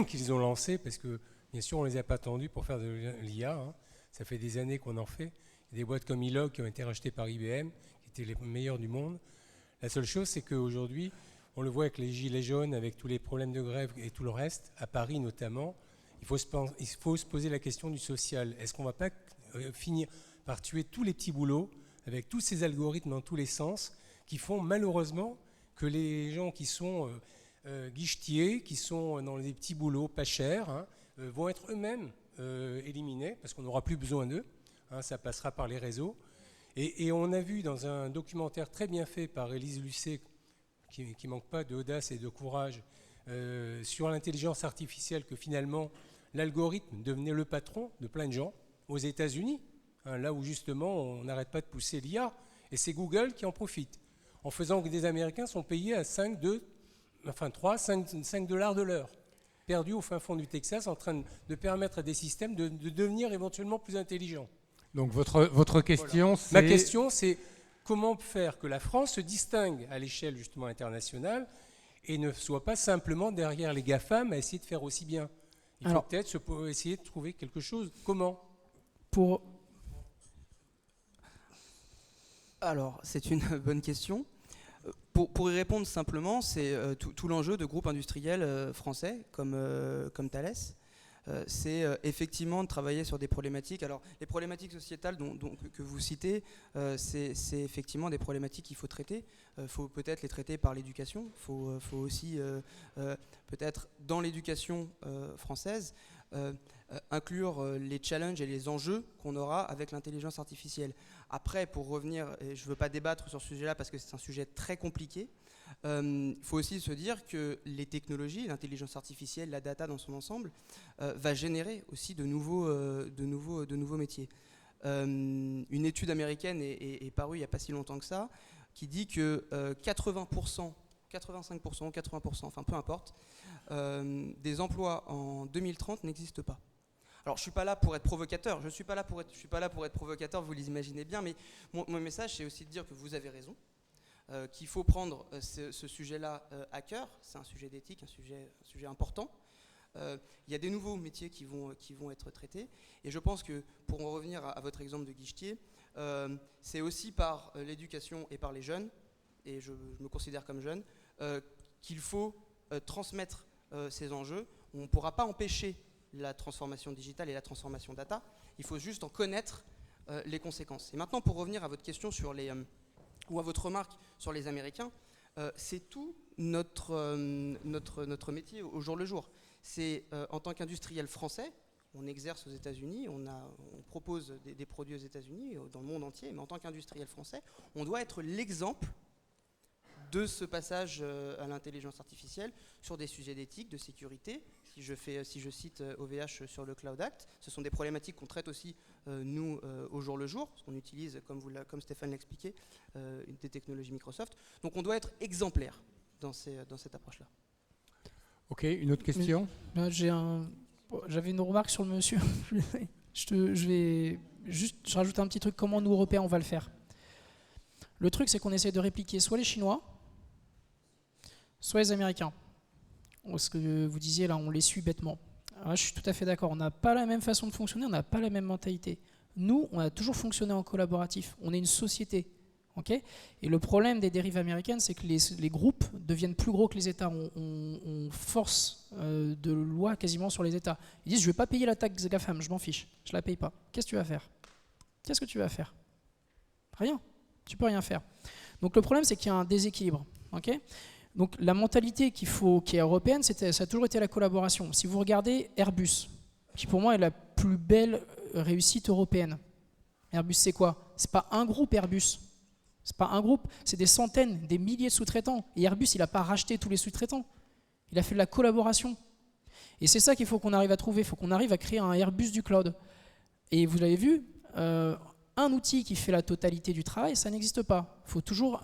M: qu'ils ont lancée, parce que bien sûr on ne les a pas attendus pour faire de l'IA, hein. Ça fait des années qu'on en fait. Il y a des boîtes comme Ilog qui ont été rachetées par IBM, qui étaient les meilleures du monde. La seule chose, c'est qu'aujourd'hui, on le voit avec les gilets jaunes, avec tous les problèmes de grève et tout le reste, à Paris notamment, il faut se poser la question du social. Est-ce qu'on ne va pas finir par tuer tous les petits boulots, avec tous ces algorithmes dans tous les sens, qui font malheureusement que les gens qui sont guichetiers, qui sont dans des petits boulots pas chers, hein, vont être eux-mêmes éliminés, parce qu'on n'aura plus besoin d'eux, hein, ça passera par les réseaux. Et on a vu dans un documentaire très bien fait par Élise Lucet, qui ne manque pas d'audace et de courage, sur l'intelligence artificielle, que finalement l'algorithme devenait le patron de plein de gens aux États-Unis, hein, là où justement on n'arrête pas de pousser l'IA, et c'est Google qui en profite, en faisant que des Américains sont payés à 5 $, $5 de l'heure, perdus au fin fond du Texas, en train de permettre à des systèmes de devenir éventuellement plus intelligents.
A: Donc votre question,
M: voilà.
A: c'est...
M: Ma question, c'est comment faire que la France se distingue à l'échelle justement internationale et ne soit pas simplement derrière les GAFAM à essayer de faire aussi bien. Il faut peut-être essayer de trouver quelque chose. Comment ?
J: Alors, c'est une bonne question. Pour y répondre simplement, c'est tout l'enjeu de groupes industriels français comme Thales. C'est effectivement de travailler sur des problématiques. Alors, les problématiques sociétales que vous citez, c'est effectivement des problématiques qu'il faut traiter. Il faut peut-être les traiter par l'éducation. Il faut aussi, peut-être, dans l'éducation française, inclure les challenges et les enjeux qu'on aura avec l'intelligence artificielle. Après, pour revenir, et je ne veux pas débattre sur ce sujet-là parce que c'est un sujet très compliqué, il faut aussi se dire que les technologies, l'intelligence artificielle, la data dans son ensemble, va générer aussi de nouveaux métiers. Une étude américaine est parue il n'y a pas si longtemps que ça, qui dit que 80%, 85%, 80%, enfin peu importe, des emplois en 2030 n'existent pas. Alors je ne suis pas là pour être provocateur, je suis pas là pour être provocateur, vous l'imaginez bien, mais mon message c'est aussi de dire que vous avez raison, qu'il faut prendre ce sujet-là à cœur, c'est un sujet d'éthique, un sujet important. Il y a des nouveaux métiers qui vont être traités, et je pense que, pour en revenir à votre exemple de guichetier, c'est aussi par l'éducation et par les jeunes, et je me considère comme jeune, qu'il faut transmettre ces enjeux. On ne pourra pas empêcher la transformation digitale et la transformation data, il faut juste en connaître les conséquences. Et maintenant, pour revenir à votre question ou à votre remarque sur les Américains, c'est tout notre métier au jour le jour. C'est en tant qu'industriel français, on exerce aux États-Unis, on propose des produits aux États-Unis, dans le monde entier, mais en tant qu'industriel français, on doit être l'exemple de ce passage à l'intelligence artificielle sur des sujets d'éthique, de sécurité. Si je cite OVH sur le Cloud Act, ce sont des problématiques qu'on traite aussi, nous, au jour le jour, parce qu'on utilise, comme Stéphane l'expliquait, des technologies Microsoft. Donc on doit être exemplaire dans cette approche-là.
A: Ok, une autre question?
B: J'avais une remarque sur le monsieur. Je rajoute un petit truc, comment nous, Européens, on va le faire. Le truc, c'est qu'on essaie de répliquer soit les Chinois, soit les Américains. Ce que vous disiez là, on les suit bêtement. Alors, je suis tout à fait d'accord, on n'a pas la même façon de fonctionner, on n'a pas la même mentalité. Nous, on a toujours fonctionné en collaboratif, on est une société. Okay, et le problème des dérives américaines, c'est que les groupes deviennent plus gros que les États. On force de loi quasiment sur les États. Ils disent, je ne vais pas payer la taxe GAFAM, je m'en fiche, je ne la paye pas. Qu'est-ce que tu vas faire? Qu'est-ce que tu vas faire? Rien. Tu peux rien faire. Donc le problème, c'est qu'il y a un déséquilibre. Okay, donc la mentalité qui est européenne, ça a toujours été la collaboration. Si vous regardez Airbus, qui pour moi est la plus belle réussite européenne. Airbus, c'est quoi? C'est pas un groupe Airbus. C'est pas un groupe, c'est des centaines, des milliers de sous-traitants. Et Airbus, il n'a pas racheté tous les sous-traitants. Il a fait de la collaboration. Et c'est ça qu'il faut qu'on arrive à trouver. Il faut qu'on arrive à créer un Airbus du cloud. Et vous l'avez vu, un outil qui fait la totalité du travail, ça n'existe pas.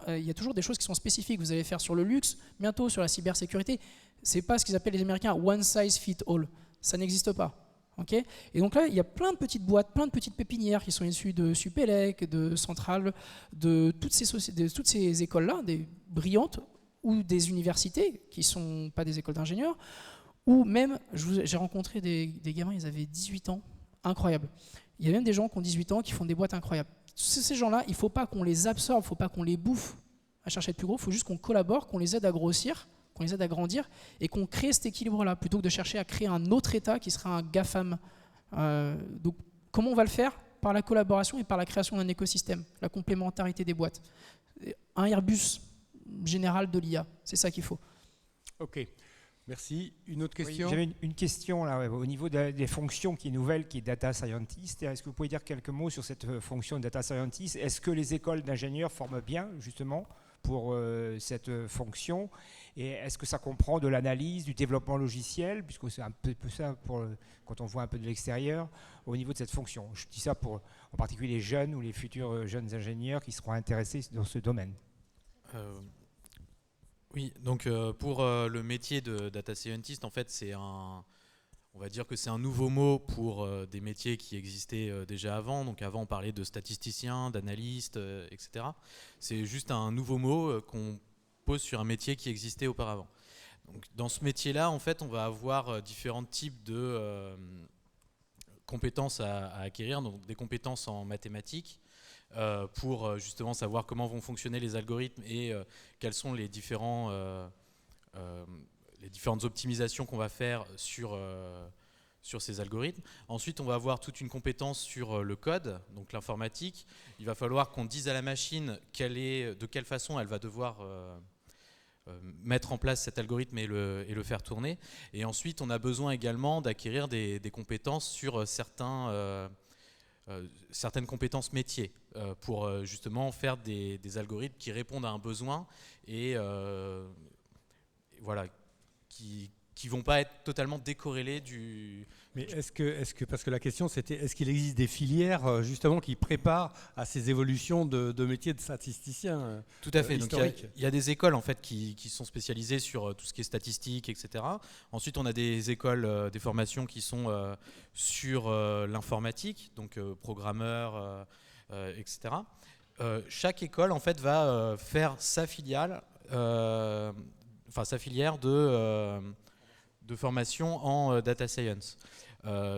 B: Il y a toujours des choses qui sont spécifiques. Vous allez faire sur le luxe, bientôt sur la cybersécurité. C'est pas ce qu'ils appellent les Américains one size fit all. Ça n'existe pas. Okay, et donc là, il y a plein de petites boîtes, plein de petites pépinières qui sont issues de Supélec, de Centrale, de toutes ces écoles-là, des brillantes, ou des universités qui ne sont pas des écoles d'ingénieurs, ou même, j'ai rencontré des gamins, ils avaient 18 ans, incroyable. Il y a même des gens qui ont 18 ans qui font des boîtes incroyables. Ces gens-là, il ne faut pas qu'on les absorbe, il ne faut pas qu'on les bouffe à chercher à être plus gros, il faut juste qu'on collabore, qu'on les aide à grossir, qu'on les aide à grandir et qu'on crée cet équilibre-là, plutôt que de chercher à créer un autre État qui sera un GAFAM. Donc, comment on va le faire? Par la collaboration et par la création d'un écosystème, la complémentarité des boîtes. Un Airbus général de l'IA, c'est ça qu'il faut.
A: Ok, merci. Une autre question?
N: Oui, j'avais une question là, au niveau des fonctions qui est nouvelle, qui est Data Scientist. Est-ce que vous pouvez dire quelques mots sur cette fonction de Data Scientist? Est-ce que les écoles d'ingénieurs forment bien, justement, pour cette fonction? Et est-ce que ça comprend de l'analyse, du développement logiciel, puisque c'est un peu ça quand on voit un peu de l'extérieur, au niveau de cette fonction? Je dis ça pour en particulier les jeunes ou les futurs jeunes ingénieurs qui seront intéressés dans ce domaine.
C: Oui, donc pour le métier de Data Scientist, en fait, on va dire que c'est un nouveau mot pour des métiers qui existaient déjà avant. Donc avant, on parlait de statisticien, d'analyste, etc. C'est juste un nouveau mot qu'on pose sur un métier qui existait auparavant. Donc, dans ce métier-là, en fait, on va avoir différents types de compétences à acquérir. Donc des compétences en mathématiques pour justement savoir comment vont fonctionner les algorithmes et quelles sont les différentes optimisations qu'on va faire sur ces algorithmes. Ensuite, on va avoir toute une compétence sur le code, donc l'informatique. Il va falloir qu'on dise à la machine de quelle façon elle va devoir mettre en place cet algorithme et le faire tourner. Et ensuite, on a besoin également d'acquérir des compétences sur certaines compétences métiers pour justement faire des algorithmes qui répondent à un besoin et voilà, qui vont pas être totalement décorrélés du...
A: Mais est-ce que parce que la question c'était, est-ce qu'il existe des filières justement qui préparent à ces évolutions de métiers de statisticien?
C: Tout à fait. Donc il y a des écoles en fait qui sont spécialisées sur tout ce qui est statistique, etc. Ensuite, on a des écoles, des formations qui sont sur l'informatique, donc programmeurs, etc. Chaque école en fait va faire sa filiale, sa filière de formation en data science.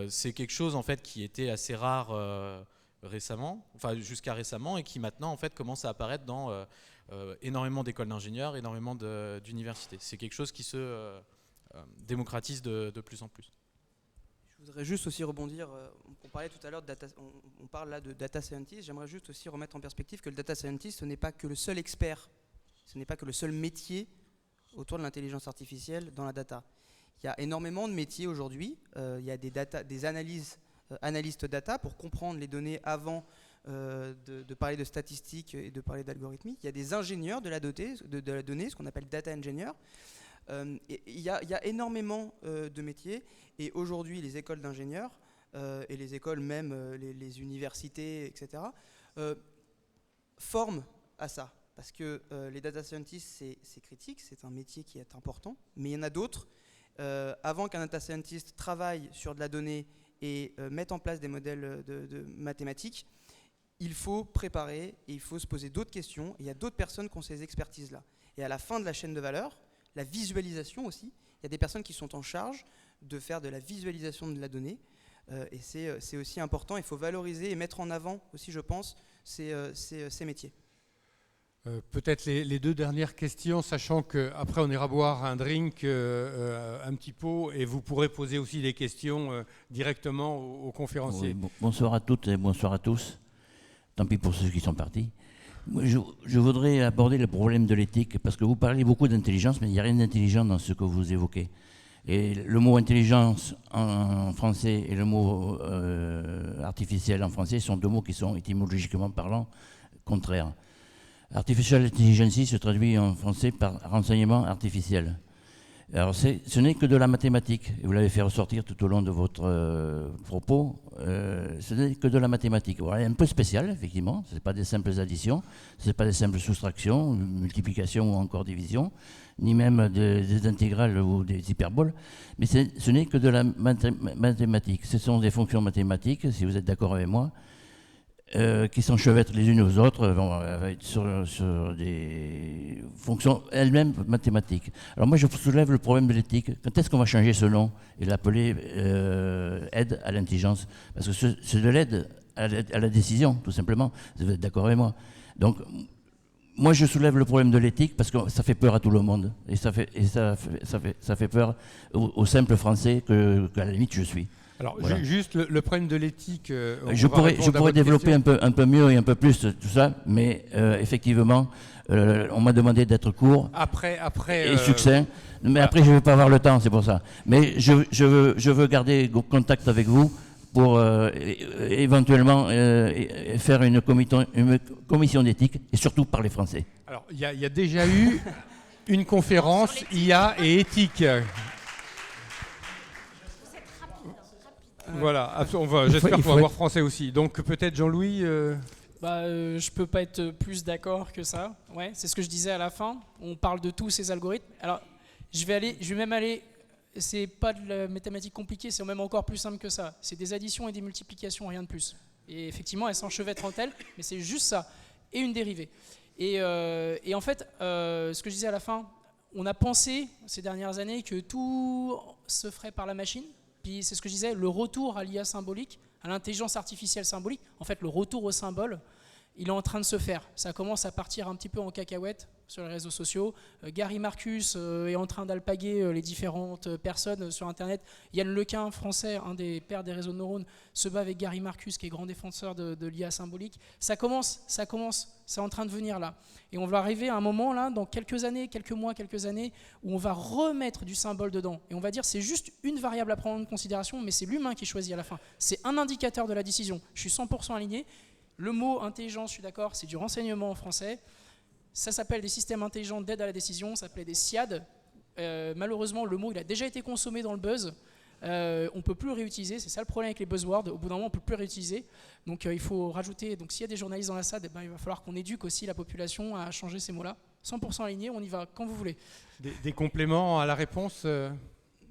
C: C'est quelque chose en fait qui était assez rare récemment, enfin jusqu'à récemment, et qui maintenant en fait commence à apparaître dans énormément d'écoles d'ingénieurs, énormément d'universités. C'est quelque chose qui se démocratise de plus en plus.
J: Je voudrais juste aussi rebondir, on parlait tout à l'heure on parle là de data scientist, j'aimerais juste aussi remettre en perspective que le data scientist, ce n'est pas que le seul expert, ce n'est pas que le seul métier autour de l'intelligence artificielle dans la data. Il y a énormément de métiers aujourd'hui. Il y a des analystes data pour comprendre les données avant de parler de statistiques et de parler d'algorithmique. Il y a des ingénieurs de la donnée, ce qu'on appelle data engineer. Il y a énormément de métiers. Et aujourd'hui, les écoles d'ingénieurs et les écoles même, les universités, etc., forment à ça. Parce que les data scientists, c'est critique, c'est un métier qui est important. Mais il y en a d'autres. Avant qu'un data scientist travaille sur de la donnée et mette en place des modèles de mathématiques, il faut préparer et il faut se poser d'autres questions. Il y a d'autres personnes qui ont ces expertises-là. Et à la fin de la chaîne de valeur, la visualisation aussi, il y a des personnes qui sont en charge de faire de la visualisation de la donnée. Et c'est aussi important. Il faut valoriser et mettre en avant aussi, je pense, ces métiers.
A: Peut-être les deux dernières questions, sachant qu'après on ira boire un drink, un petit pot, et vous pourrez poser aussi des questions directement aux conférenciers.
O: Oui, bonsoir à toutes et bonsoir à tous. Tant pis pour ceux qui sont partis. Je voudrais aborder le problème de l'éthique, parce que vous parlez beaucoup d'intelligence, mais il n'y a rien d'intelligent dans ce que vous évoquez. Et le mot intelligence en français et le mot artificiel en français sont deux mots qui sont étymologiquement parlant contraires. Artificial intelligence se traduit en français par renseignement artificiel. Alors ce n'est que de la mathématique, et vous l'avez fait ressortir tout au long de votre propos, ce n'est que de la mathématique. Voilà, un peu spécial, effectivement, ce n'est pas des simples additions, ce n'est pas des simples soustractions, multiplications ou encore divisions, ni même des intégrales ou des hyperboles, mais ce n'est que de la mathématique. Ce sont des fonctions mathématiques, si vous êtes d'accord avec moi, qui s'enchevêtrent les unes aux autres sur des fonctions elles-mêmes mathématiques. Alors moi je soulève le problème de l'éthique. Quand est-ce qu'on va changer ce nom et l'appeler aide à l'intelligence? Parce que c'est de l'aide à la décision, tout simplement. Vous êtes d'accord avec moi? Donc moi je soulève le problème de l'éthique parce que ça fait peur à tout le monde. Et ça fait peur aux simples Français qu'à la limite je suis.
A: Alors,
O: voilà.
A: Juste le problème de l'éthique.
O: Je pourrais développer un peu mieux et un peu plus tout ça, mais effectivement, on m'a demandé d'être court et succinct. Mais voilà. Après, je ne vais pas avoir le temps, c'est pour ça. Mais je veux garder contact avec vous pour éventuellement faire une commission d'éthique et surtout parler français.
A: Alors, il y a déjà eu une conférence IA et éthique. Voilà, j'espère qu'on va voir français aussi. Donc peut-être Jean-Louis
B: je peux pas être plus d'accord que ça. Ouais, c'est ce que je disais à la fin. On parle de tous ces algorithmes. Alors, je vais même aller. C'est pas de la mathématique compliquée, c'est même encore plus simple que ça. C'est des additions et des multiplications, rien de plus. Et effectivement, elles s'enchevêtrent entre elles, mais c'est juste ça. Et une dérivée. Et en fait, ce que je disais à la fin, on a pensé ces dernières années que tout se ferait par la machine. Puis c'est ce que je disais, le retour à l'IA symbolique, à l'intelligence artificielle symbolique, en fait le retour au symbole, il est en train de se faire. Ça commence à partir un petit peu en cacahuète sur les réseaux sociaux. Gary Marcus est en train d'alpaguer les différentes personnes sur Internet. Yann Lequin, français, un des pères des réseaux de neurones, se bat avec Gary Marcus, qui est grand défenseur de l'IA symbolique. Ça commence, c'est en train de venir là. Et on va arriver à un moment là, dans quelques années, quelques mois, quelques années, où on va remettre du symbole dedans. Et on va dire c'est juste une variable à prendre en considération, mais c'est l'humain qui choisit à la fin. C'est un indicateur de la décision. Je suis 100% aligné. Le mot intelligence, je suis d'accord, c'est du renseignement en français. Ça s'appelle des systèmes intelligents d'aide à la décision, ça s'appelait des SIAD. Malheureusement, le mot il a déjà été consommé dans le buzz. On ne peut plus le réutiliser, c'est ça le problème avec les buzzwords. Au bout d'un moment, on ne peut plus le réutiliser. Donc il faut rajouter, donc s'il y a des journalistes dans la SAD, il va falloir qu'on éduque aussi la population à changer ces mots-là. 100% aligné, on y va quand vous voulez.
A: Des compléments à la réponse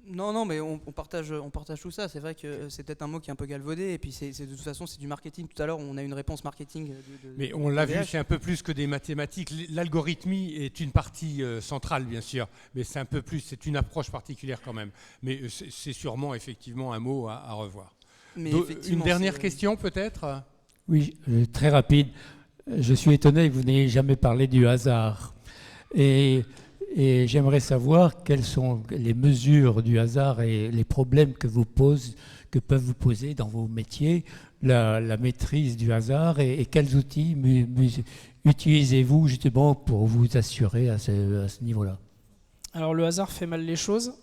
J: Non, mais on partage tout ça. C'est vrai que c'est peut-être un mot qui est un peu galvaudé, et puis de toute façon c'est du marketing. Tout à l'heure, on a une réponse marketing.
A: Mais on l'a vu, c'est un peu plus que des mathématiques. L'algorithmie est une partie centrale, bien sûr, mais c'est un peu plus, c'est une approche particulière quand même. Mais c'est sûrement effectivement un mot à revoir. Une dernière question peut-être ?
P: Oui, très rapide. Je suis étonné que vous n'ayez jamais parlé du hasard. Et j'aimerais savoir quelles sont les mesures du hasard et les problèmes que peuvent vous poser dans vos métiers, la maîtrise du hasard et quels outils utilisez-vous justement pour vous assurer à ce niveau-là?
B: Alors le hasard fait mal les choses.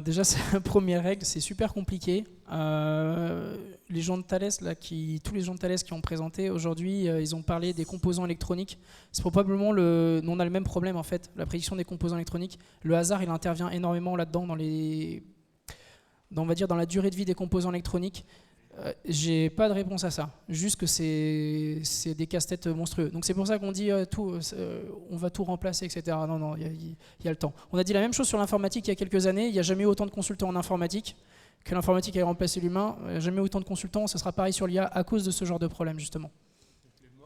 B: Déjà, c'est la première règle, c'est super compliqué. Les gens de Thales, tous les gens de Thales qui ont présenté aujourd'hui, ils ont parlé des composants électroniques. C'est probablement nous, on a le même problème en fait, la prédiction des composants électroniques. Le hasard, il intervient énormément là-dedans on va dire dans la durée de vie des composants électroniques. J'ai pas de réponse à ça, juste que c'est des casse-têtes monstrueux. Donc c'est pour ça qu'on dit on va tout remplacer, etc. Non, il y a le temps. On a dit la même chose sur l'informatique il y a quelques années. Il n'y a jamais eu autant de consultants en informatique que l'informatique a remplacé l'humain. Jamais autant de consultants. Ce sera pareil sur l'IA à cause de ce genre de problème justement.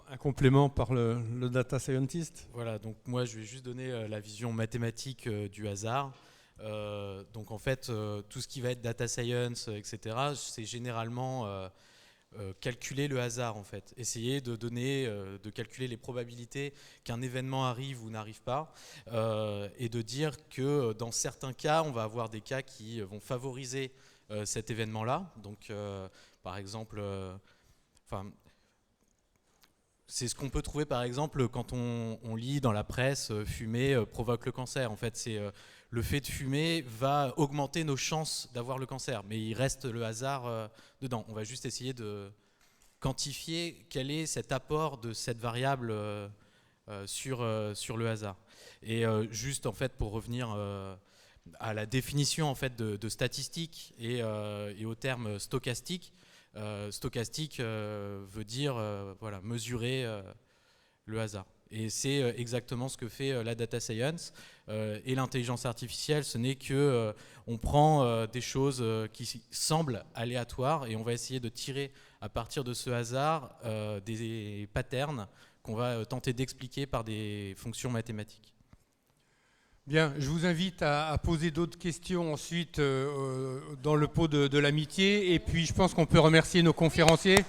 A: Un complément par le data scientist.
C: Voilà, donc moi je vais juste donner la vision mathématique du hasard. Donc en fait, tout ce qui va être data science, etc., c'est généralement calculer le hasard en fait. Essayer de calculer les probabilités qu'un événement arrive ou n'arrive pas, et de dire que dans certains cas, on va avoir des cas qui vont favoriser cet événement-là. Donc par exemple, c'est ce qu'on peut trouver par exemple quand on lit dans la presse fumer provoque le cancer. En fait, c'est le fait de fumer va augmenter nos chances d'avoir le cancer, mais il reste le hasard dedans. On va juste essayer de quantifier quel est cet apport de cette variable sur le hasard. Et juste en fait pour revenir à la définition en fait de statistique et au terme stochastique. Stochastique veut dire mesurer le hasard. Et c'est exactement ce que fait la data science et l'intelligence artificielle. Ce n'est que on prend des choses qui semblent aléatoires et on va essayer de tirer à partir de ce hasard des patterns qu'on va tenter d'expliquer par des fonctions mathématiques.
A: Bien, je vous invite à poser d'autres questions ensuite dans le pot de l'amitié. Et puis je pense qu'on peut remercier nos conférenciers.